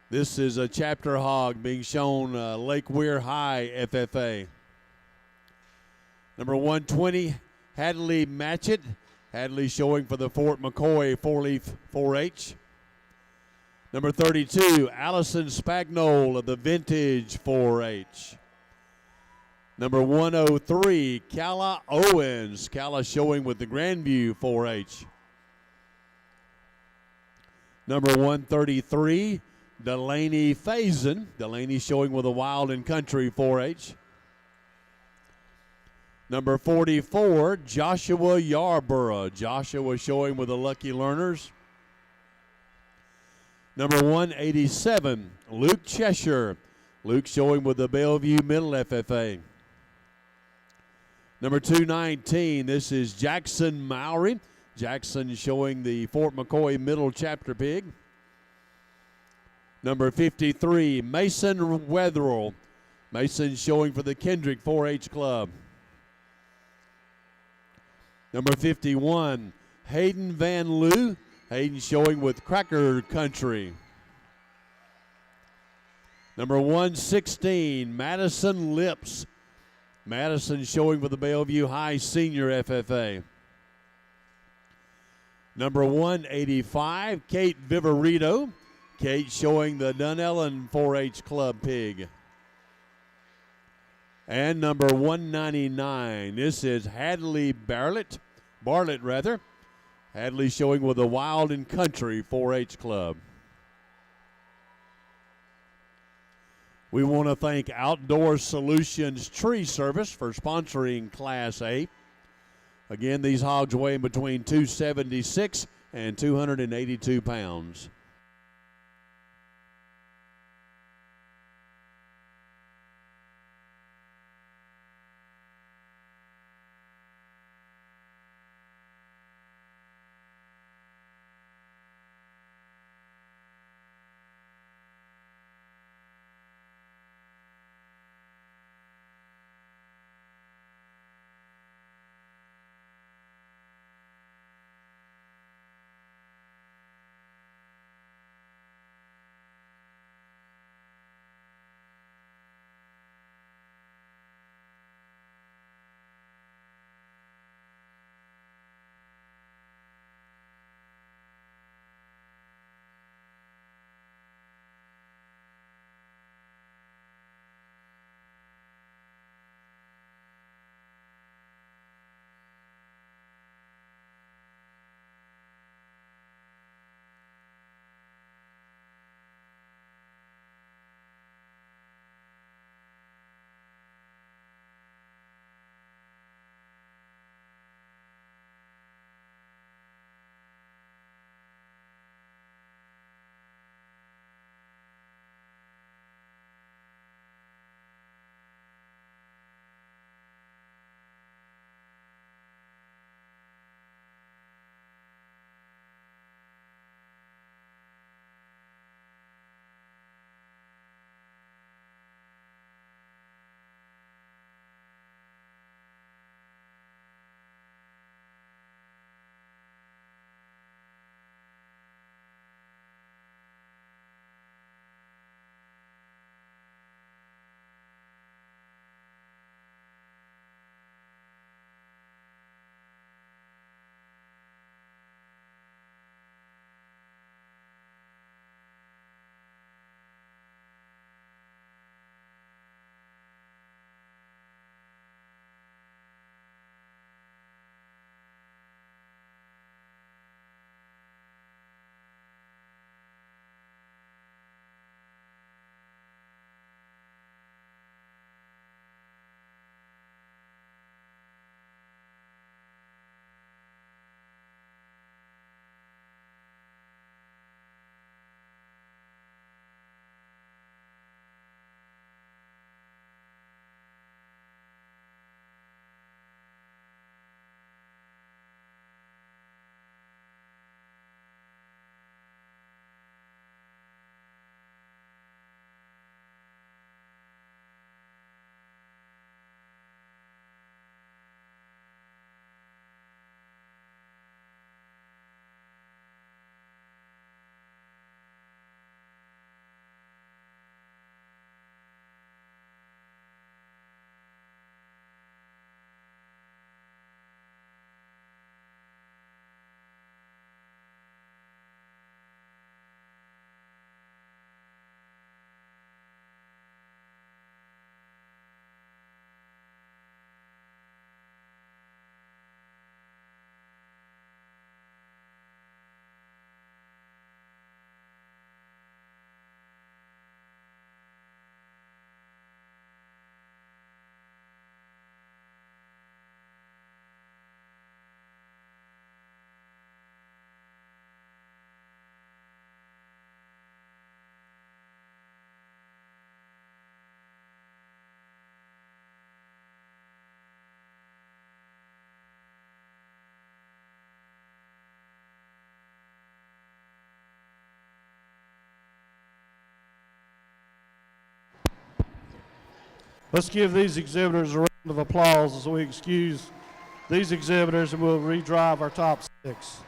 this is a chapter hog being shown Lake Weir High FFA. Number 120, Hadley Matchett. Hadley showing for the Fort McCoy 4-Leaf 4-H. Number 32, Allison Spagnol of the Vintage 4-H. Number 103, Calla Owens. Calla showing with the Grandview 4-H. Number 133, Delaney Faison. Delaney showing with a Wild and Country 4-H. Number 44, Joshua Yarborough. Joshua showing with the Lucky Learners. Number 187, Luke Cheshire. Luke showing with the Bellevue Middle FFA. Number 219, this is Jackson Mowry. Jackson showing the Fort McCoy Middle Chapter Pig. Number 53, Mason Wetherell. Mason showing for the Kendrick 4-H Club. Number 51, Hayden Van Loo. Hayden showing with Cracker Country. Number 116, Madison Lips. Madison showing for the Bellevue High Senior FFA. Number 185, Kate Viverito. Kate showing the Dunellen 4-H Club Pig. And number 199, this is Hadley Bartlett. Hadley showing with the Wild and Country 4-H Club. We want to thank Outdoor Solutions Tree Service for sponsoring Class 8. Again, these hogs weigh between 276 and 282 pounds. Let's give these exhibitors a round of applause as we excuse these exhibitors, and we'll redrive our top 6.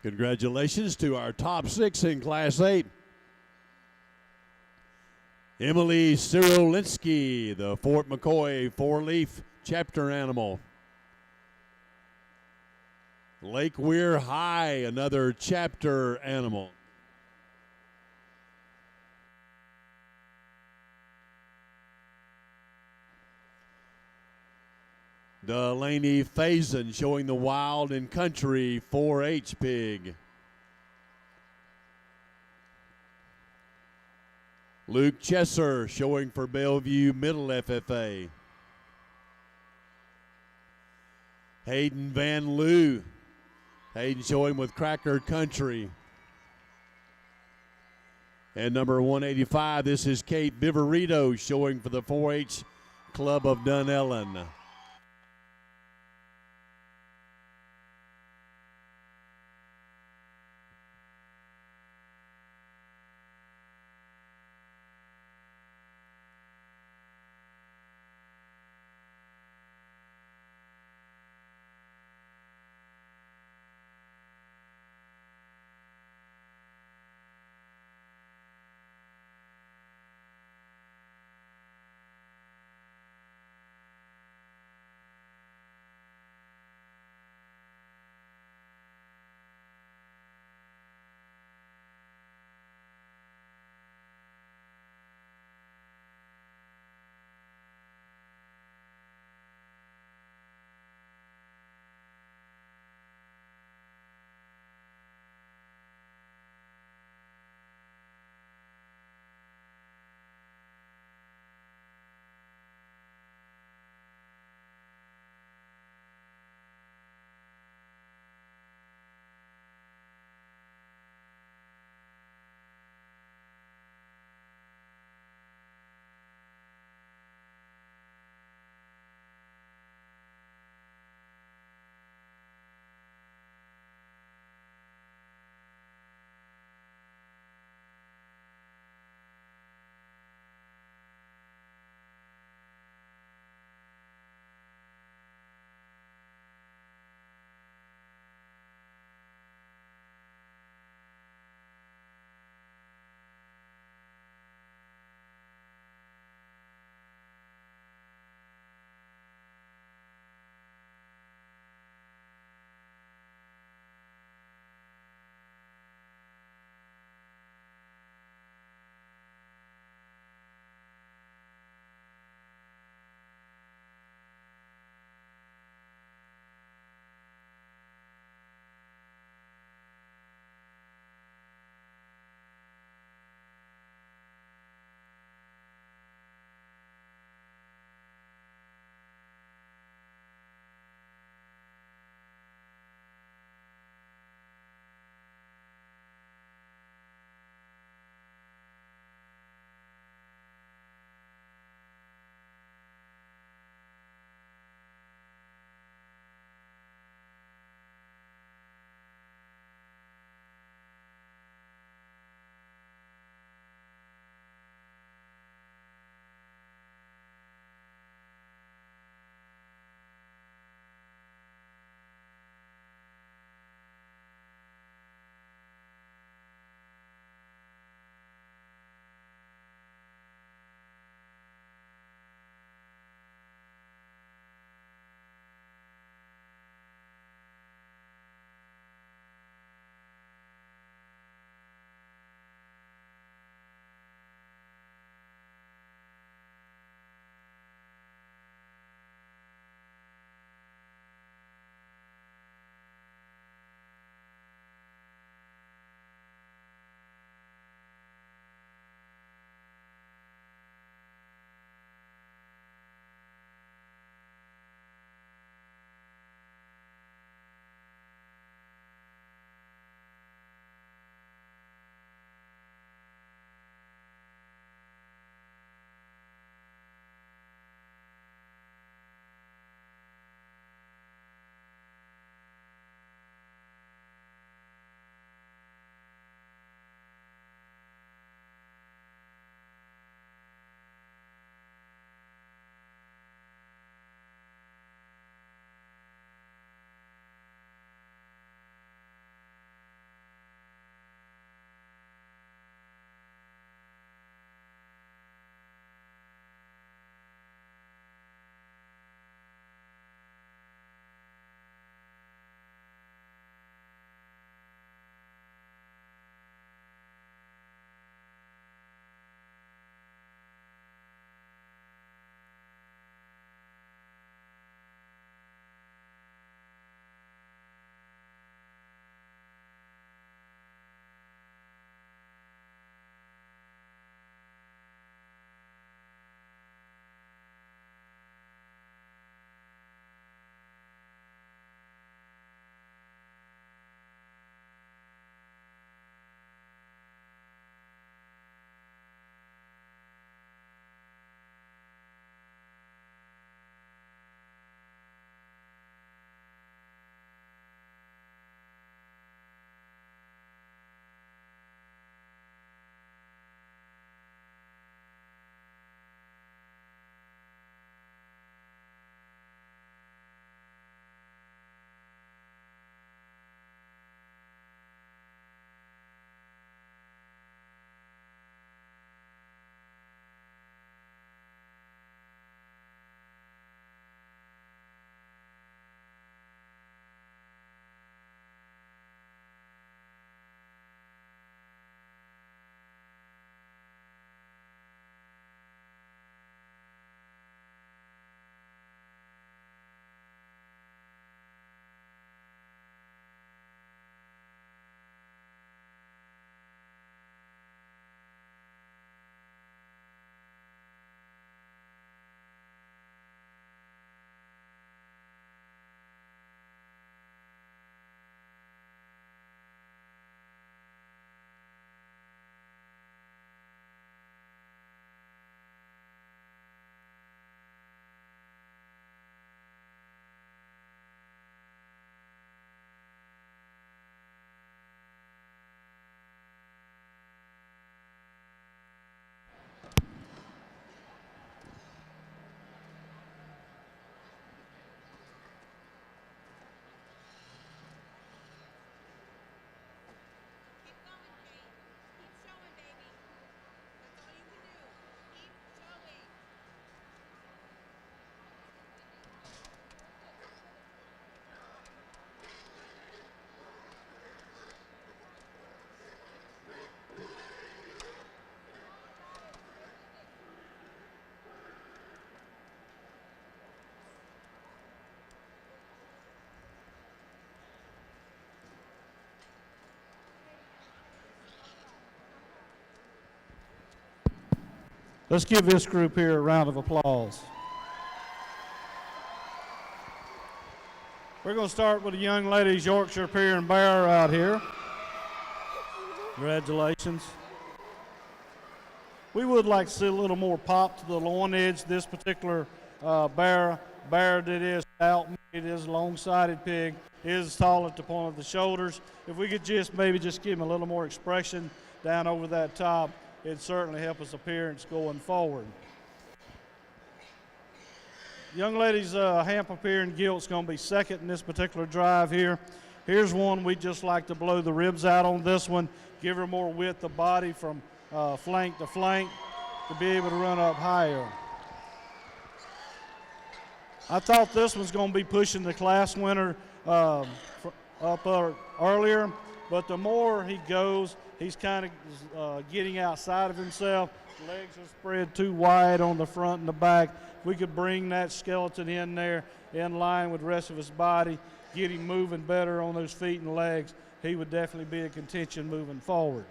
Congratulations to our top 6 in Class 8. Emily Cyrolinski, the Fort McCoy 4-leaf chapter animal. Lake Weir High, another chapter animal. Delaney Faison showing the Wild and Country 4-H pig. Luke Chesser showing for Bellevue Middle FFA. Hayden Van Loo. Hayden showing with Cracker Country. And number 185, this is Kate Viverito showing for the 4-H Club of Dunellen. Let's give this group here a round of applause. We're going to start with the young ladies Yorkshire Pier and Bear out here. Congratulations. We would like to see a little more pop to the loin edge. This particular bear that is stout, it is a long-sided pig, is tall at the point of the shoulders. If we could maybe just give him a little more expression down over that top, it'd certainly help his appearance going forward. Young ladies, Hamper Pier and Gilt's going to be second in this particular drive here. Here's one we just like to blow the ribs out on this one, give her more width of body from flank to flank to be able to run up higher. I thought this was going to be pushing the class winner up earlier, but the more he goes, he's kind of getting outside of himself. Legs are spread too wide on the front and the back. If we could bring that skeleton in there in line with the rest of his body, get him moving better on those feet and legs, he would definitely be a contention moving forward.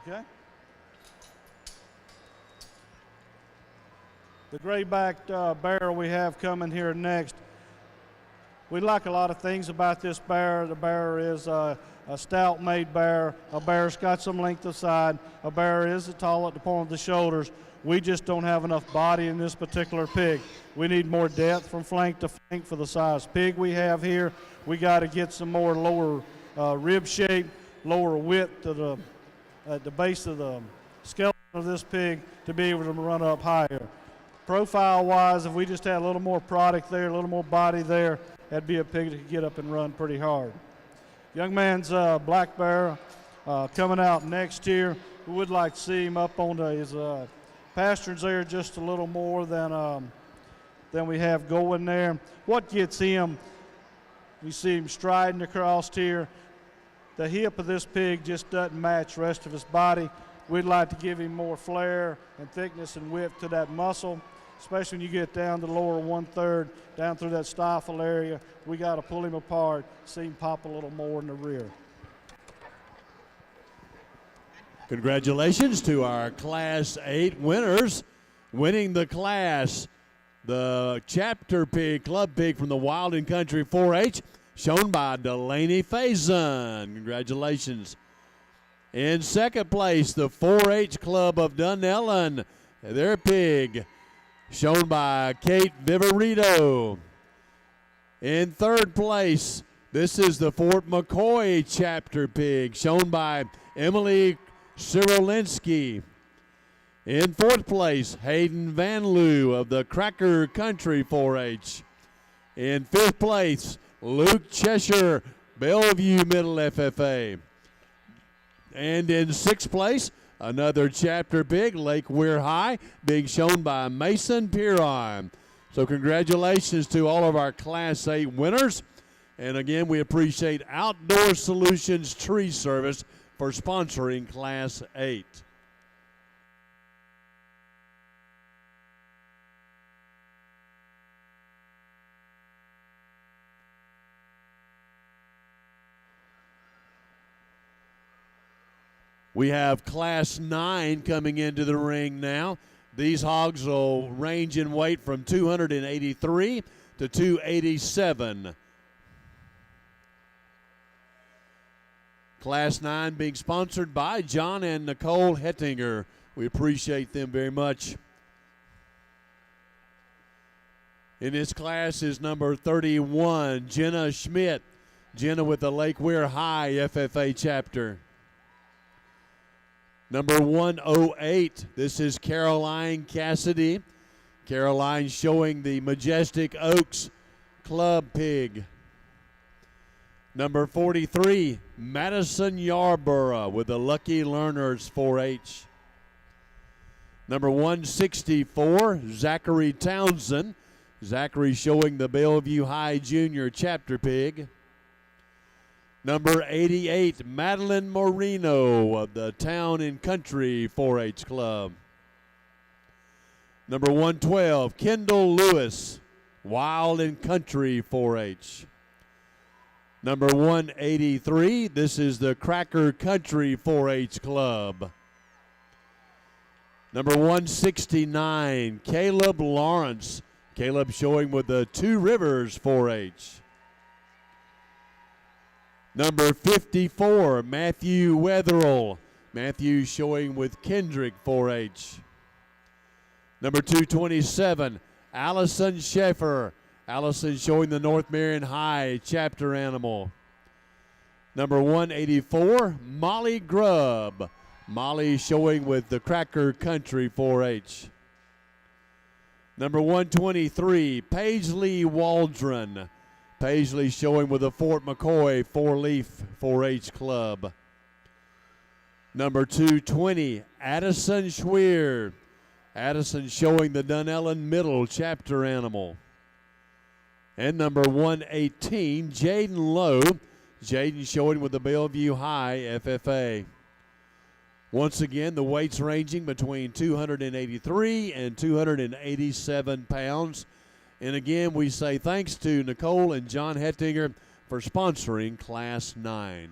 Okay. The gray-backed bear we have coming here next. We like a lot of things about this bear. The bear is a stout-made bear. A bear's got some length of side. A bear is tall at the point of the shoulders. We just don't have enough body in this particular pig. We need more depth from flank to flank for the size pig we have here. We got to get some more lower rib shape, lower width to at the base of the skeleton of this pig to be able to run up higher. Profile-wise, if we just had a little more product there, a little more body there, that'd be a pig that could get up and run pretty hard. Young man's black bear coming out next here. We would like to see him up on his pasterns there just a little more than we have going there. What gets him, we see him striding across here. The hip of this pig just doesn't match the rest of his body. We'd like to give him more flare and thickness and width to that muscle, especially when you get down to the lower 1/3, down through that stifle area. We got to pull him apart, see him pop a little more in the rear. Congratulations to our Class 8 winners. Winning the class, the chapter pig, club pig from the Wild and Country 4-H, shown by Delaney Faison. Congratulations. In second place, the 4-H Club of Dunellen, their pig, shown by Kate Viverito. In third place, this is the Fort McCoy chapter pig, shown by Emily Cyrilinski. In fourth place, Hayden Van Loo of the Cracker Country 4-H. In fifth place, Luke Cheshire, Bellevue Middle FFA. And in sixth place, another chapter pig, Lake Weir High, being shown by Mason Piron. So congratulations to all of our Class 8 winners. And again, we appreciate Outdoor Solutions Tree Service for sponsoring Class 8. We have Class 9 coming into the ring now. These hogs will range in weight from 283 to 287. Class 9 being sponsored by John and Nicole Hettinger. We appreciate them very much. In this class is number 31, Jenna Schmidt. Jenna with the Lake Weir High FFA chapter. Number 108, this is Caroline Cassidy. Caroline showing the Majestic Oaks Club pig. Number 43, Madison Yarborough with the Lucky Learners 4-H. Number 164, Zachary Townsend. Zachary showing the Bellevue High Junior chapter pig. Number 88, Madeline Moreno of the Town and Country 4-H Club. Number 112, Kendall Lewis, Wild and Country 4-H. Number 183, this is the Cracker Country 4-H Club. Number 169, Caleb Lawrence. Caleb showing with the Two Rivers 4-H. Number 54, Matthew Wetherill. Matthew showing with Kendrick 4-H. Number 227, Allison Schaefer. Allison showing the North Marion High chapter animal. Number 184, Molly Grubb. Molly showing with the Cracker Country 4-H. Number 123, Paisley Waldron. Paisley showing with the Fort McCoy 4-Leaf 4-H Club. Number 220, Addison Schweer. Addison showing the Dunellen Middle chapter animal. And number 118, Jaden Lowe. Jaden showing with the Bellevue High FFA. Once again, the weights ranging between 283 and 287 pounds. And again, we say thanks to Nicole and John Hettinger for sponsoring Class 9.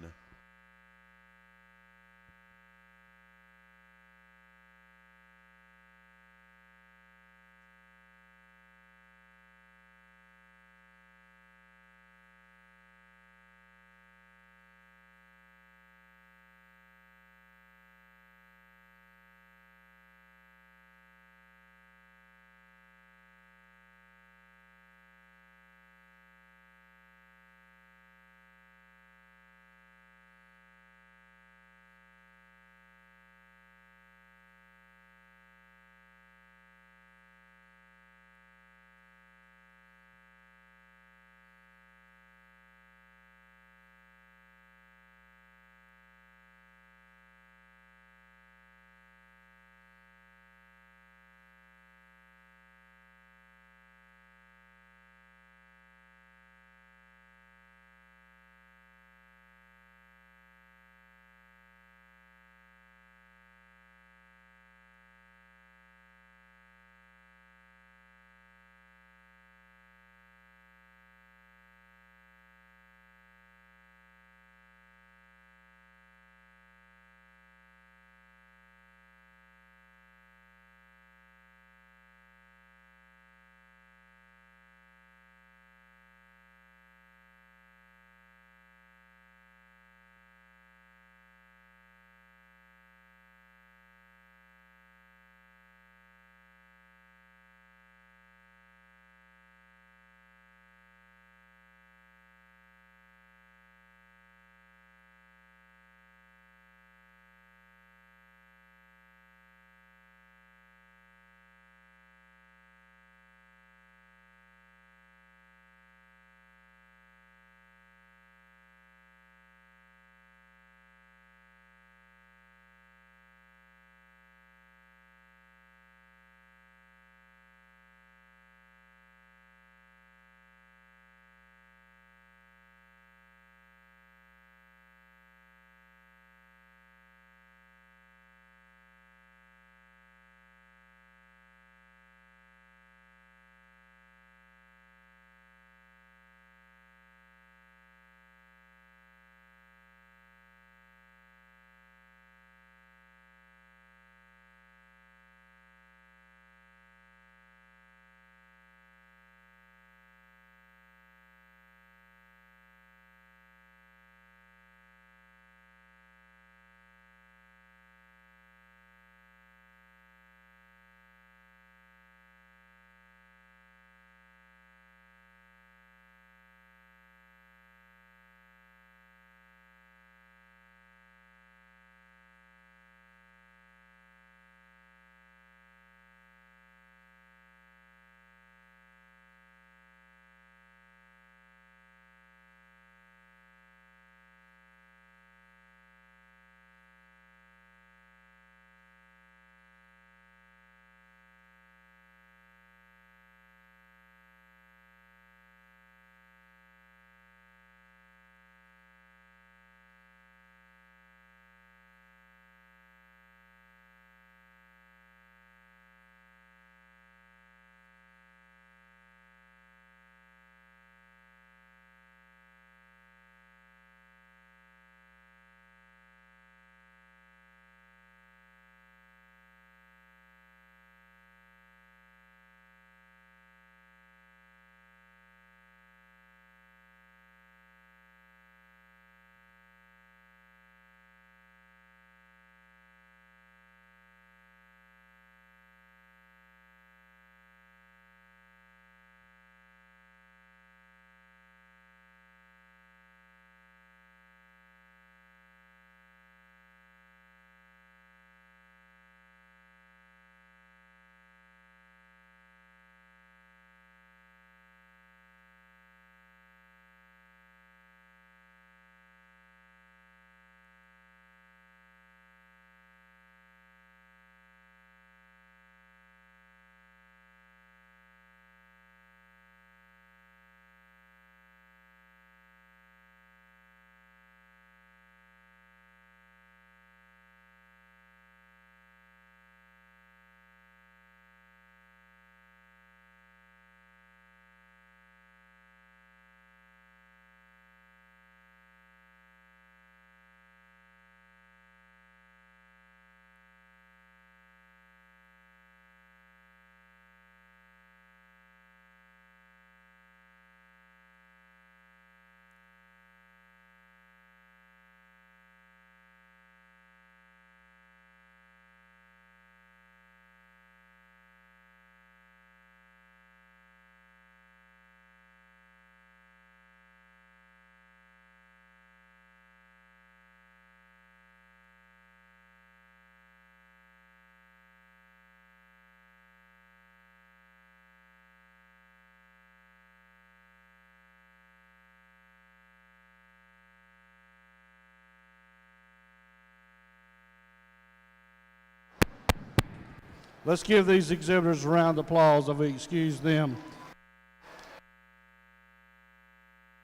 Let's give these exhibitors a round of applause if we excuse them.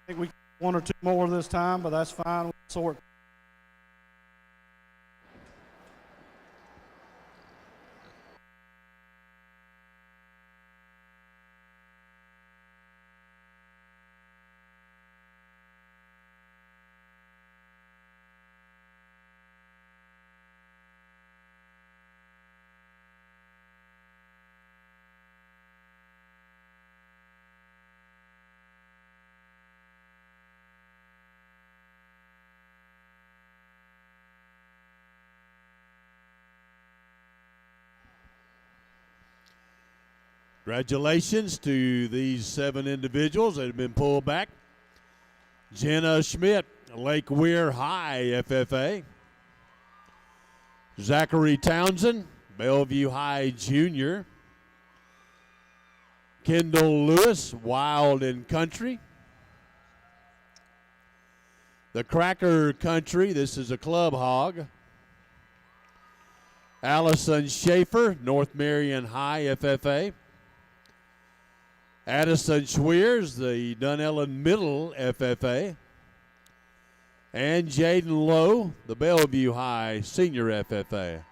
I think we one or two more this time, but that's fine. We'll sort. Congratulations to these 7 individuals that have been pulled back. Jenna Schmidt, Lake Weir High FFA. Zachary Townsend, Bellevue High Junior. Kendall Lewis, Wild and Country. The Cracker Country, this is a club hog. Allison Schaefer, North Marion High FFA. Addison Schweers, the Dunellen Middle FFA. And Jaden Lowe, the Bellevue High Senior FFA.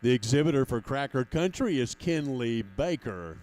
The exhibitor for Cracker Country is Kenley Baker.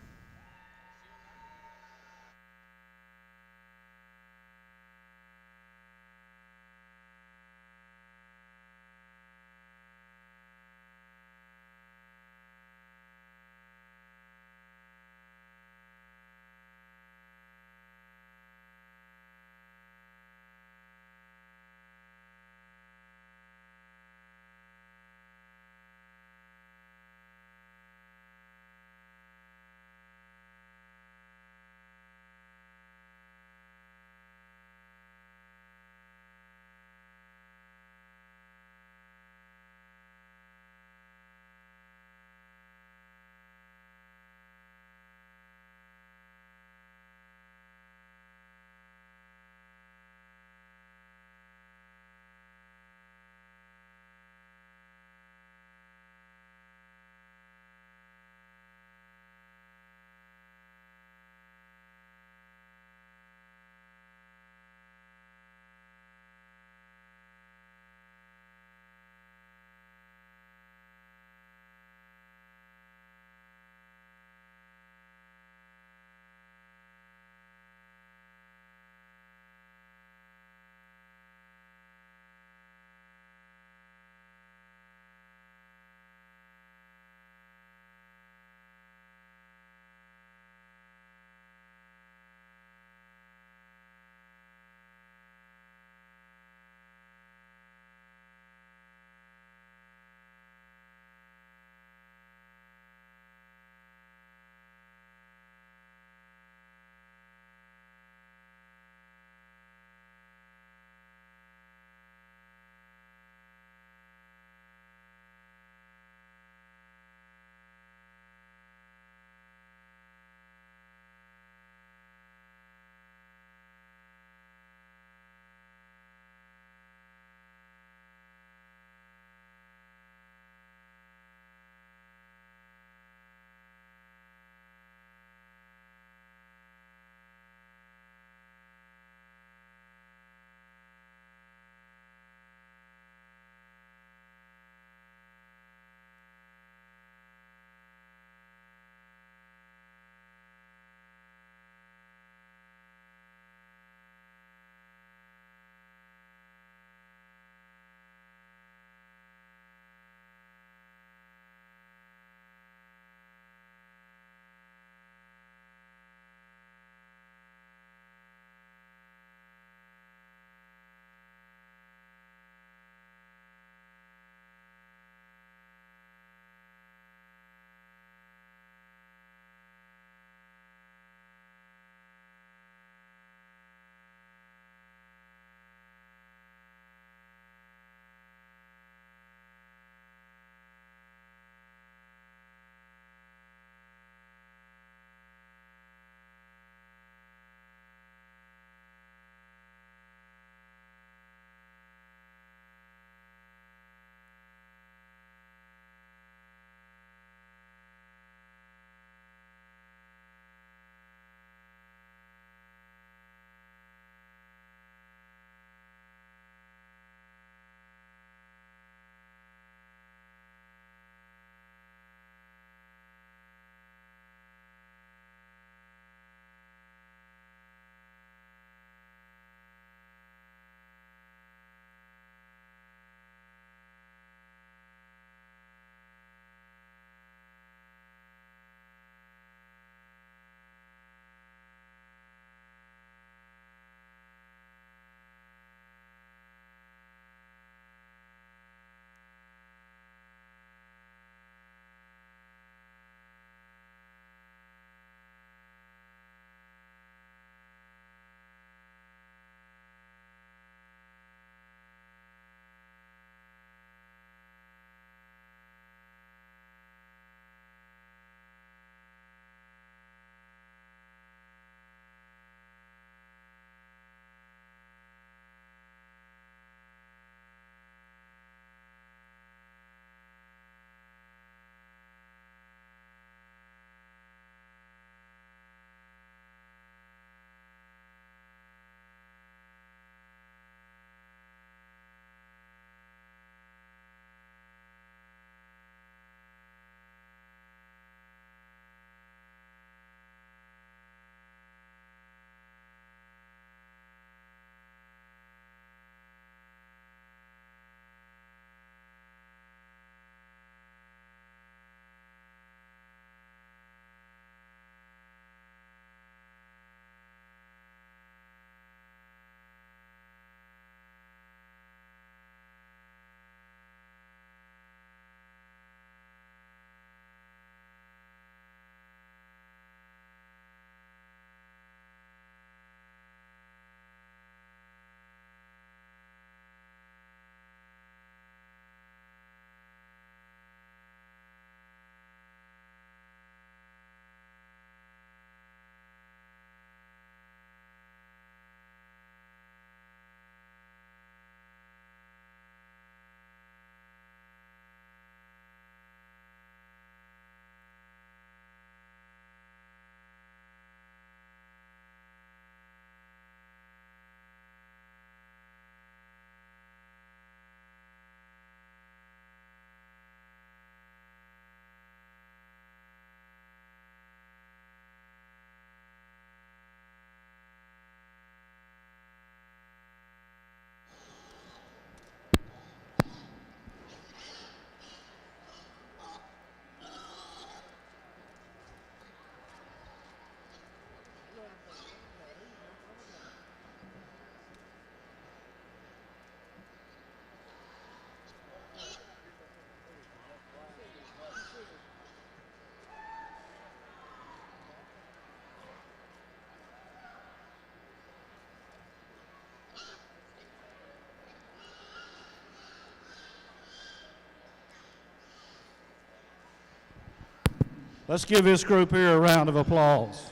Let's give this group here a round of applause.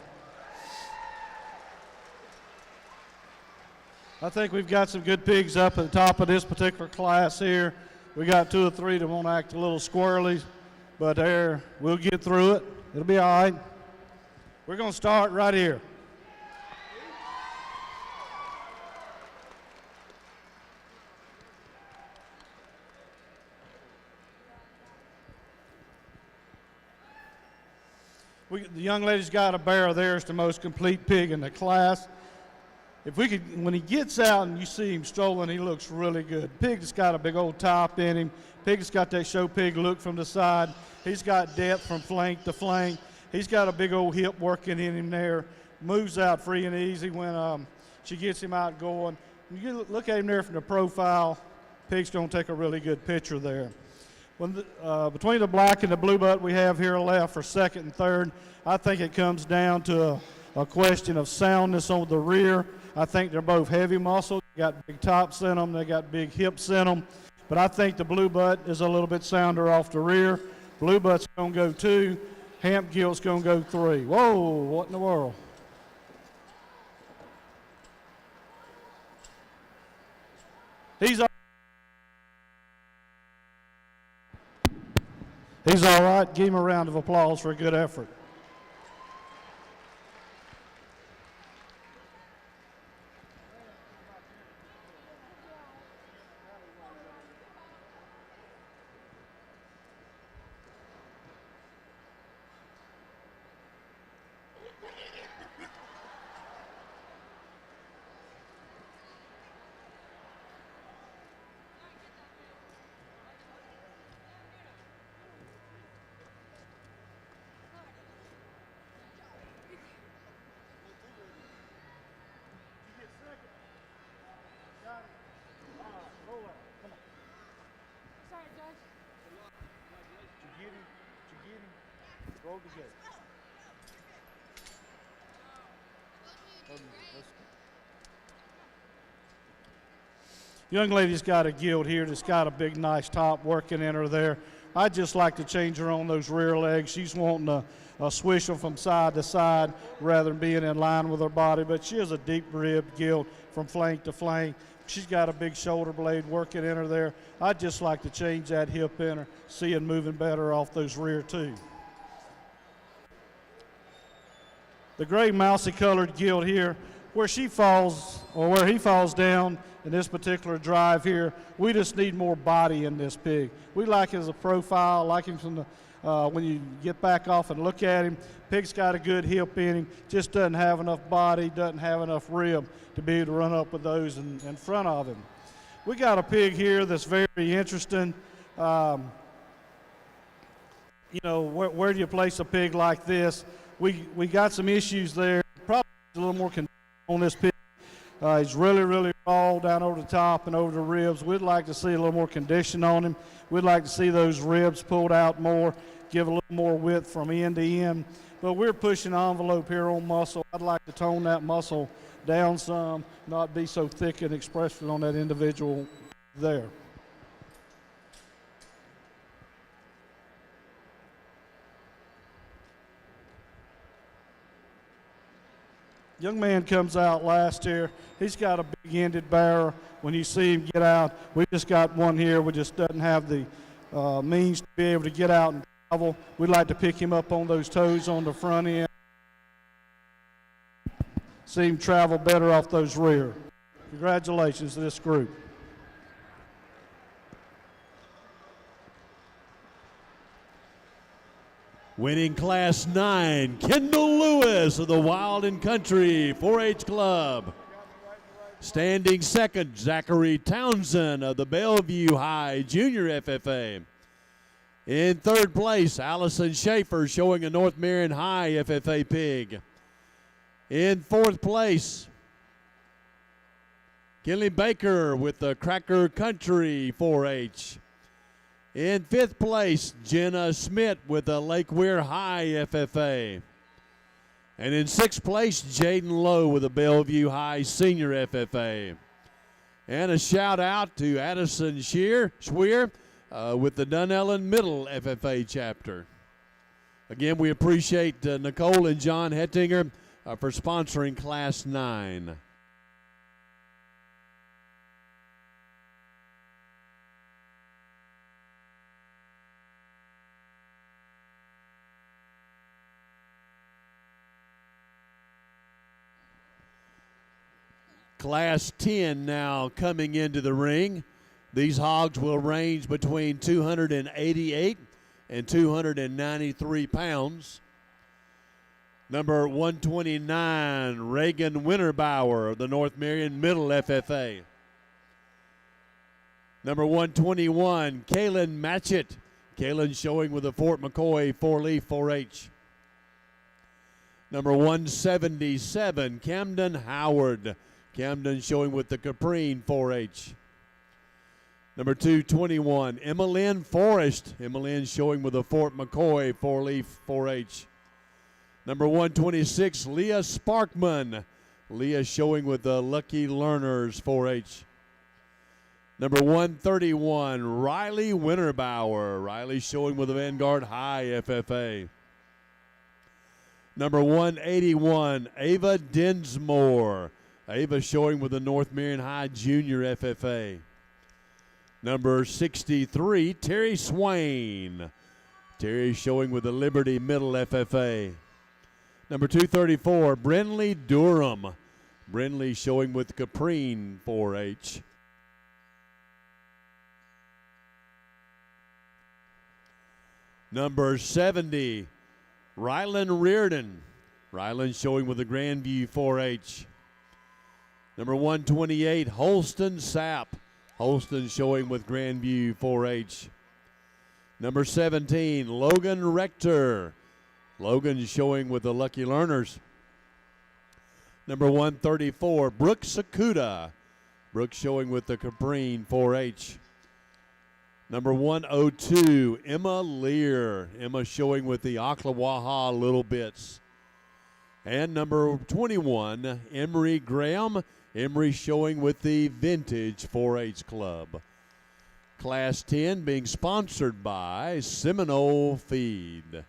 I think we've got some good pigs up at the top of this particular class here. We got 2 or 3 that won't act a little squirrely, but we'll get through it. It'll be all right. We're going to start right here. The young lady's got a bear there. It's the most complete pig in the class. If we could, when he gets out and you see him strolling, he looks really good. Pig that's got a big old top in him. Pig that's got that show pig look from the side. He's got depth from flank to flank. He's got a big old hip working in him there. Moves out free and easy when she gets him out going. You look at him there from the profile. Pig's going to take a really good picture there. Between the black and the blue butt we have here left for second and third, I think it comes down to a question of soundness on the rear. I think they're both heavy muscle. They got big tops in them. They got big hips in them. But I think the blue butt is a little bit sounder off the rear. Blue butt's going to go 2. Hamp gilt's going to go 3. Whoa, what in the world? He's all right. Give him a round of applause for a good effort. Roll the gate. Young lady's got a gilt here that's got a big nice top working in her there. I'd just like to change her on those rear legs. She's wanting a swish them from side to side rather than being in line with her body, but she has a deep ribbed gilt from flank to flank. She's got a big shoulder blade working in her there. I'd just like to change that hip in her, see it moving better off those rear too. The gray mousy colored gilt here, where she falls or where he falls down in this particular drive here, we just need more body in this pig. We like him as a profile, like him from the, when you get back off and look at him. Pig's got a good hip in him, just doesn't have enough body, doesn't have enough rib to be able to run up with those in front of him. We got a pig here that's very interesting. You know, where do you place a pig like this? We got some issues there. Probably a little more condition on this pig. He's really, really raw down over the top and over the ribs. We'd like to see a little more condition on him. We'd like to see those ribs pulled out more, give a little more width from end to end. But we're pushing the envelope here on muscle. I'd like to tone that muscle down some, not be so thick and expressive on that individual there. Young man comes out last here. He's got a big-ended barrel. When you see him get out, we just got one here. We just doesn't have the means to be able to get out and travel. We'd like to pick him up on those toes on the front end. See him travel better off those rear. Congratulations to this group. Winning Class 9, Kendall Lewis of the Wild and Country 4-H Club. Standing second, Zachary Townsend of the Bellevue High Junior FFA. In third place, Allison Schaefer showing a North Marion High FFA pig. In fourth place, Kinley Baker with the Cracker Country 4-H. In fifth place, Jenna Smith with the Lake Weir High FFA. And in sixth place, Jaden Lowe with the Bellevue High Senior FFA. And a shout out to Addison Schweer with the Dunellen Middle FFA chapter. Again, we appreciate Nicole and John Hettinger for sponsoring Class 9. Class 10 now coming into the ring. These hogs will range between 288 and 293 pounds. Number 129, Reagan Winterbauer of the North Marion Middle FFA. Number 121, Kaylin Matchett. Kaylin showing with the Fort McCoy 4-leaf 4-H. Number 177, Camden Howard. Camden showing with the Caprine 4-H. Number 221, Emmeline Forrest. Emmeline showing with the Fort McCoy 4-leaf 4-H. Number 126, Leah Sparkman. Leah showing with the Lucky Learners 4-H. Number 131, Riley Winterbauer. Riley showing with the Vanguard High FFA. Number 181, Ava Dinsmore. Ava showing with the North Marion High Junior FFA. Number 63, Terry Swain. Terry showing with the Liberty Middle FFA. Number 234, Brinley Durham. Brinley showing with Caprine 4-H. Number 70, Rylan Reardon. Rylan showing with the Grandview 4-H. Number 128, Holston Sapp. Holston showing with Grandview 4-H. Number 17, Logan Rector. Logan showing with the Lucky Learners. Number 134, Brooke Sakuda. Brooke showing with the Caprine 4-H. Number 102, Emma Lear. Emma showing with the Ocklawaha Little Bits. And number 21, Emery Graham. Emery showing with the Vintage 4-H Club. Class 10 being sponsored by Seminole Feed.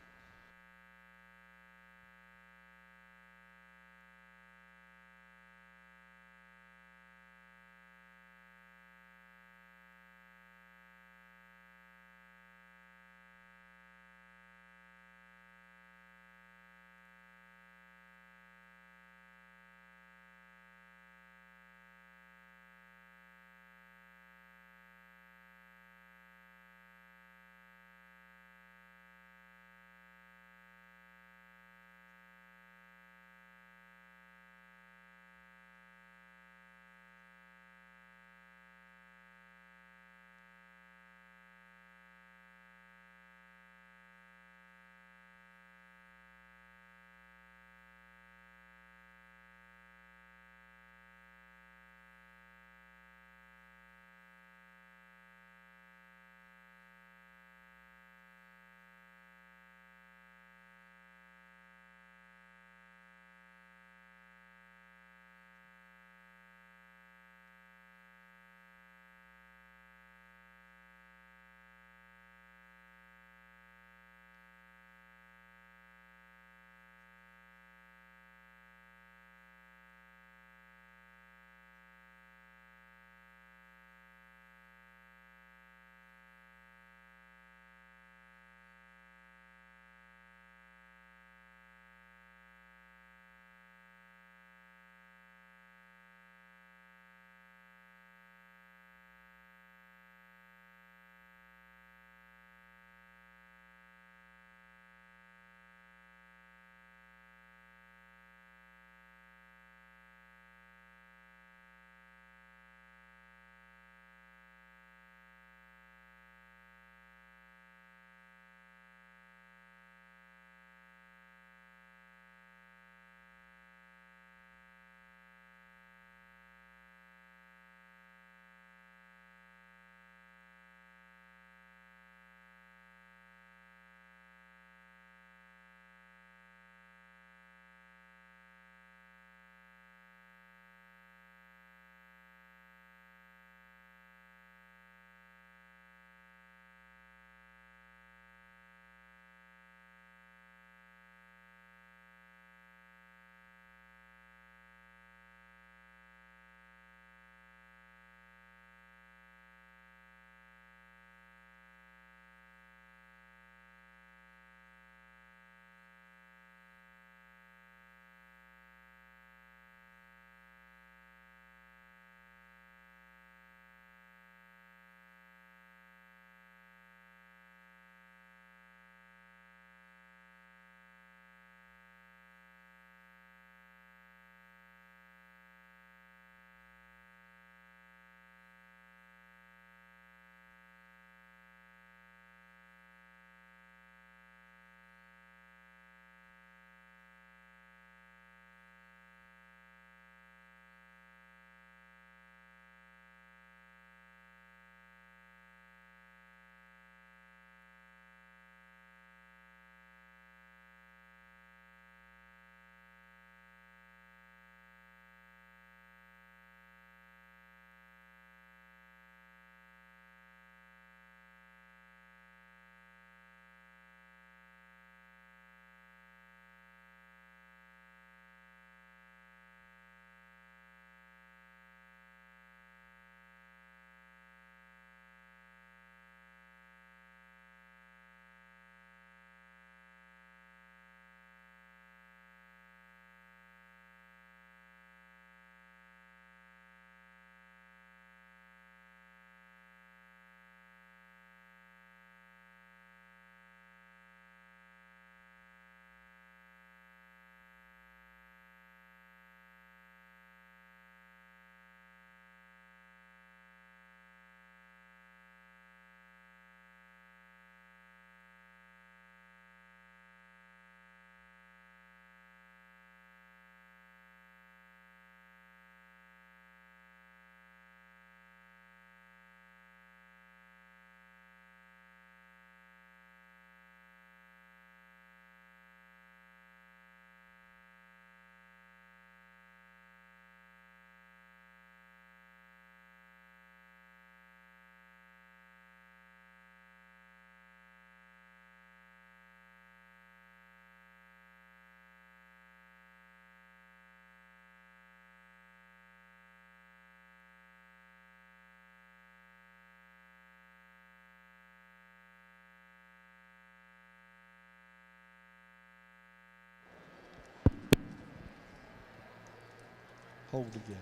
Hold the gate.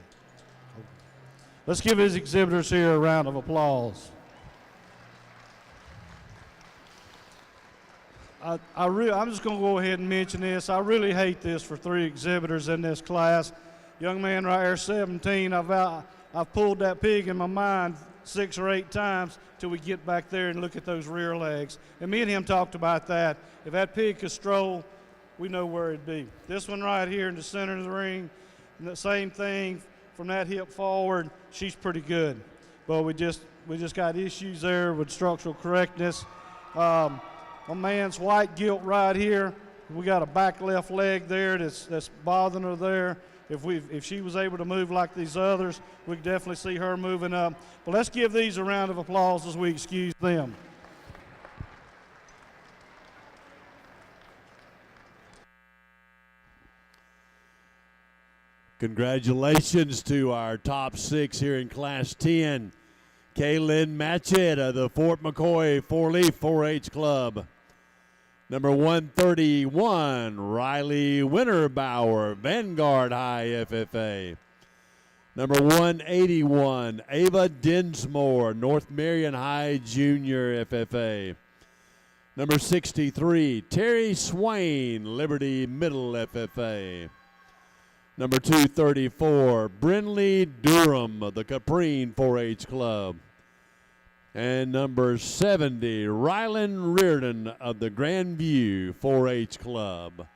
Let's give his exhibitors here a round of applause. I'm just going to go ahead and mention this. I really hate this for 3 exhibitors in this class. Young man right here, 17, I've pulled that pig in my mind 6 or 8 times till we get back there and look at those rear legs. And me and him talked about that. If that pig could stroll, we know where it'd be. This one right here in the center of the ring, and the same thing from that hip forward, she's pretty good. But we just got issues there with structural correctness. My man's white gilt right here, we got a back left leg there that's bothering her there. If she was able to move like these others, we could definitely see her moving up. But let's give these a round of applause as we excuse them. Congratulations to our top 6 here in Class 10. Kaylin Matchett of the Fort McCoy 4-Leaf 4-H Club. Number 131, Riley Winterbauer, Vanguard High FFA. Number 181, Ava Dinsmore, North Marion High Junior FFA. Number 63, Terry Swine, Liberty Middle FFA. Number 234, Brinley Durham of the Caprine 4-H Club. And number 70, Rylan Reardon of the Grandview 4-H Club.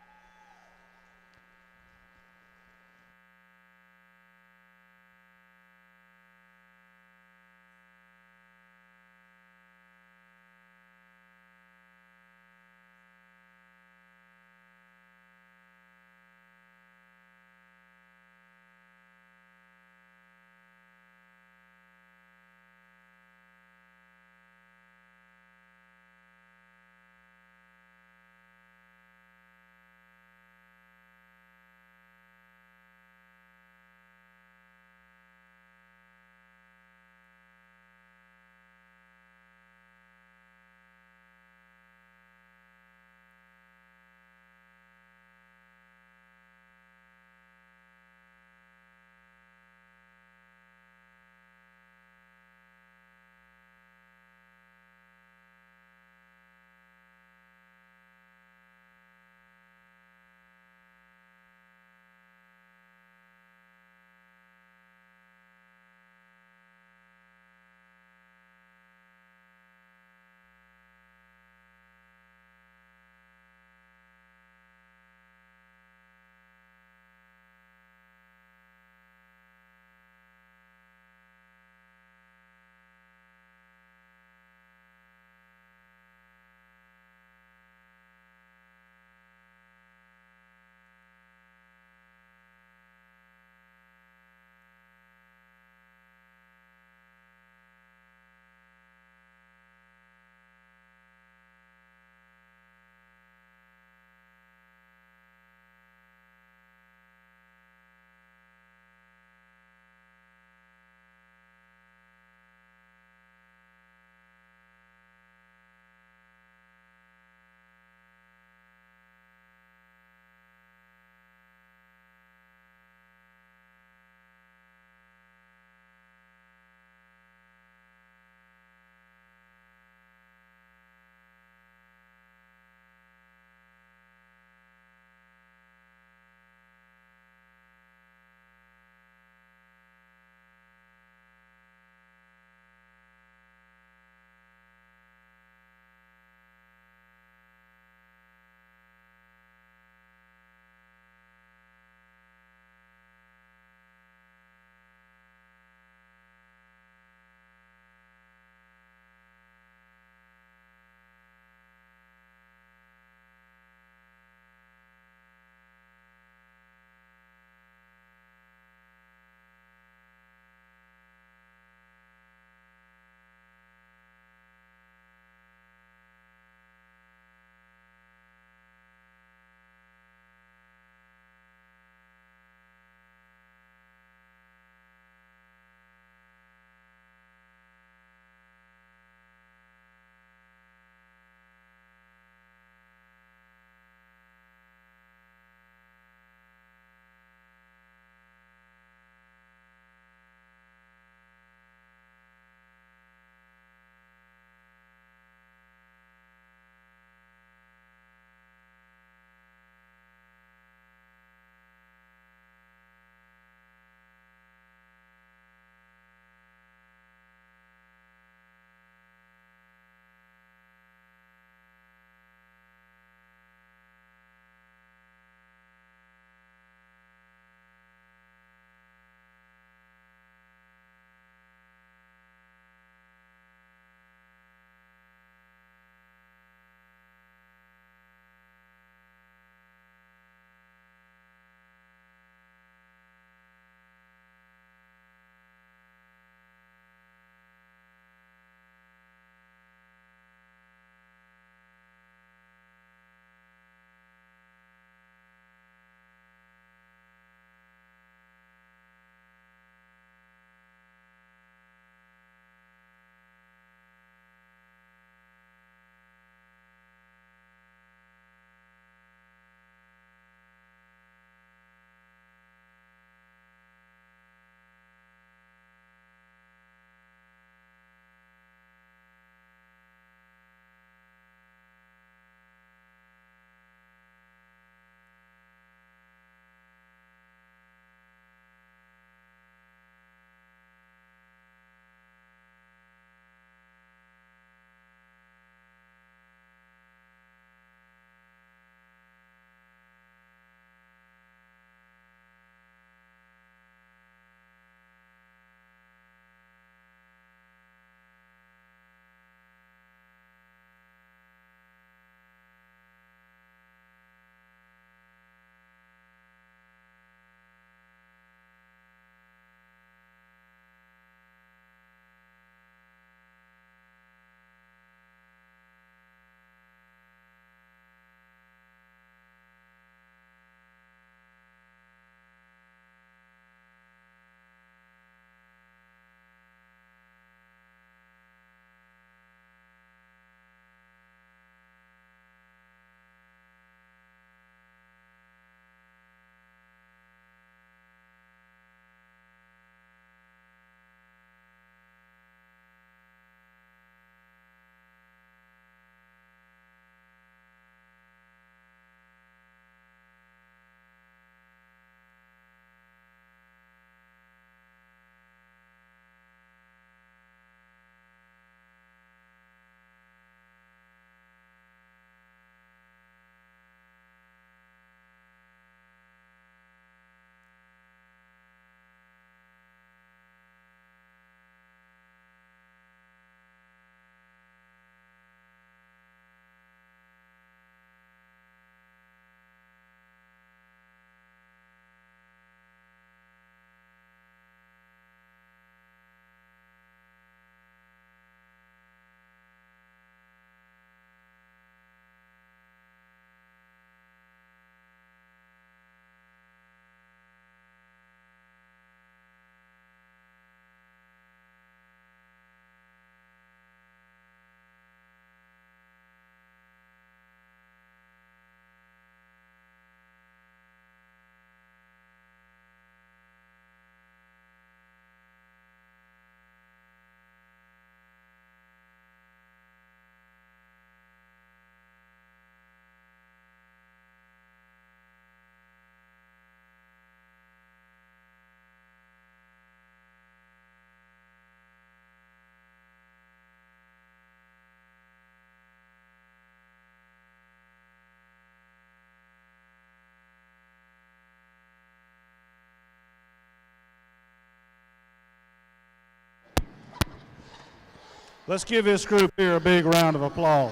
Let's give this group here a big round of applause.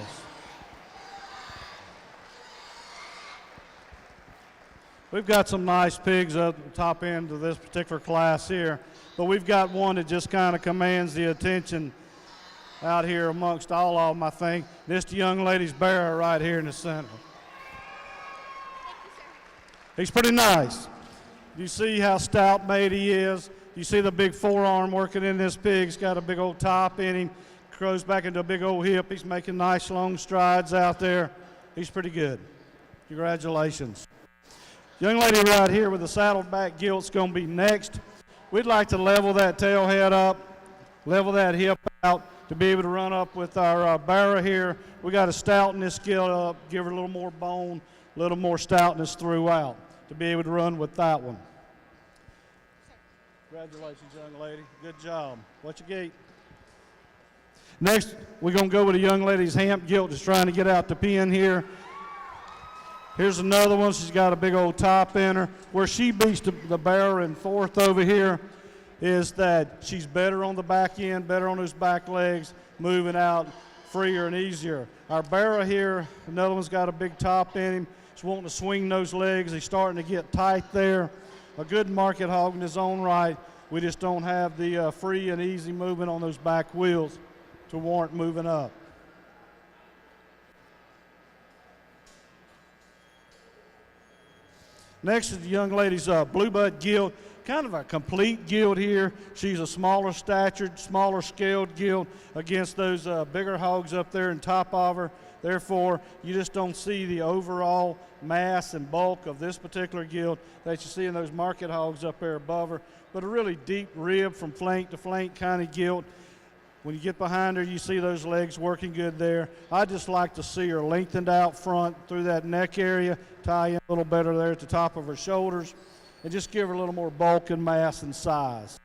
We've got some nice pigs up the top end of this particular class here, but we've got one that just kind of commands the attention out here amongst all of them, I think. This the young lady's bearer right here in the center. He's pretty nice. You see how stout made he is. You see the big forearm working in this pig. He's got a big old top in him. Grows back into a big old hip. He's making nice long strides out there. He's pretty good. Congratulations. Young lady right here with the saddleback gilt's going to be next. We'd like to level that tail head up, level that hip out to be able to run up with our barra here. We got to stouten this gilt up, give her a little more bone, a little more stoutness throughout to be able to run with that one. Congratulations, young lady. Good job. What's your gait? Next, we're going to go with a young lady's hamp gilt that's trying to get out the pen here. Here's another one. She's got a big old top in her. Where she beats the bearer in fourth over here is that she's better on the back end, better on those back legs, moving out freer and easier. Our bearer here, another one's got a big top in him. He's wanting to swing those legs. He's starting to get tight there. A good market hog in his own right. We just don't have the free and easy movement on those back wheels to warrant moving up. Next is the young lady's bluebud gilt, kind of a complete gilt here. She's a smaller statured, smaller scaled gilt against those bigger hogs up there in top of her. Therefore, you just don't see the overall mass and bulk of this particular gilt that you see in those market hogs up there above her, but a really deep rib from flank to flank kind of gilt. When you get behind her, you see those legs working good there. I just like to see her lengthened out front through that neck area, tie in a little better there at the top of her shoulders, and just give her a little more bulk and mass and size.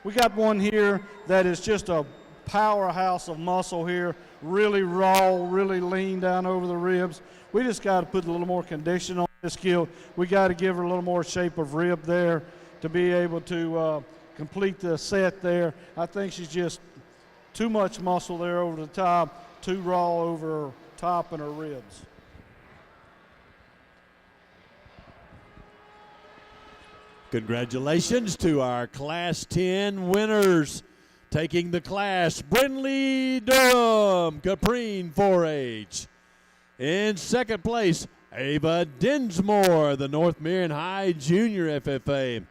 We got one here that is just a powerhouse of muscle here, really raw, really lean down over the ribs. We just got to put a little more condition on this gilt. We got to give her a little more shape of rib there to be able to complete the set there. I think she's just too much muscle there over the top, too raw over her top and her ribs. Congratulations to our Class 10 winners. Taking the class, Brindley Durham, Caprine 4-H. In second place, Ava Dinsmore, the North Marion High Junior FFA.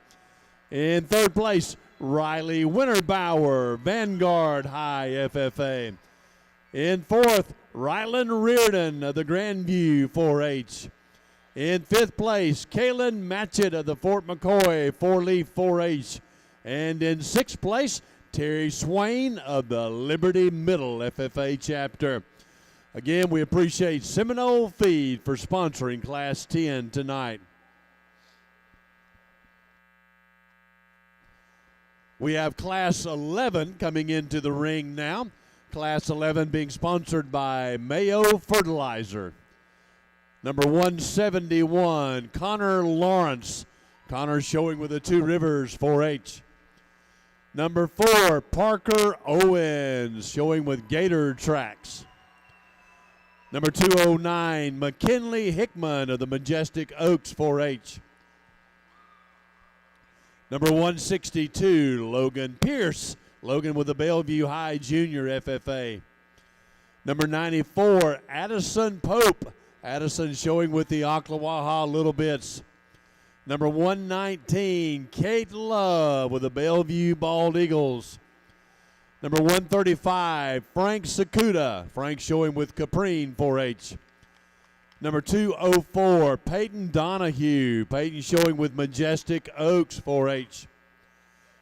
In third place, Riley Winterbauer, Vanguard High FFA. In fourth, Rylan Reardon of the Grandview 4-H. In fifth place, Kaylin Matchett of the Fort McCoy 4-Leaf 4-H. And in sixth place, Terry Swine of the Liberty Middle FFA chapter. Again, we appreciate Seminole Feed for sponsoring Class 10 tonight. We have Class 11 coming into the ring now. Class 11 being sponsored by Mayo Fertilizer. Number 171, Connor Lawrence. Connor showing with the Two Rivers 4-H. Number 4, Parker Owens, showing with Gator Tracks. Number 209, McKinley Hickman of the Majestic Oaks 4-H. Number 162, Logan Pierce. Logan with the Bellevue High Junior FFA. Number 94, Addison Pope. Addison showing with the Ocklawaha Little Bits. Number 119, Kate Love with the Bellevue Bald Eagles. Number 135, Frank Sakuda. Frank showing with Caprine 4-H. Number 204, Peyton Donahue. Peyton showing with Majestic Oaks 4-H.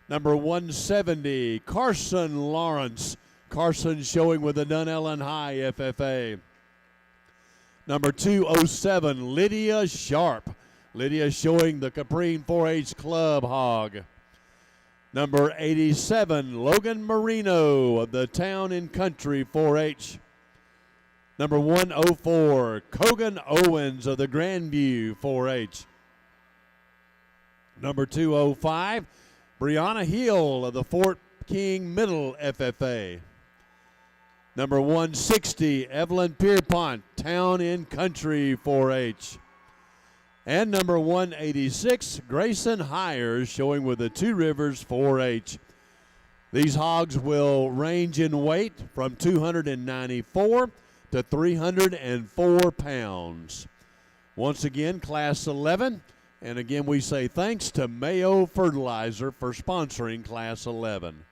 Number 170, Carson Lawrence. Carson showing with the Dunellen High FFA. Number 207, Lydia Sharp. Lydia showing the Caprine 4-H Club Hog. Number 87, Logan Marino of the Town and Country 4-H. Number 104, Cogan Owens of the Grandview 4-H. Number 205, Brianna Hill of the Fort King Middle FFA. Number 160, Evelyn Pierpont, Town and Country 4-H. And number 186, Grayson Hires, showing with the Two Rivers 4-H. These hogs will range in weight from 294 to 304 pounds. Once again, Class 11. And again, we say thanks to Mayo Fertilizer for sponsoring Class 11.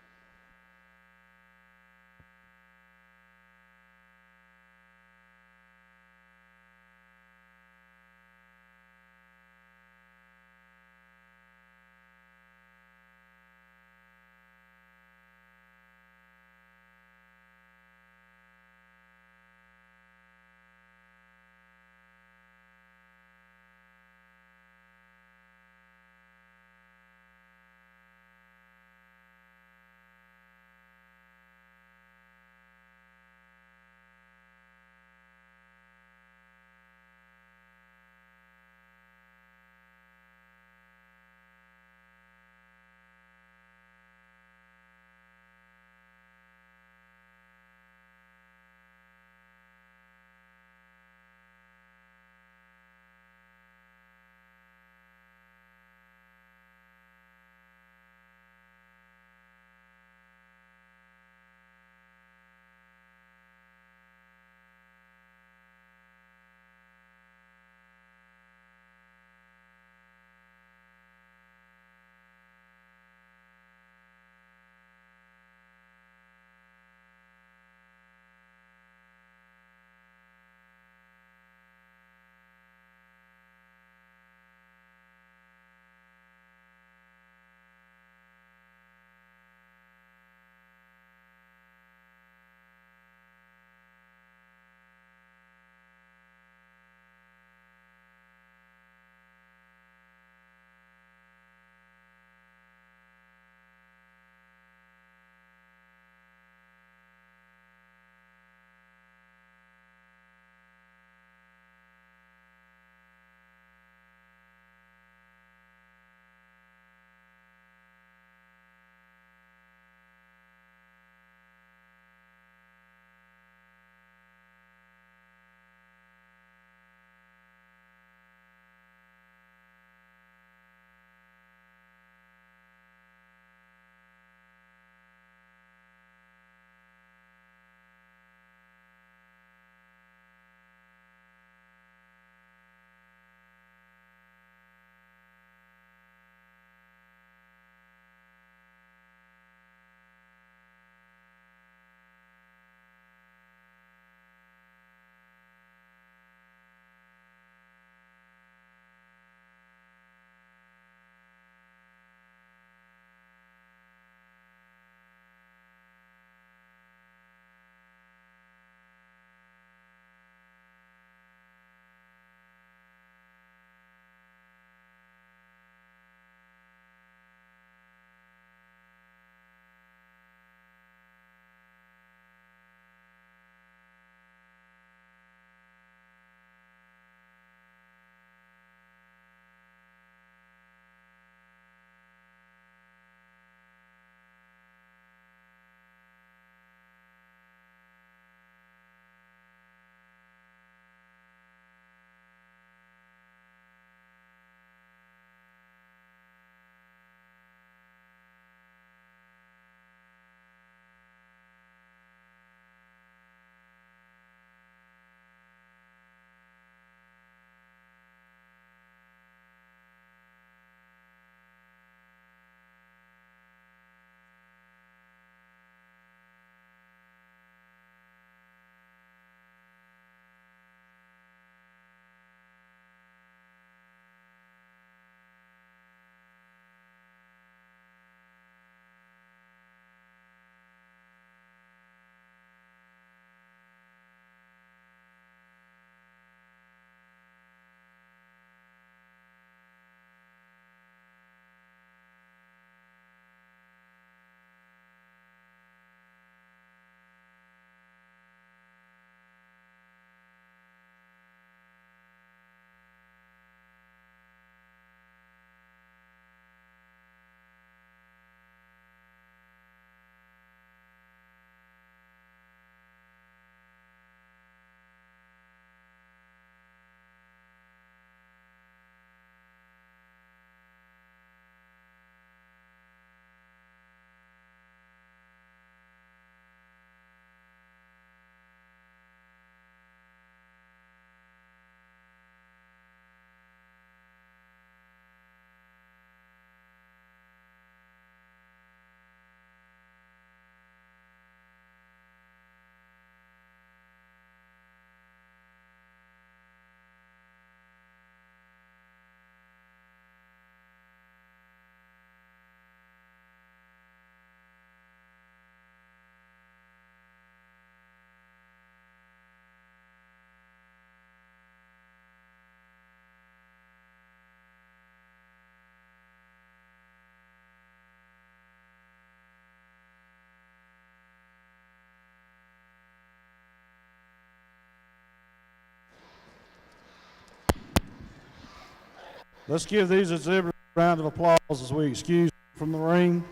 Let's give these exhibitors a round of applause as we excuse them from the ring.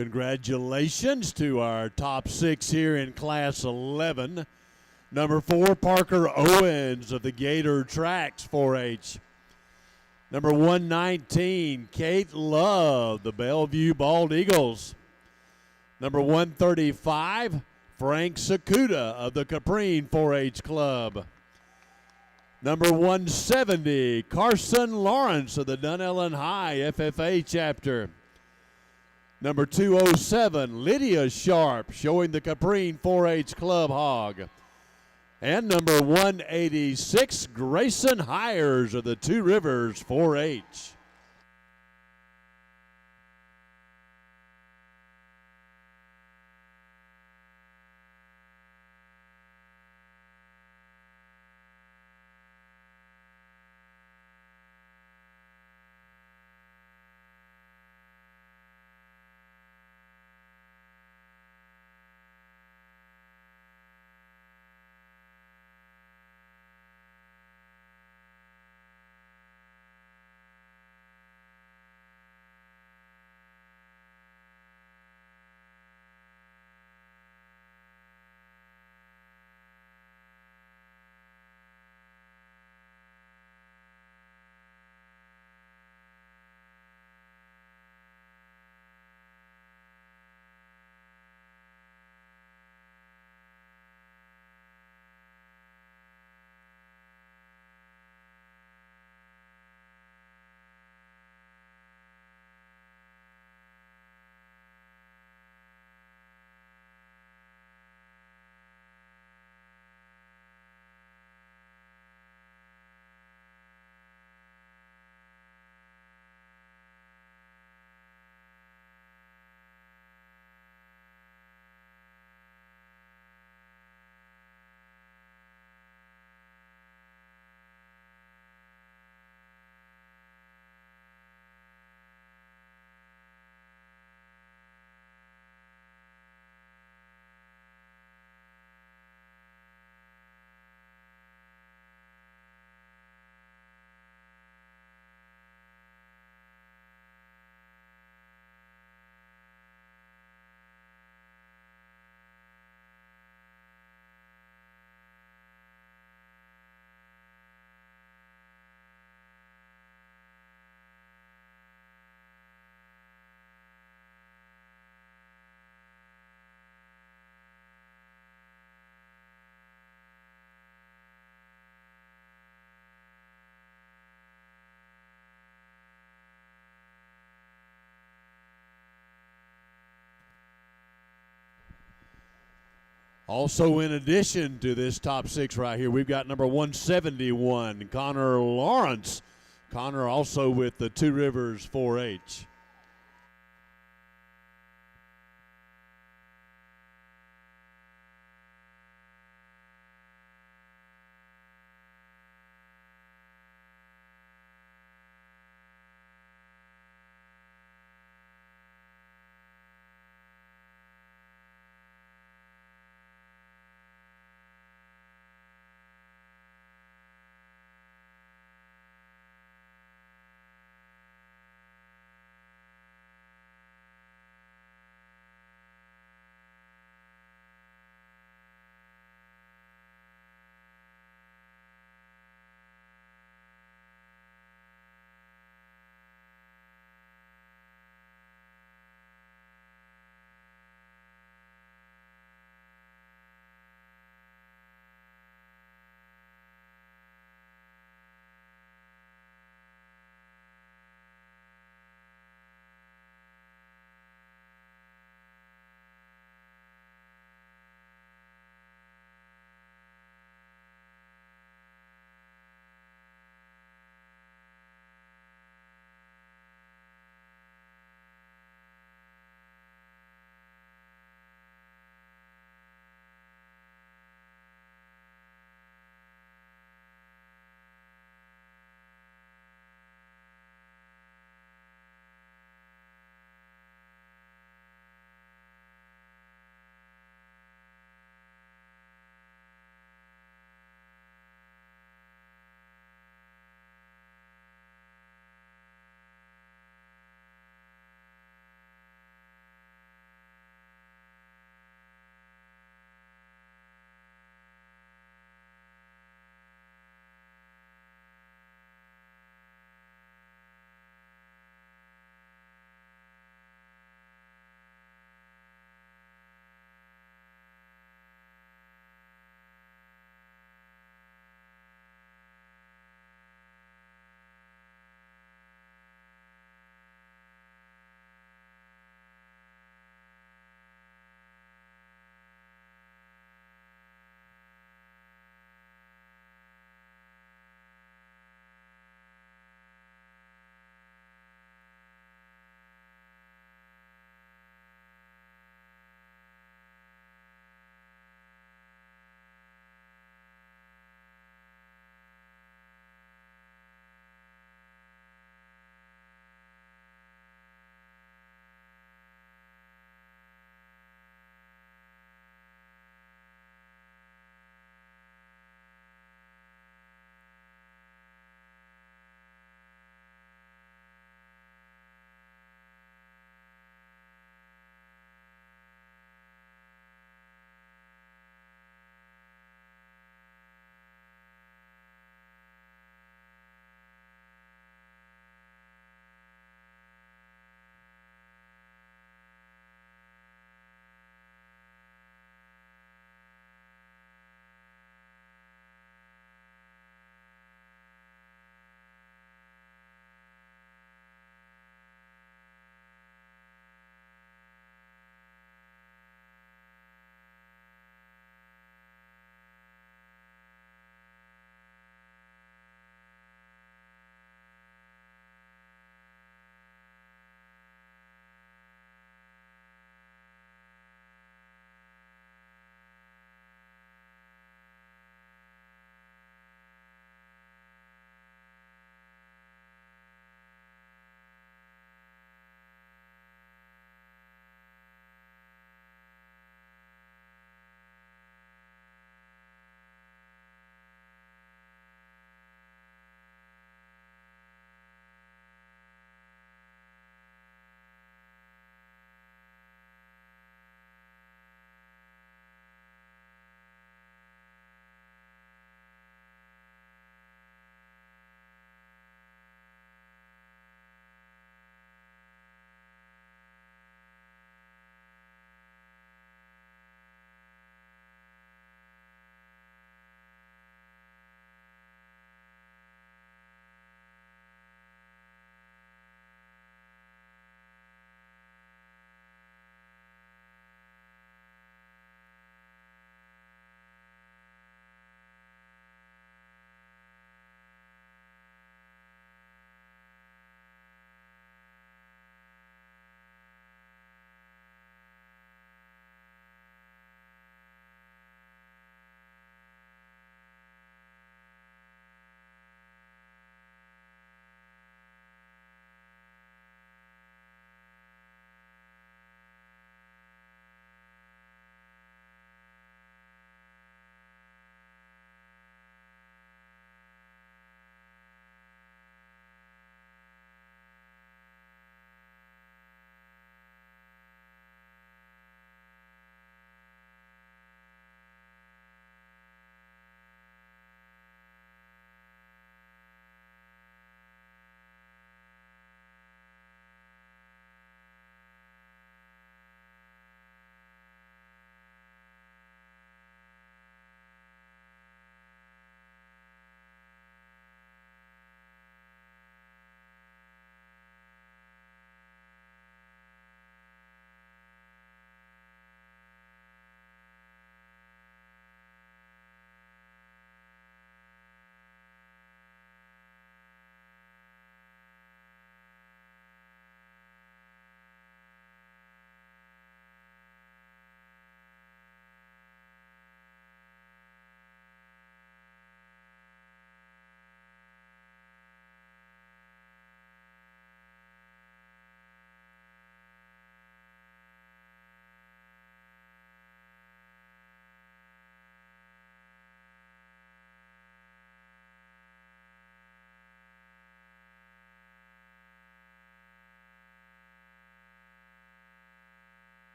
Congratulations to our top 6 here in Class 11. Number 4, Parker Owens of the Gator Tracks 4-H. Number 119, Kate Love, the Bellevue Bald Eagles. Number 135, Frank Sakuda of the Caprine 4-H Club. Number 170, Carson Lawrence of the Dunellen High FFA chapter. Number 207, Lydia Sharp, showing the Caprine 4-H Club Hog. And number 186, Grayson Hires of the Two Rivers 4-H. Also, in addition to this top 6 right here, we've got number 171, Connor Lawrence. Connor also with the Two Rivers 4-H.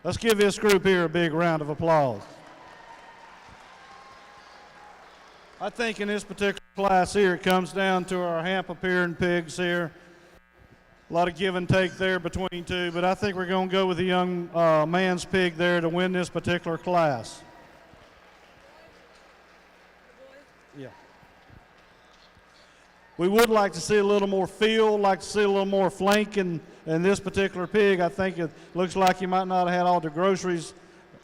Let's give this group here a big round of applause. I think in this particular class here, it comes down to our hamp-appearing pigs here. A lot of give and take there between two, but I think we're going to go with the young man's pig there to win this particular class. Yeah. We would like to see a little more feel, like to see a little more flank in this particular pig. I think it looks like he might not have had all the groceries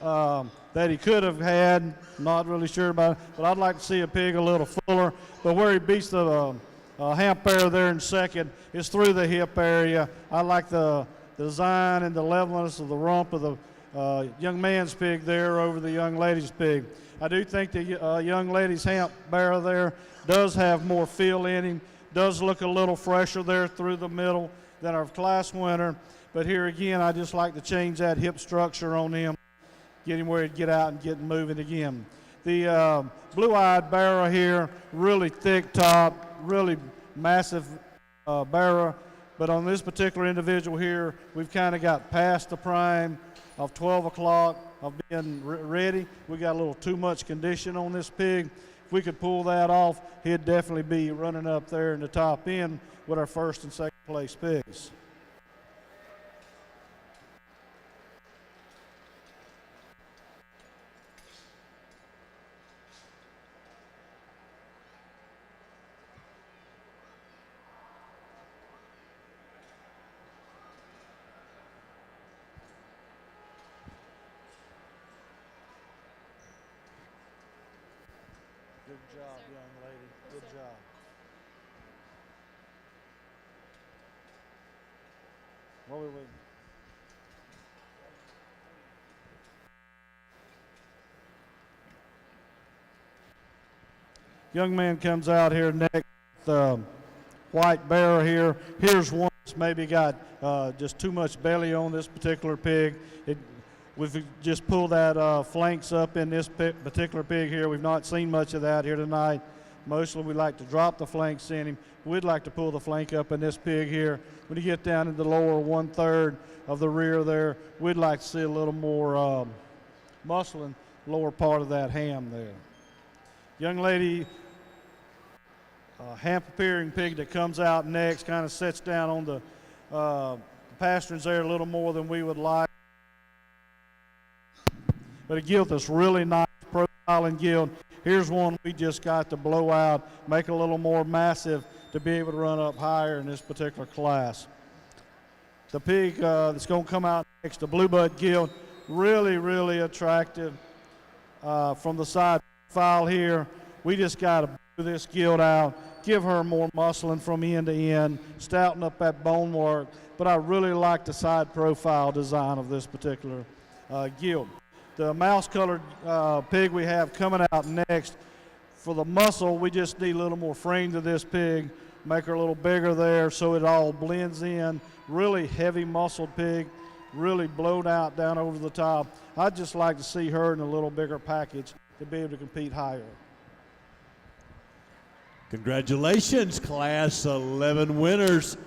that he could have had. Not really sure about it, but I'd like to see a pig a little fuller. But where he beats the hamp bearer there in second is through the hip area. I like the design and the levelness of the rump of the young man's pig there over the young lady's pig. I do think the young lady's hamp bearer there does have more feel in him, does look a little fresher there through the middle than our class winner. But here again, I just like to change that hip structure on him, get him where he'd get out and get moving again. The blue-eyed bearer here, really thick top, really massive bearer. But on this particular individual here, we've kind of got past the prime of 12 o'clock of being ready. We got a little too much condition on this pig. If we could pull that off, he'd definitely be running up there in the top end with our first and second place pigs. Good job, young lady. Good job. What are we waiting? Young man comes out here next, white bearer here. Here's one that's maybe got just too much belly on this particular pig. We've just pulled that flanks up in this particular pig here. We've not seen much of that here tonight. Mostly we like to drop the flanks in him. We'd like to pull the flank up in this pig here. When you get down in the lower 1/3 of the rear there, we'd like to see a little more muscle in the lower part of that ham there. Young lady, hamp appearing pig that comes out next, kind of sits down on the pasterns there a little more than we would like. But a gilt that's really nice, profiling gilt. Here's one we just got to blow out, make it a little more massive to be able to run up higher in this particular class. The pig that's going to come out next, the blue bud gilt, really, really attractive from the side profile here. We just got to blow this gilt out, give her more muscling from end to end, stouten up that bone work. But I really like the side profile design of this particular gilt. The mouse-colored pig we have coming out next, for the muscle, we just need a little more frame to this pig, make her a little bigger there so it all blends in. Really heavy muscled pig, really blowed out down over the top. I'd just like to see her in a little bigger package to be able to compete higher. Congratulations, Class 11 winners.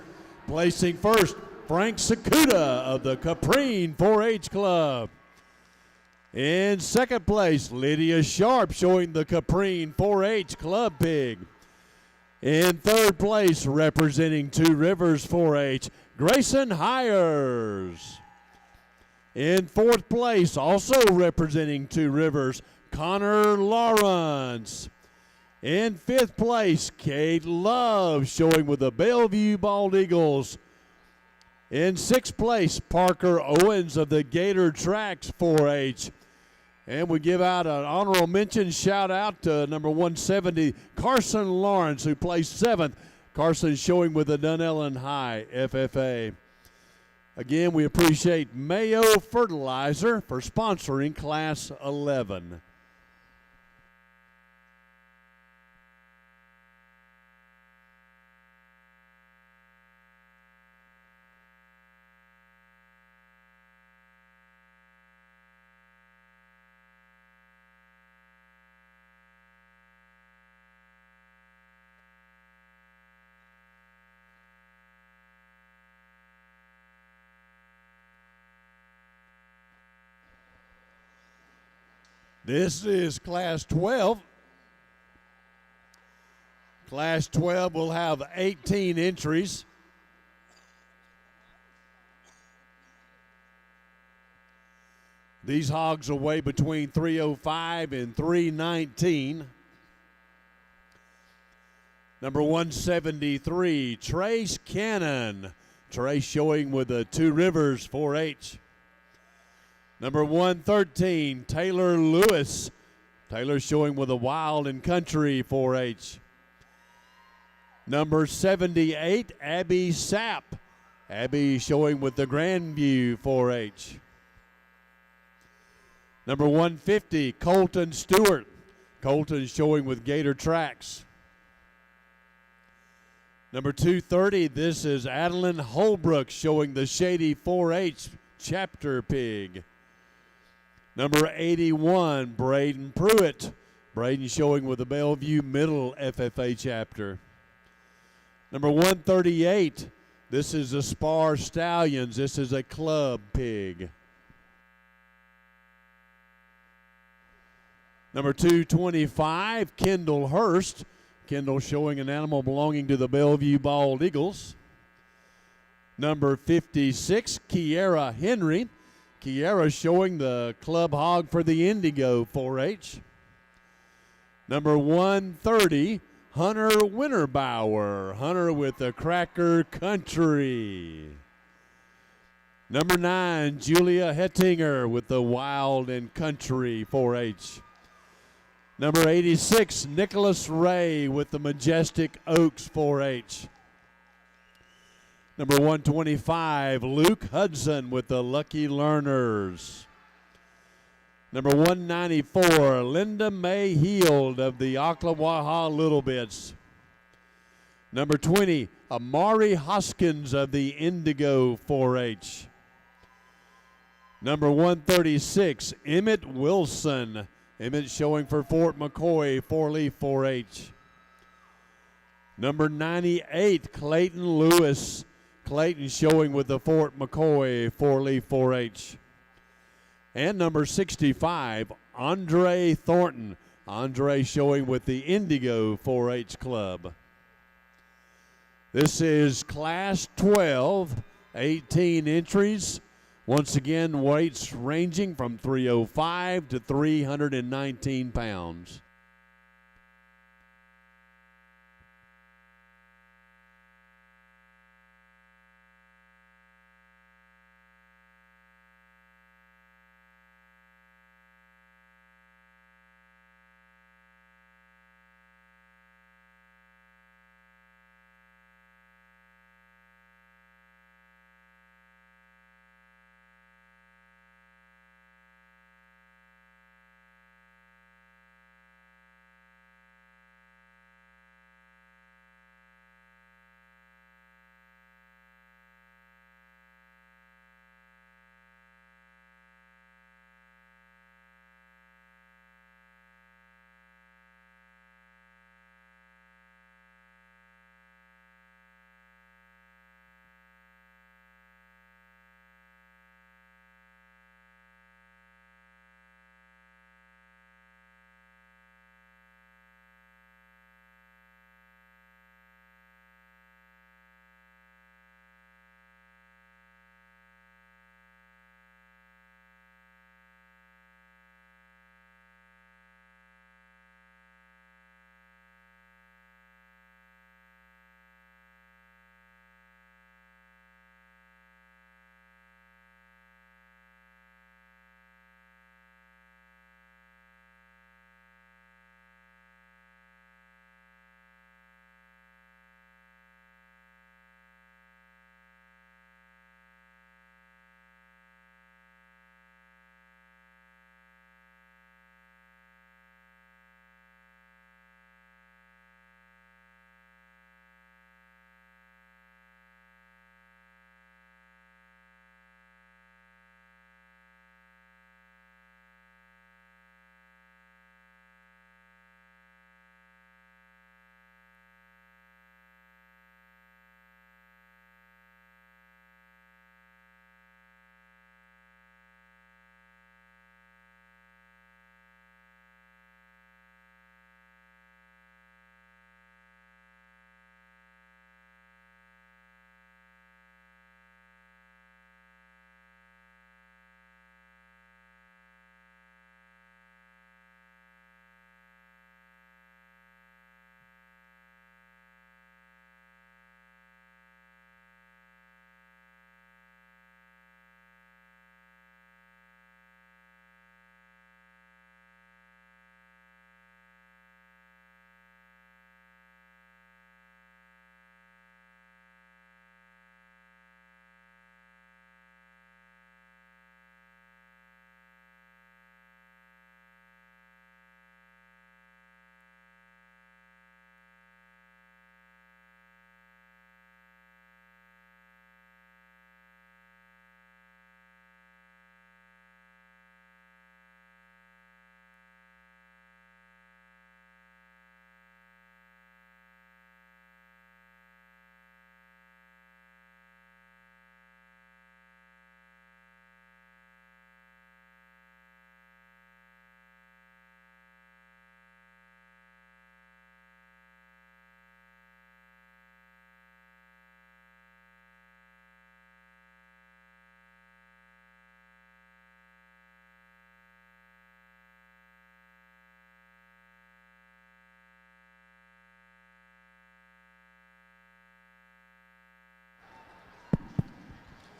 Placing first, Frank Sakuda of the Caprine 4-H Club. In second place, Lydia Sharp, showing the Caprine 4-H Club pig. In third place, representing Two Rivers 4-H, Grayson Hires. In fourth place, also representing Two Rivers, Connor Lawrence. In fifth place, Kate Love, showing with the Bellevue Bald Eagles. In sixth place, Parker Owens of the Gator Tracks 4-H. And we give out an honorable mention, shout out to number 170, Carson Lawrence, who placed seventh. Carson showing with the Dunellen High FFA. Again, we appreciate Mayo Fertilizer for sponsoring Class 11. This is Class 12. Class 12 will have 18 entries. These hogs will weigh between 305 and 319. Number 173, Trace Cannon. Trace showing with the Two Rivers 4-H. Number 113, Taylor Lewis. Taylor showing with the Wild and Country 4-H. Number 78, Abby Sapp. Abby showing with the Grandview 4-H. Number 150, Colton Stewart. Colton showing with Gator Tracks. Number 230, this is Adeline Holbrook showing the Shady 4-H Chapter Pig. Number 81, Braden Pruitt. Braden showing with the Bellevue Middle FFA Chapter. Number 138, this is the Spar Stallions. This is a club pig. Number 225, Kendall Hurst. Kendall showing an animal belonging to the Bellevue Bald Eagles. Number 56, Kiara Henry. Kiara showing the club hog for the Indigo 4-H. Number 130, Hunter Winterbauer. Hunter with the Cracker Country. Number 9, Julia Hettinger with the Wild and Country 4-H. Number 86, Nicholas Ray with the Majestic Oaks 4-H. Number 125, Luke Hudson with the Lucky Learners. Number 194, Linda Mae Heald of the Ocklawaha Little Bits. Number 20, Amari Hoskins of the Indigo 4-H. Number 136, Emmett Wilson. Emmett showing for Fort McCoy 4-Leaf 4-H. Number 98, Clayton Lewis. Clayton showing with the Fort McCoy 4-Leaf 4-H. And number 65, Andre Thornton. Andre showing with the Indigo 4-H Club. This is Class 12, 18 entries. Once again, weights ranging from 305 to 319 pounds.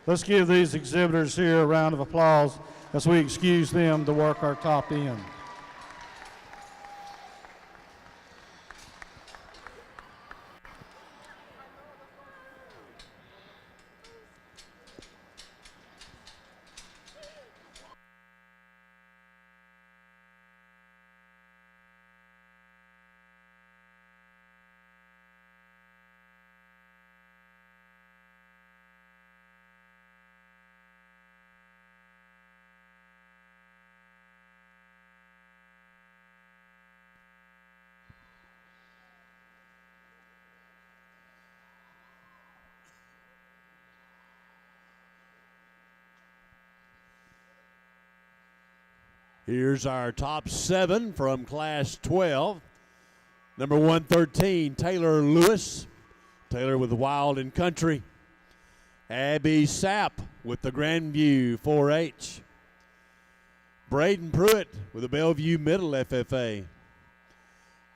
Let's give these exhibitors here a round of applause as we excuse them to work our top end. Here's our top 7 from Class 12. Number 113, Taylor Lewis. Taylor with Wild and Country. Abby Sapp with the Grandview 4-H. Braden Pruitt with the Bellevue Middle FFA.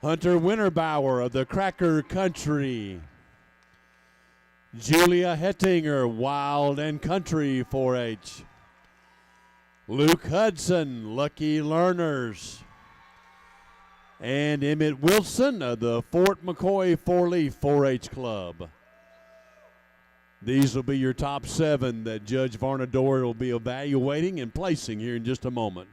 Hunter Winterbauer of the Cracker Country. Julia Hettinger, Wild and Country 4-H. Luke Hudson, Lucky Learners. And Emmett Wilson of the Fort McCoy 4-Leaf 4-H Club. These will be your top 7 that Judge Varnador will be evaluating and placing here in just a moment.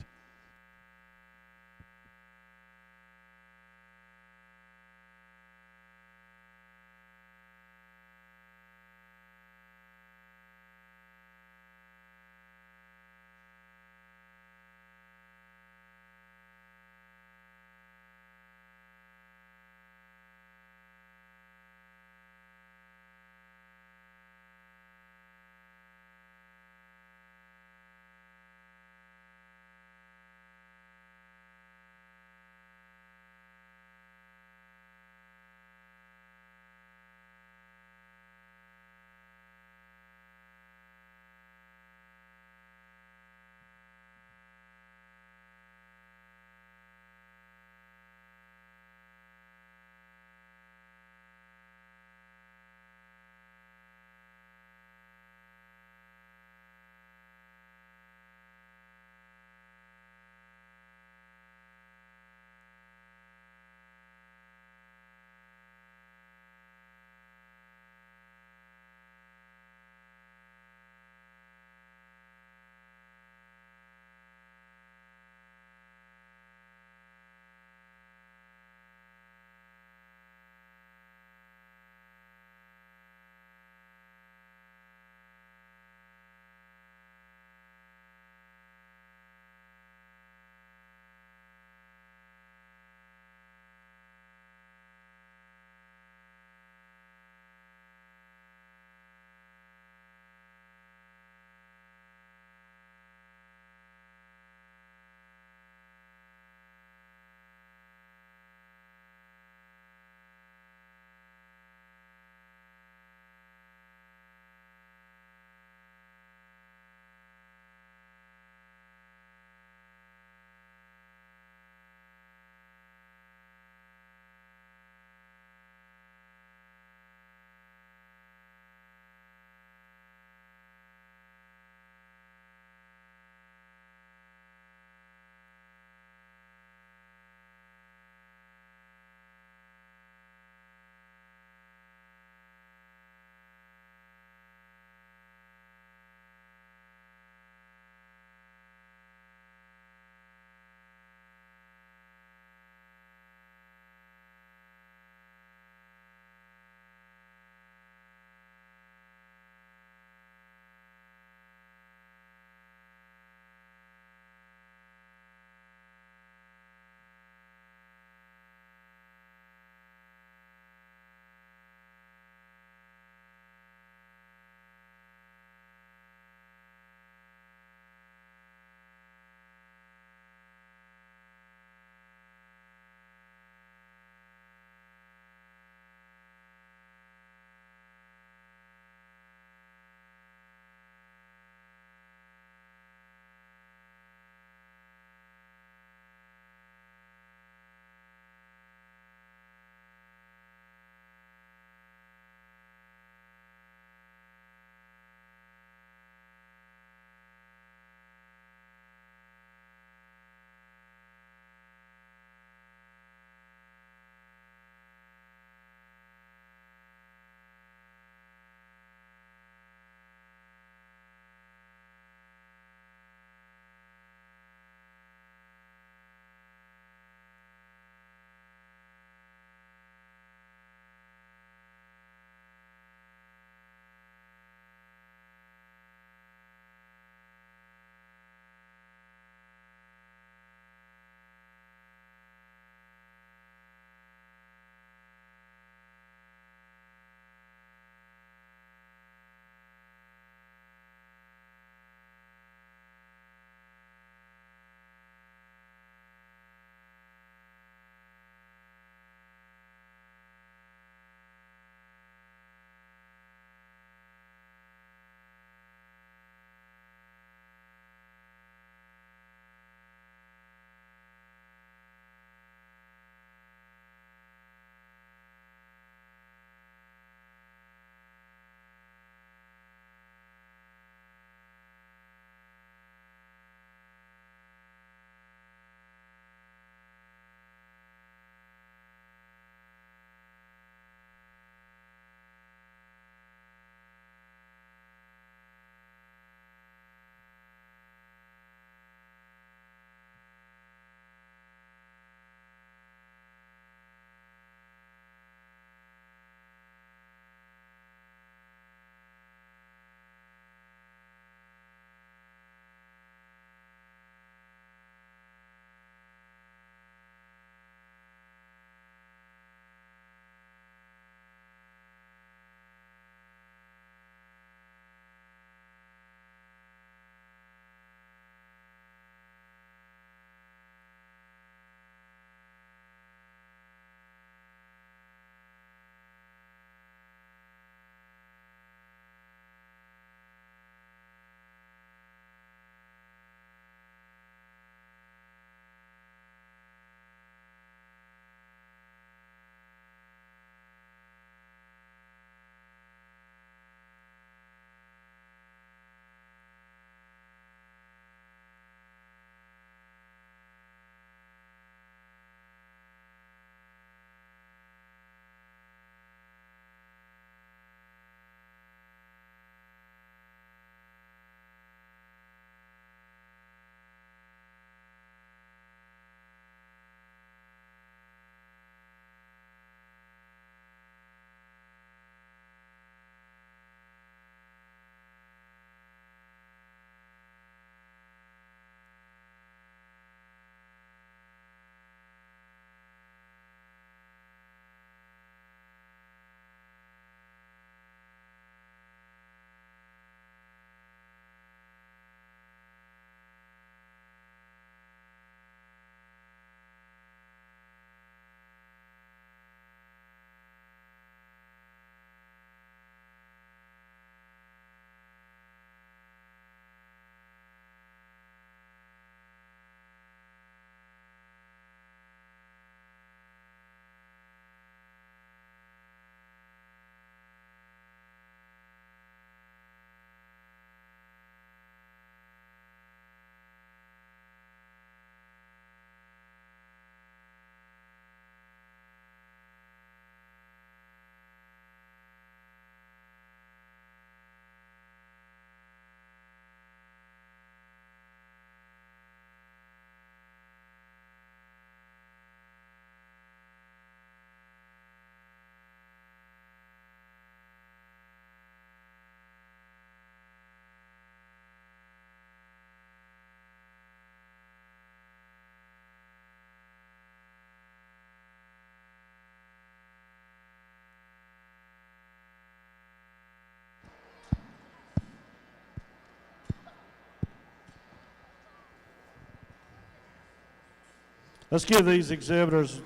Let's give these exhibitors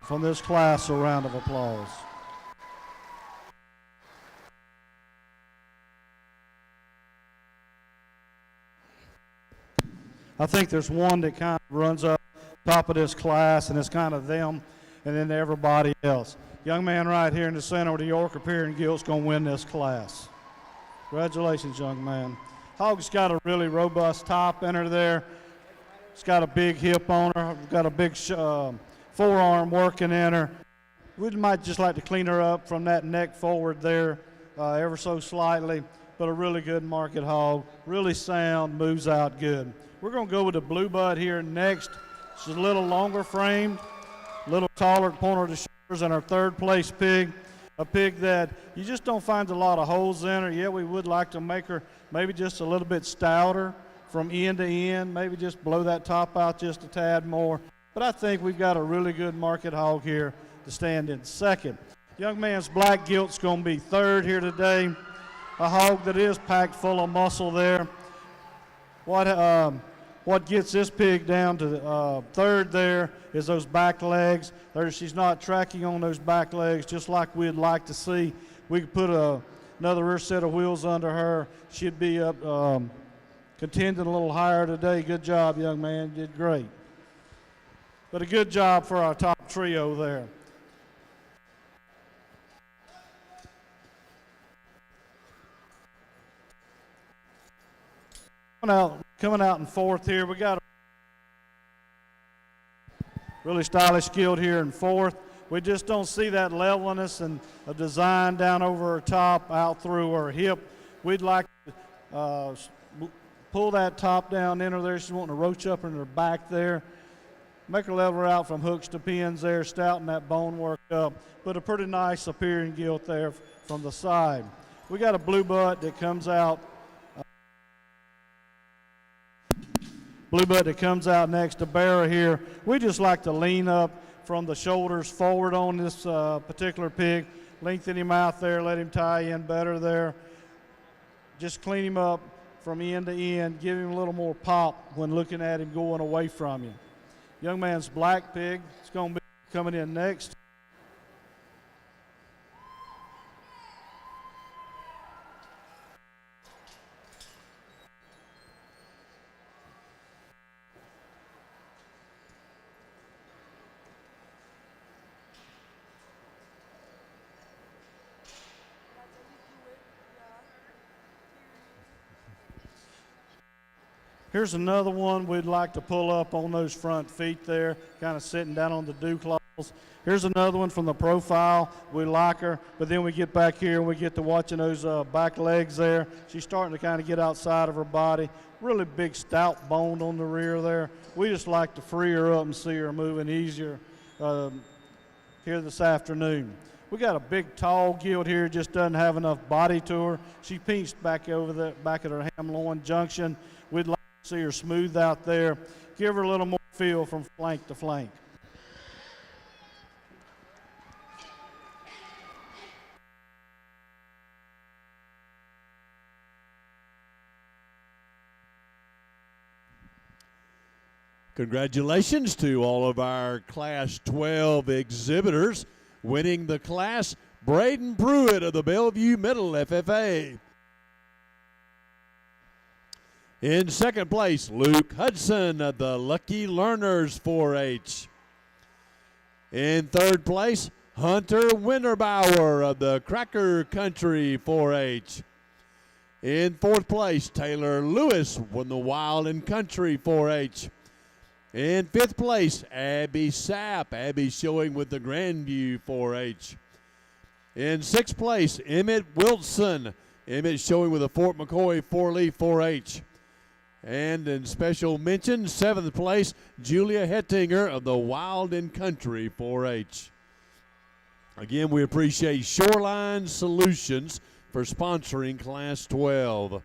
from this class a round of applause. I think there's one that kind of runs up top of this class, and it's kind of them and then everybody else. Young man right here in the center with the Yorker Pier and Gilt's going to win this class. Congratulations, young man. Hog's got a really robust top in her there. It's got a big hip on her. Got a big forearm working in her. We might just like to clean her up from that neck forward there ever so slightly, but a really good market hog. Really sound, moves out good. We're going to go with the Blue Bud here next. She's a little longer framed, a little taller at the point of the shoulders, and our third place pig. A pig that you just don't find a lot of holes in her. Yeah, we would like to make her maybe just a little bit stouter from end to end, maybe just blow that top out just a tad more. But I think we've got a really good market hog here to stand in second. Young man's Black Gilt's going to be third here today. A hog that is packed full of muscle there. What gets this pig down to third there is those back legs. She's not tracking on those back legs just like we'd like to see. We could put another rear set of wheels under her. She'd be up contending a little higher today. Good job, young man. You did great. But a good job for our top trio there. Coming out in fourth here, we got a really stylish skilled here in fourth. We just don't see that levelness and a design down over her top, out through her hip. We'd like to pull that top down in her there. She's wanting to roach up in her back there. Make her level her out from hooks to pins there, stouten that bone work up. But a pretty nice appearing gilt there from the side. We got a Blue Bud that comes out. Blue Bud that comes out next to Barra here. We just like to lean up from the shoulders forward on this particular pig. Lengthen him out there, let him tie in better there. Just clean him up from end to end. Give him a little more pop when looking at him going away from you. Young man's Black pig is going to be coming in next. Here's another one we'd like to pull up on those front feet there, kind of sitting down on the dew claws. Here's another one from the profile. We like her, but then we get back here and we get to watching those back legs there. She's starting to kind of get outside of her body. Really big stout bone on the rear there. We just like to free her up and see her moving easier here this afternoon. We got a big tall gilt here, just doesn't have enough body to her. She pinched back over the back at her ham-loin junction. We'd like to see her smooth out there. Give her a little more feel from flank to flank. Congratulations to all of our Class 12 exhibitors. Winning the class, Braden Pruitt of the Bellevue Middle FFA. In second place, Luke Hudson of the Lucky Learners 4-H. In third place, Hunter Winterbauer of the Cracker Country 4-H. In fourth place, Taylor Lewis from the Wild and Country 4-H. In fifth place, Abby Sapp. Abby showing with the Grandview 4-H. In sixth place, Emmett Wilson. Emmett showing with the Fort McCoy 4-Leaf 4-H. And in special mention, seventh place, Julia Hettinger of the Wild and Country 4-H. Again, we appreciate Shoreline Solutions for sponsoring Class 12.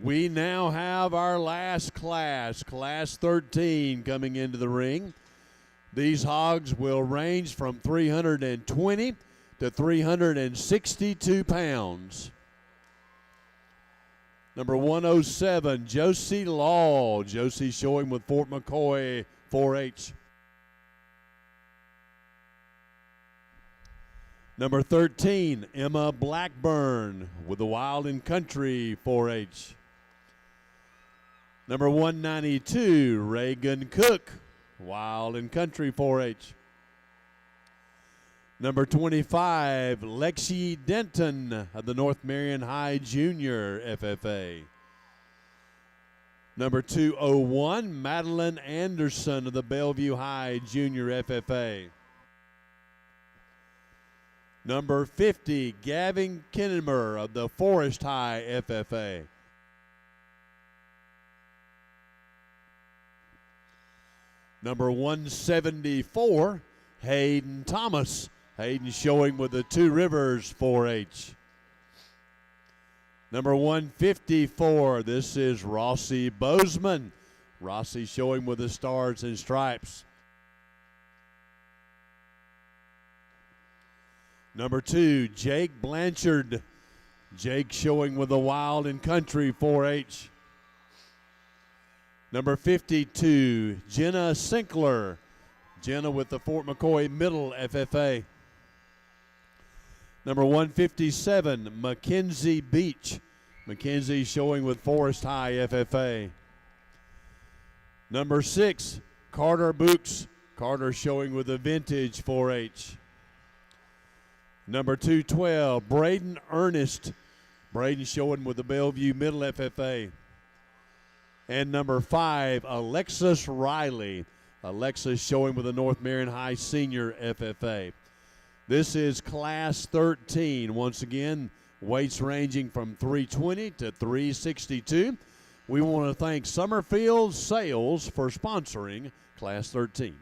We now have our last class, Class 13, coming into the ring. These hogs will range from 320 to 362 pounds. Number 107, Josie Law. Josie showing with Fort McCoy 4-H. Number 13, Emma Blackburn with the Wild and Country 4-H. Number 192, Reagan Cook, Wild and Country 4-H. Number 25, Lexi Denton of the North Marion High Junior FFA. Number 201, Madeline Anderson of the Bellevue High Junior FFA. Number 50, Gavin Kinnemer of the Forest High FFA. Number 174, Hayden Thomas. Hayden showing with the Two Rivers 4-H. Number 154, this is Rossi Bozeman. Rossi showing with the Stars and Stripes. Number 2, Jake Blanchard. Jake showing with the Wild and Country 4-H. Number 52, Jenna Sinkler. Jenna with the Fort McCoy Middle FFA. Number 157, Mackenzie Beach. Mackenzie showing with Forest High FFA. Number 6, Carter Books. Carter showing with the Vintage 4-H. Number 212, Braden Ernest. Braden showing with the Bellevue Middle FFA. And number 5, Alexis Riley. Alexis showing with the North Marion High Senior FFA. This is Class 13. Once again, weights ranging from 320 to 362. We want to thank Summerfield Sales for sponsoring Class 13.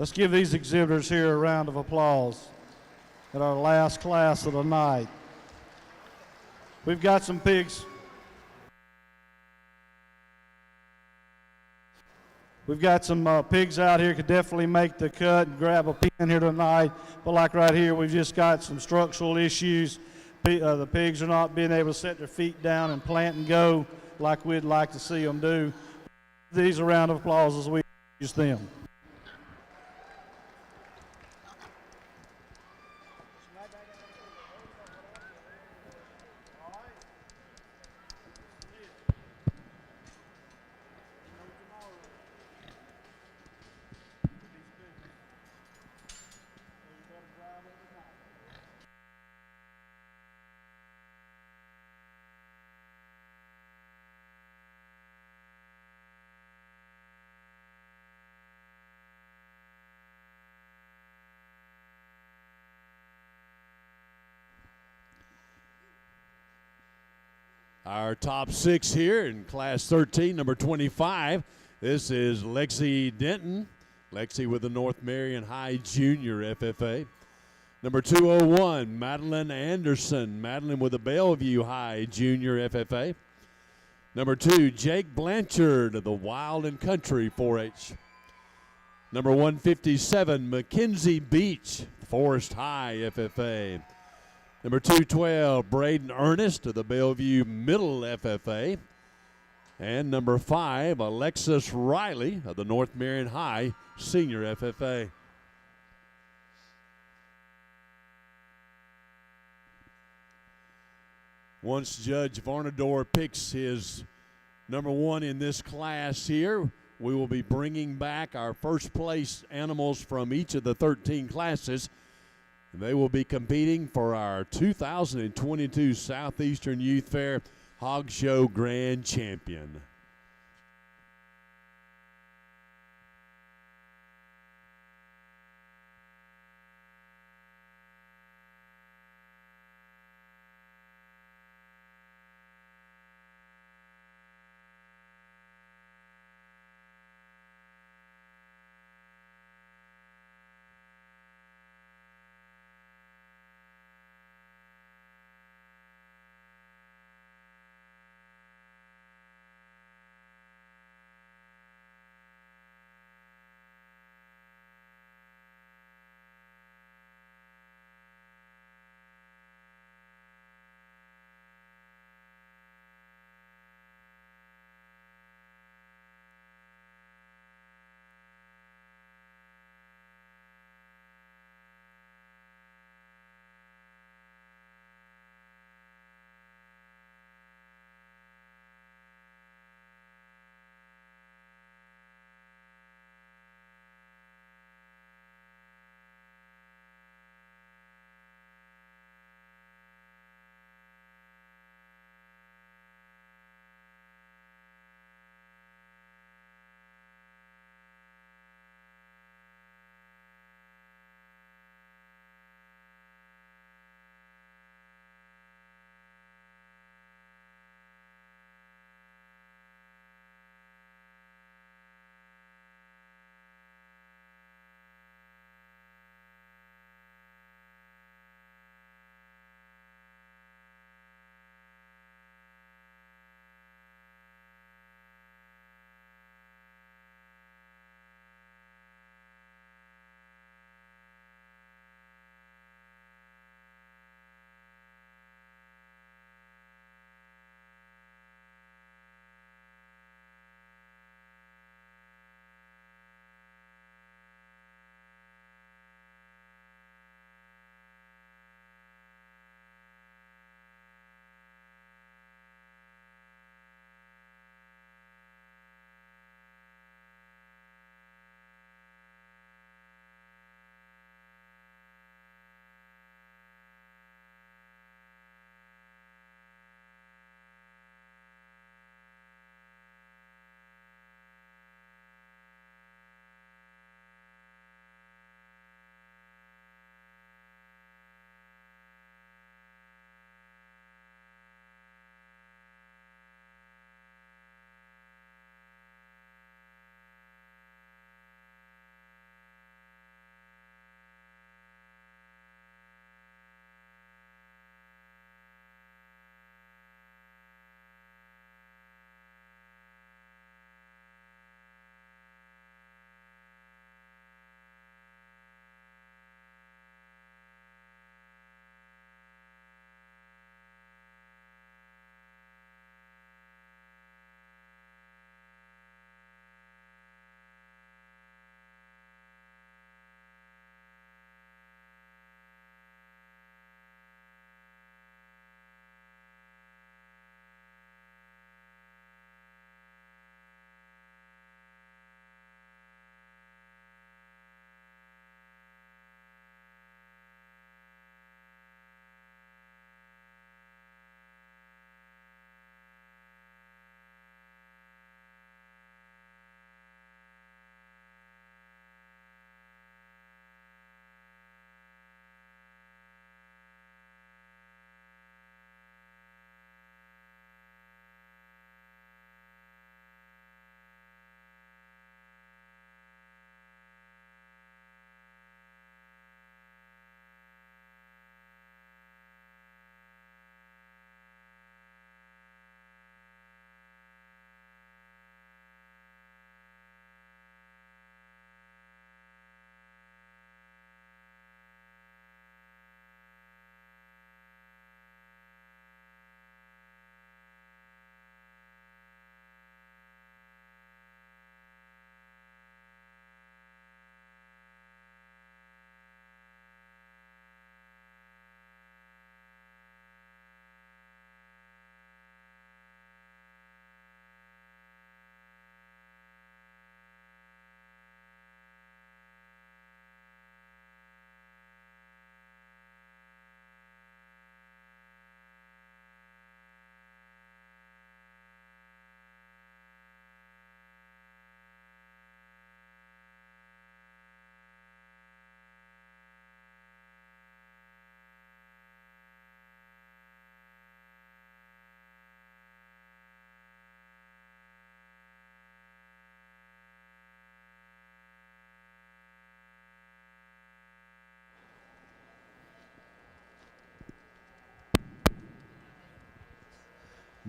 Let's give these exhibitors here a round of applause at our last class of the night. We've got some pigs. We've got some pigs out here could definitely make the cut and grab a pin here tonight. But like right here, we've just got some structural issues. The pigs are not being able to set their feet down and plant and go like we'd like to see them do. These a round of applause as we use them. Our top 6 here in Class 13, number 25. This is Lexi Denton. Lexi with the North Marion High Junior FFA. Number 201, Madeline Anderson. Madeline with the Bellevue High Junior FFA. Number 2, Jake Blanchard of the Wild and Country 4-H. Number 157, Mackenzie Beach, Forest High FFA. Number 212, Braden Ernest of the Bellevue Middle FFA. And number 5, Alexis Riley of the North Marion High Senior FFA. Once Judge Varnador picks his number 1 in this class here, we will be bringing back our first place animals from each of the 13 classes. They will be competing for our 2022 Southeastern Youth Fair Hog Show Grand Champion.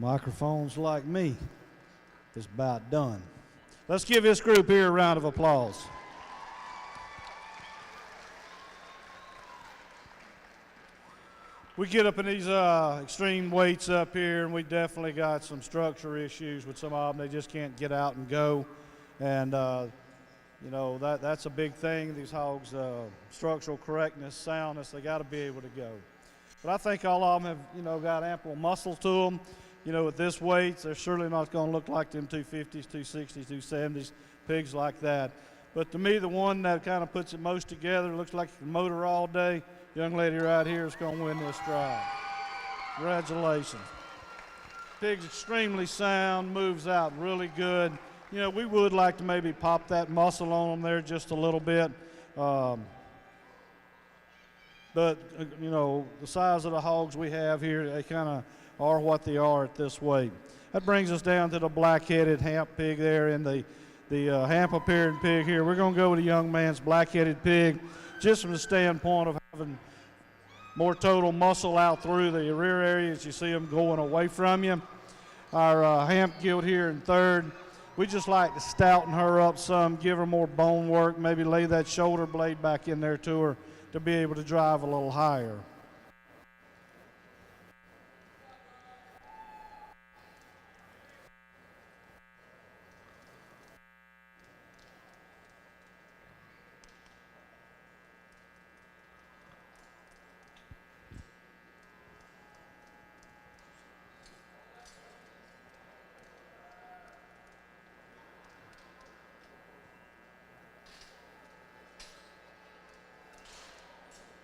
Microphones like me is about done. Let's give this group here a round of applause. We get up in these extreme weights up here, and we definitely got some structure issues with some of them. They just can't get out and go, and you know that's a big thing. These hogs, structural correctness, soundness, they got to be able to go. But I think all of them have got ample muscle to them. With this weight, they're surely not going to look like them 250s, 260s, 270s pigs like that. But to me, the one that kind of puts it most together, looks like you can motor all day. Young lady right here is going to win this drive. Congratulations. Pig's extremely sound, moves out really good. We would like to maybe pop that muscle on them there just a little bit. But, the size of the hogs we have here, they kind of are what they are at this weight. That brings us down to the black-headed hamp pig there and the hamp-appearing pig here. We're going to go with the young man's black-headed pig, just from the standpoint of having more total muscle out through the rear areas. You see them going away from you. Our hamp gilt here in third. We just like to stouten her up some, give her more bone work, maybe lay that shoulder blade back in there to her to be able to drive a little higher.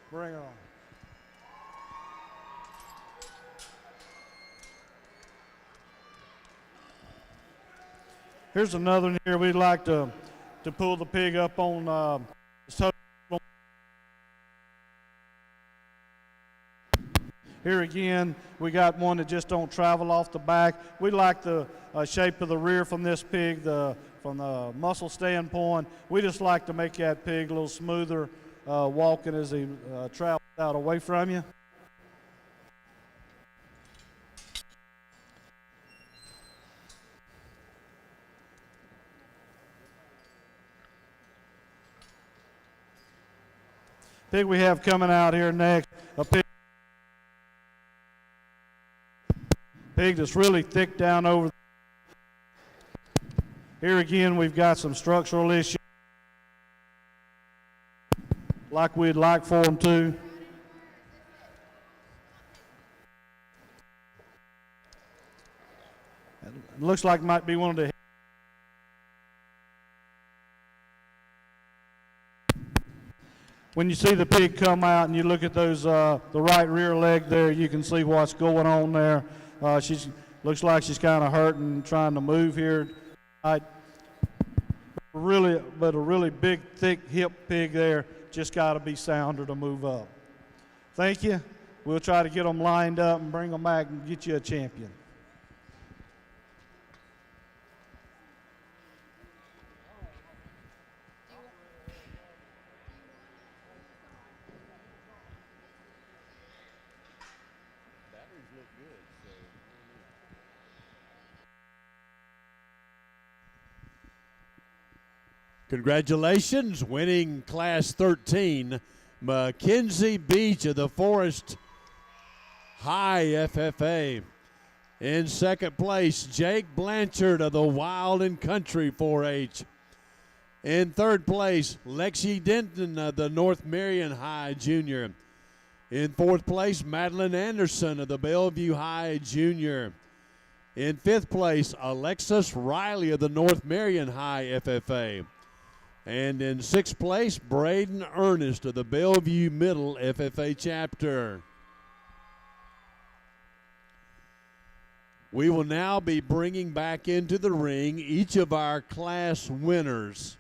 Bring it on. Here's another one here. We'd like to pull the pig up on here again. We got one that just don't travel off the back. We like the shape of the rear from this pig, from the muscle standpoint. We just like to make that pig a little smoother walking as he travels out away from you. Pig we have coming out here next, a pig that's really thick down over. Here again, we've got some structural issues like we'd like for them to. It looks like it might be one of the when you see the pig come out and you look at those the right rear leg there, you can see what's going on there. She's looks like she's kind of hurting, trying to move here. But a really big, thick hip pig there. Just got to be sounder to move up. Thank you. We'll try to get them lined up and bring them back and get you a champion. Congratulations, winning Class 13, Mackenzie Beach of the Forest High FFA. In second place, Jake Blanchard of the Wild and Country 4-H. In third place, Lexi Denton of the North Marion High Junior. In fourth place, Madeline Anderson of the Bellevue High Junior. In fifth place, Alexis Riley of the North Marion High FFA. And in sixth place, Braden Ernest of the Bellevue Middle FFA chapter. We will now be bringing back into the ring each of our class winners.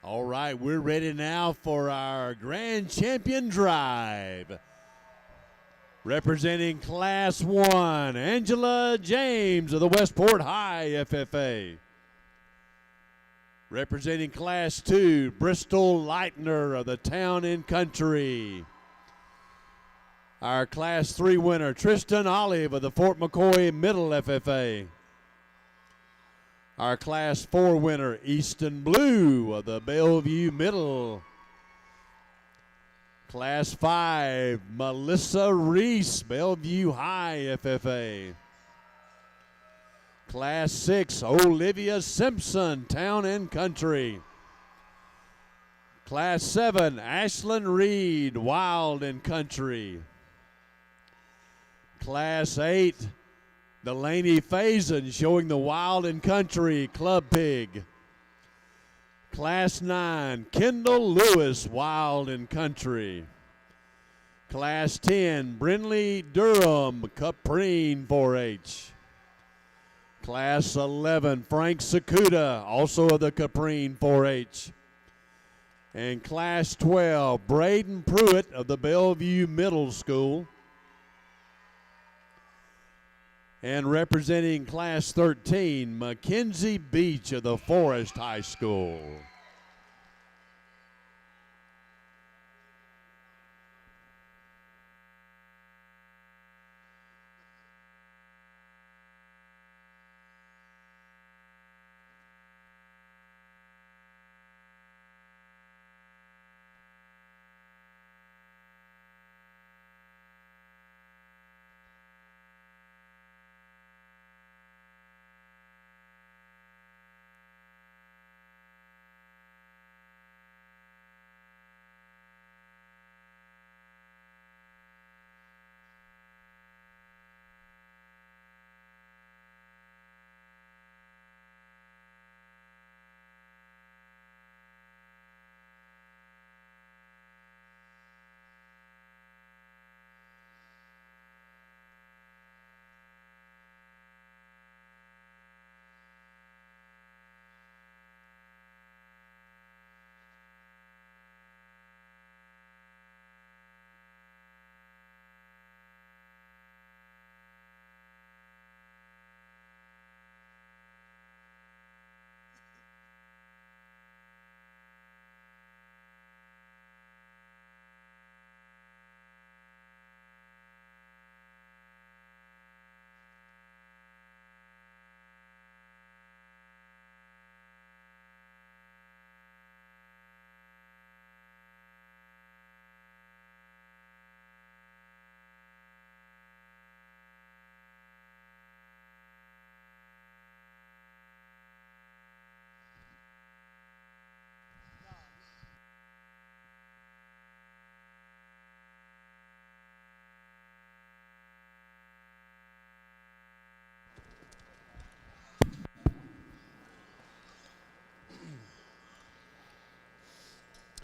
All right, we're ready now for our grand champion drive. Representing Class 1, Angela James of the Westport High FFA. Representing Class 2, Bristol Leitner of the Town and Country. Our Class 3 winner, Tristan Olive of the Fort McCoy Middle FFA. Our Class 4 winner, Easton Blue of the Bellevue Middle. Class 5, Melissa Reese, Bellevue High FFA. Class 6, Olivia Simpson, Town and Country. Class 7, Ashlyn Reed, Wild and Country. Class 8, Delaney Faison, showing the Wild and Country Club Pig. Class 9, Kendall Lewis, Wild and Country. Class 10, Brinley Durham, Caprine 4-H. Class 11, Frank Sakuda, also of the Caprine 4-H. And Class 12, Braden Pruitt of the Bellevue Middle School. And representing Class 13, Mackenzie Beach of the Forest High School.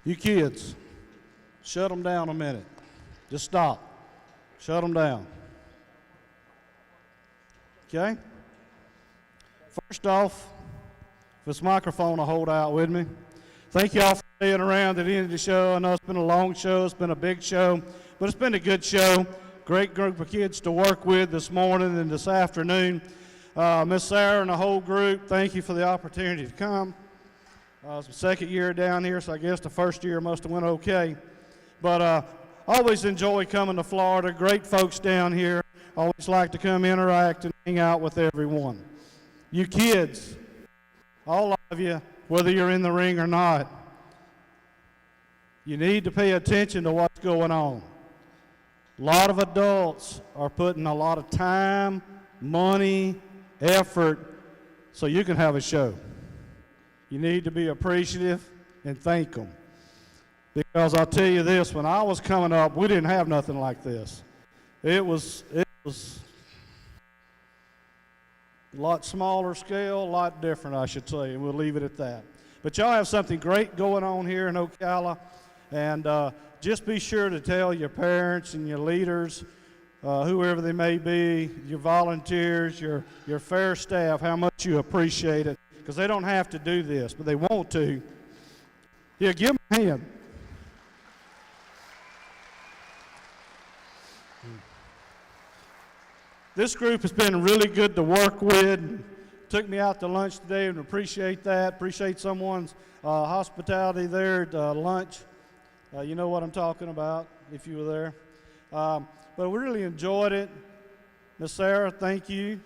You kids, shut them down a minute. Just stop. Shut them down. Okay? First off, if this microphone will hold out with me, thank you all for staying around at the end of the show. I know it's been a long show, it's been a big show, but it's been a good show. Great group of kids to work with this morning and this afternoon. Miss Sarah and the whole group, thank you for the opportunity to come. It's the second year down here, so I guess the first year must have went okay. But always enjoy coming to Florida. Great folks down here. Always like to come interact and hang out with everyone. You kids, all of you, whether you're in the ring or not, you need to pay attention to what's going on. A lot of adults are putting a lot of time, money, effort so you can have a show. You need to be appreciative and thank them. Because I'll tell you this, when I was coming up, we didn't have nothing like this. It was a lot smaller scale, a lot different, I should say, and we'll leave it at that. But y'all have something great going on here in Ocala, and just be sure to tell your parents and your leaders, whoever they may be, your volunteers, your fair staff, how much you appreciate it. Because they don't have to do this, but they want to. Yeah, give him a hand. This group has been really good to work with. Took me out to lunch today and appreciate that. Appreciate someone's hospitality there at lunch. You know what I'm talking about if you were there. But we really enjoyed it. Miss Sarah, thank you.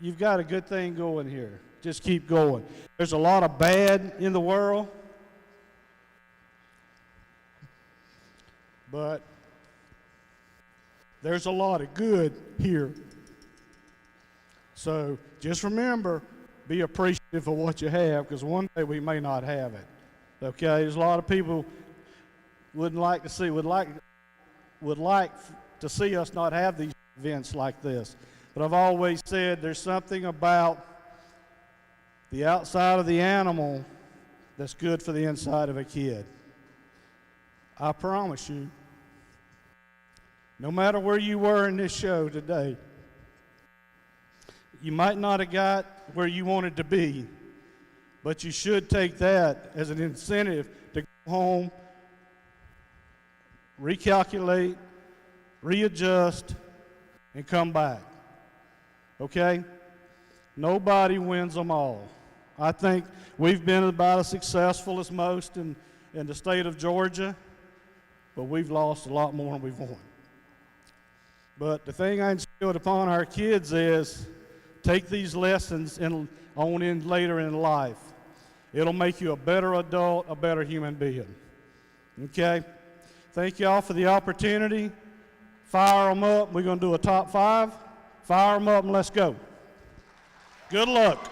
You've got a good thing going here. Just keep going. There's a lot of bad in the world, but there's a lot of good here. So just remember, be appreciative of what you have, because one day we may not have it. Okay, there's a lot of people would like to see us not have these events like this. But I've always said there's something about the outside of the animal that's good for the inside of a kid. I promise you, no matter where you were in this show today, you might not have got where you wanted to be, but you should take that as an incentive to go home, recalculate, readjust, and come back. Okay? Nobody wins them all. I think we've been about as successful as most in the state of Georgia, but we've lost a lot more than we've won. But the thing I instilled upon our kids is take these lessons on in later in life. It'll make you a better adult, a better human being. Okay? Thank you all for the opportunity. Fire them up. We're going to do a top 5. Fire them up and let's go. Good luck.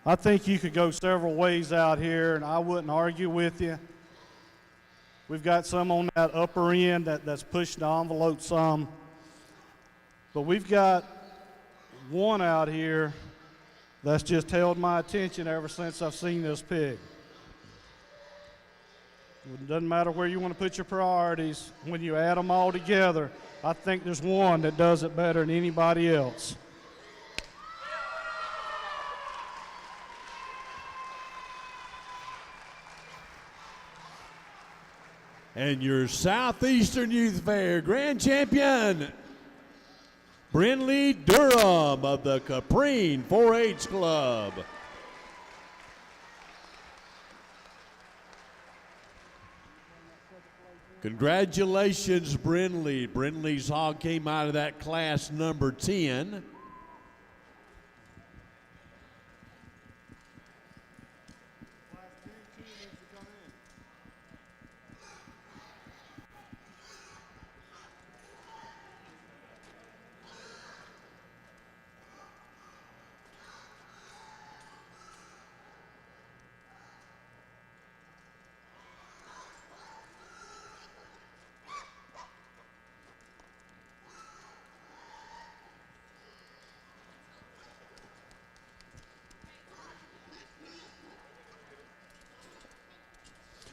I think you could go several ways out here, and I wouldn't argue with you. We've got some on that upper end that's pushing the envelope some. But we've got one out here that's just held my attention ever since I've seen this pig. It doesn't matter where you want to put your priorities. When you add them all together, I think there's one that does it better than anybody else. And your Southeastern Youth Fair Grand Champion, Brinley Durham of the Caprine 4-H Club. Congratulations, Brinley. Brinley's hog came out of that class number 10.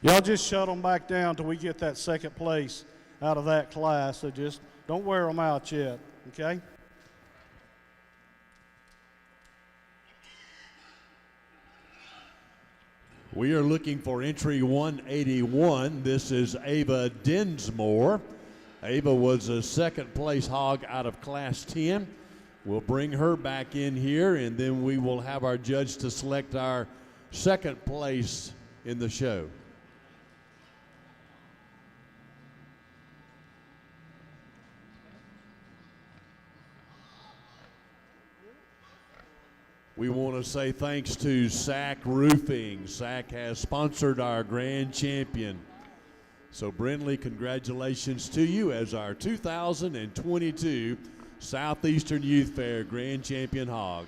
Y'all just shut them back down till we get that second place out of that class. So just don't wear them out yet, okay? We are looking for entry 181. This is Ava Dinsmore. Ava was a second place hog out of class 10. We'll bring her back in here, and then we will have our judge to select our second place in the show. We want to say thanks to SAC Roofing. SAC has sponsored our grand champion. So, Brindley, congratulations to you as our 2022 Southeastern Youth Fair grand champion hog.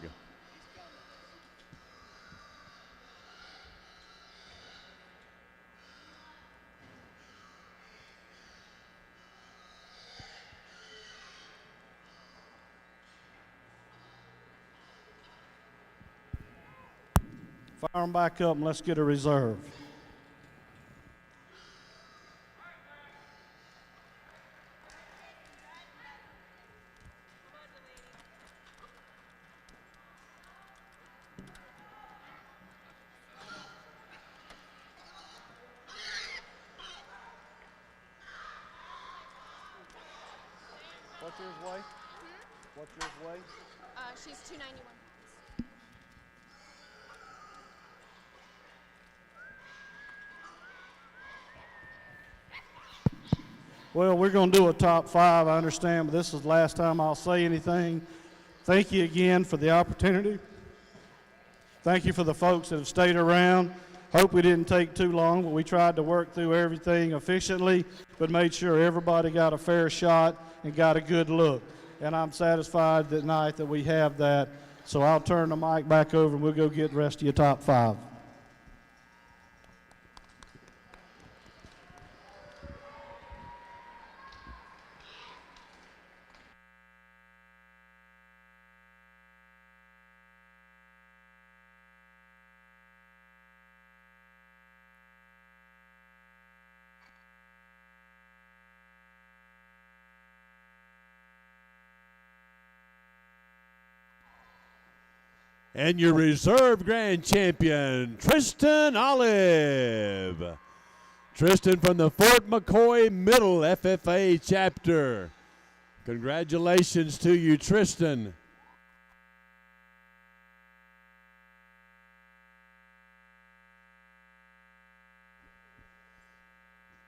Fire them back up and let's get a reserve. What's yours weigh? What's yours weigh? She's 291. Well, we're going to do a top 5, I understand, but this is the last time I'll say anything. Thank you again for the opportunity. Thank you for the folks that have stayed around. Hope we didn't take too long, but we tried to work through everything efficiently, but made sure everybody got a fair shot and got a good look. And I'm satisfied tonight that we have that. So I'll turn the mic back over and we'll go get the rest of your top 5. And your reserve grand champion, Tristan Olive. Tristan from the Fort McCoy Middle FFA chapter. Congratulations to you, Tristan.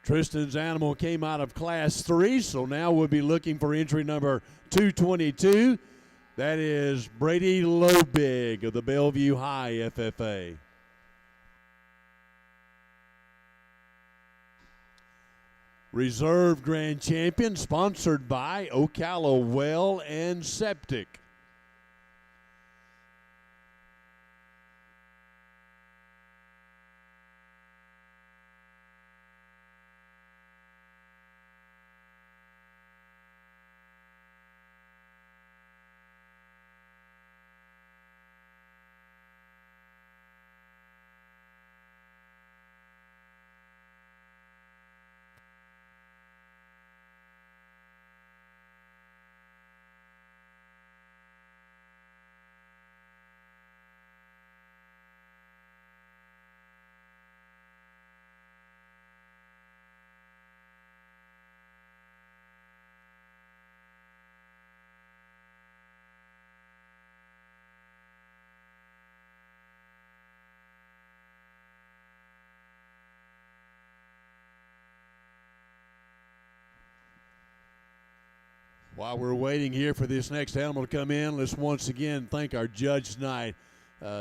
Tristan's animal came out of Class 3, so now we'll be looking for entry number 222. That is Brady Lobig of the Bellevue High FFA. Reserve Grand Champion, sponsored by Ocala Well and Septic. While we're waiting here for this next animal to come in, let's once again thank our judge tonight,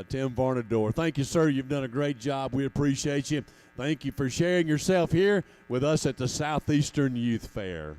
Tim Varnador. Thank you, sir. You've done a great job. We appreciate you. Thank you for sharing yourself here with us at the Southeastern Youth Fair.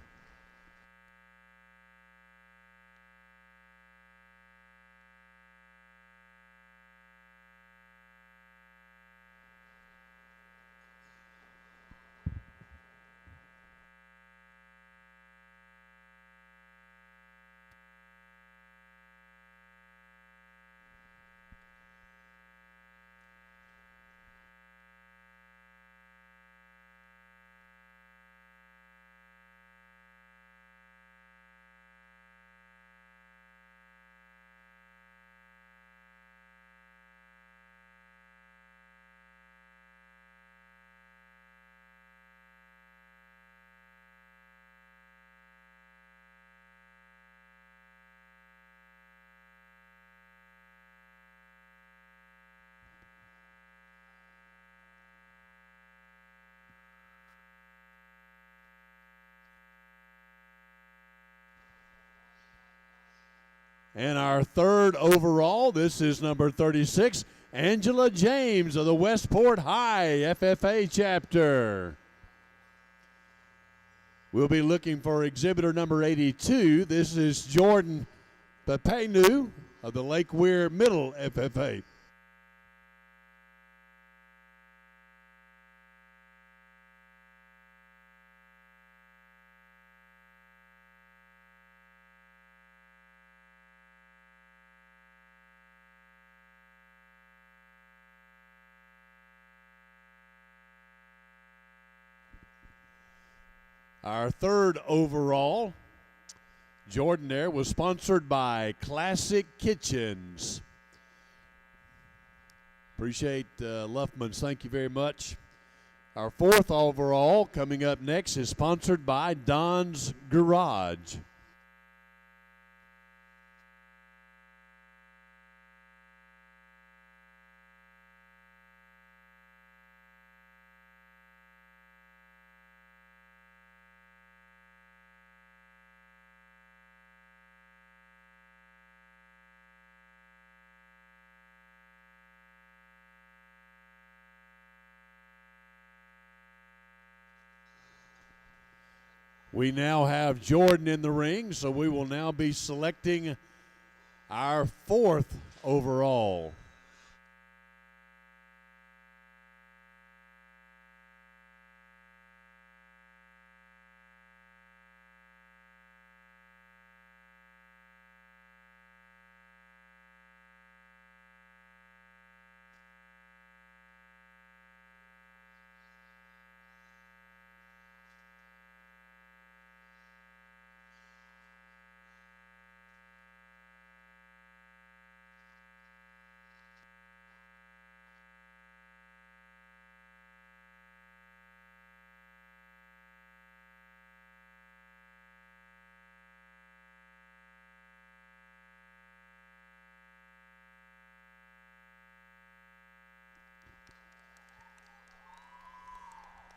And our third overall, this is number 36, Angela James of the Westport High FFA chapter. We'll be looking for exhibitor number 82. This is Jordan Papenu of the Lake Weir Middle FFA. Our third overall, Jordan there, was sponsored by Classic Kitchens. Appreciate Luffman's, thank you very much. Our fourth overall coming up next is sponsored by Don's Garage. We now have Jordan in the ring, so we will now be selecting our fourth overall.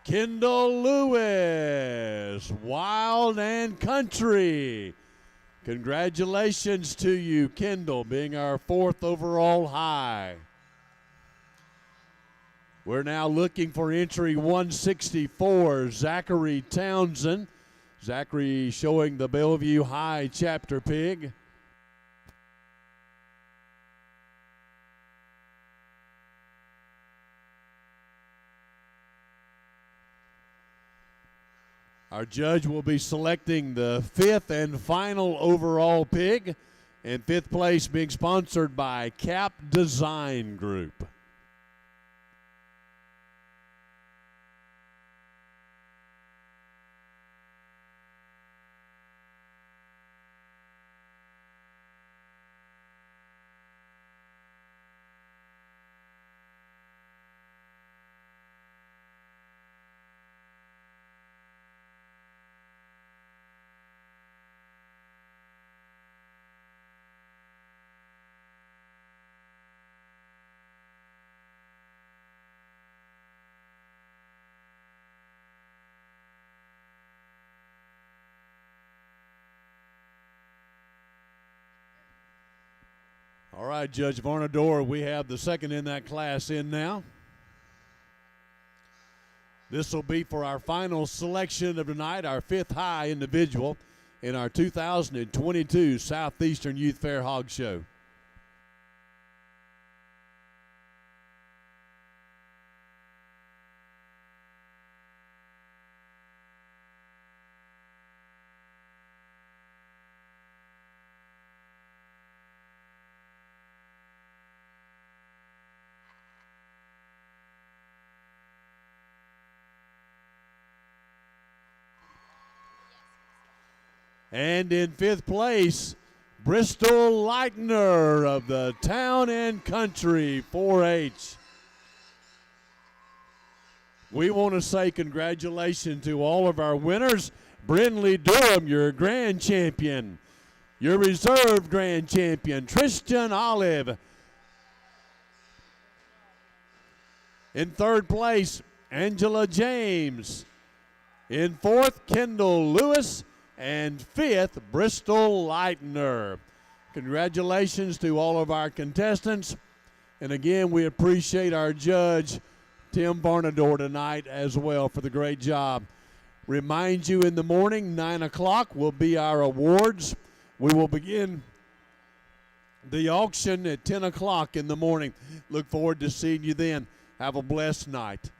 Kendall Lewis, Wild and Country. Congratulations to you, Kendall, being our fourth overall high. We're now looking for entry 164, Zachary Townsend. Zachary showing the Bellevue High chapter pig. Our judge will be selecting the fifth and final overall pig, and fifth place being sponsored by Cap Design Group. All right, Judge Varnador, we have the second in that class in now. This will be for our final selection of tonight, our fifth high individual in our 2022 Southeastern Youth Fair Hog Show. And in fifth place, Bristol Leitner of the Town and Country 4-H. We want to say congratulations to all of our winners. Brindley Durham, your grand champion. Your reserve grand champion, Tristan Olive. In third place, Angela James. In fourth, Kendall Lewis. And fifth, Bristol Leitner. Congratulations to all of our contestants. And again, we appreciate our judge, Tim Barnador, tonight as well for the great job. Remind you in the morning, 9 o'clock will be our awards. We will begin the auction at 10 o'clock in the morning. Look forward to seeing you then. Have a blessed night.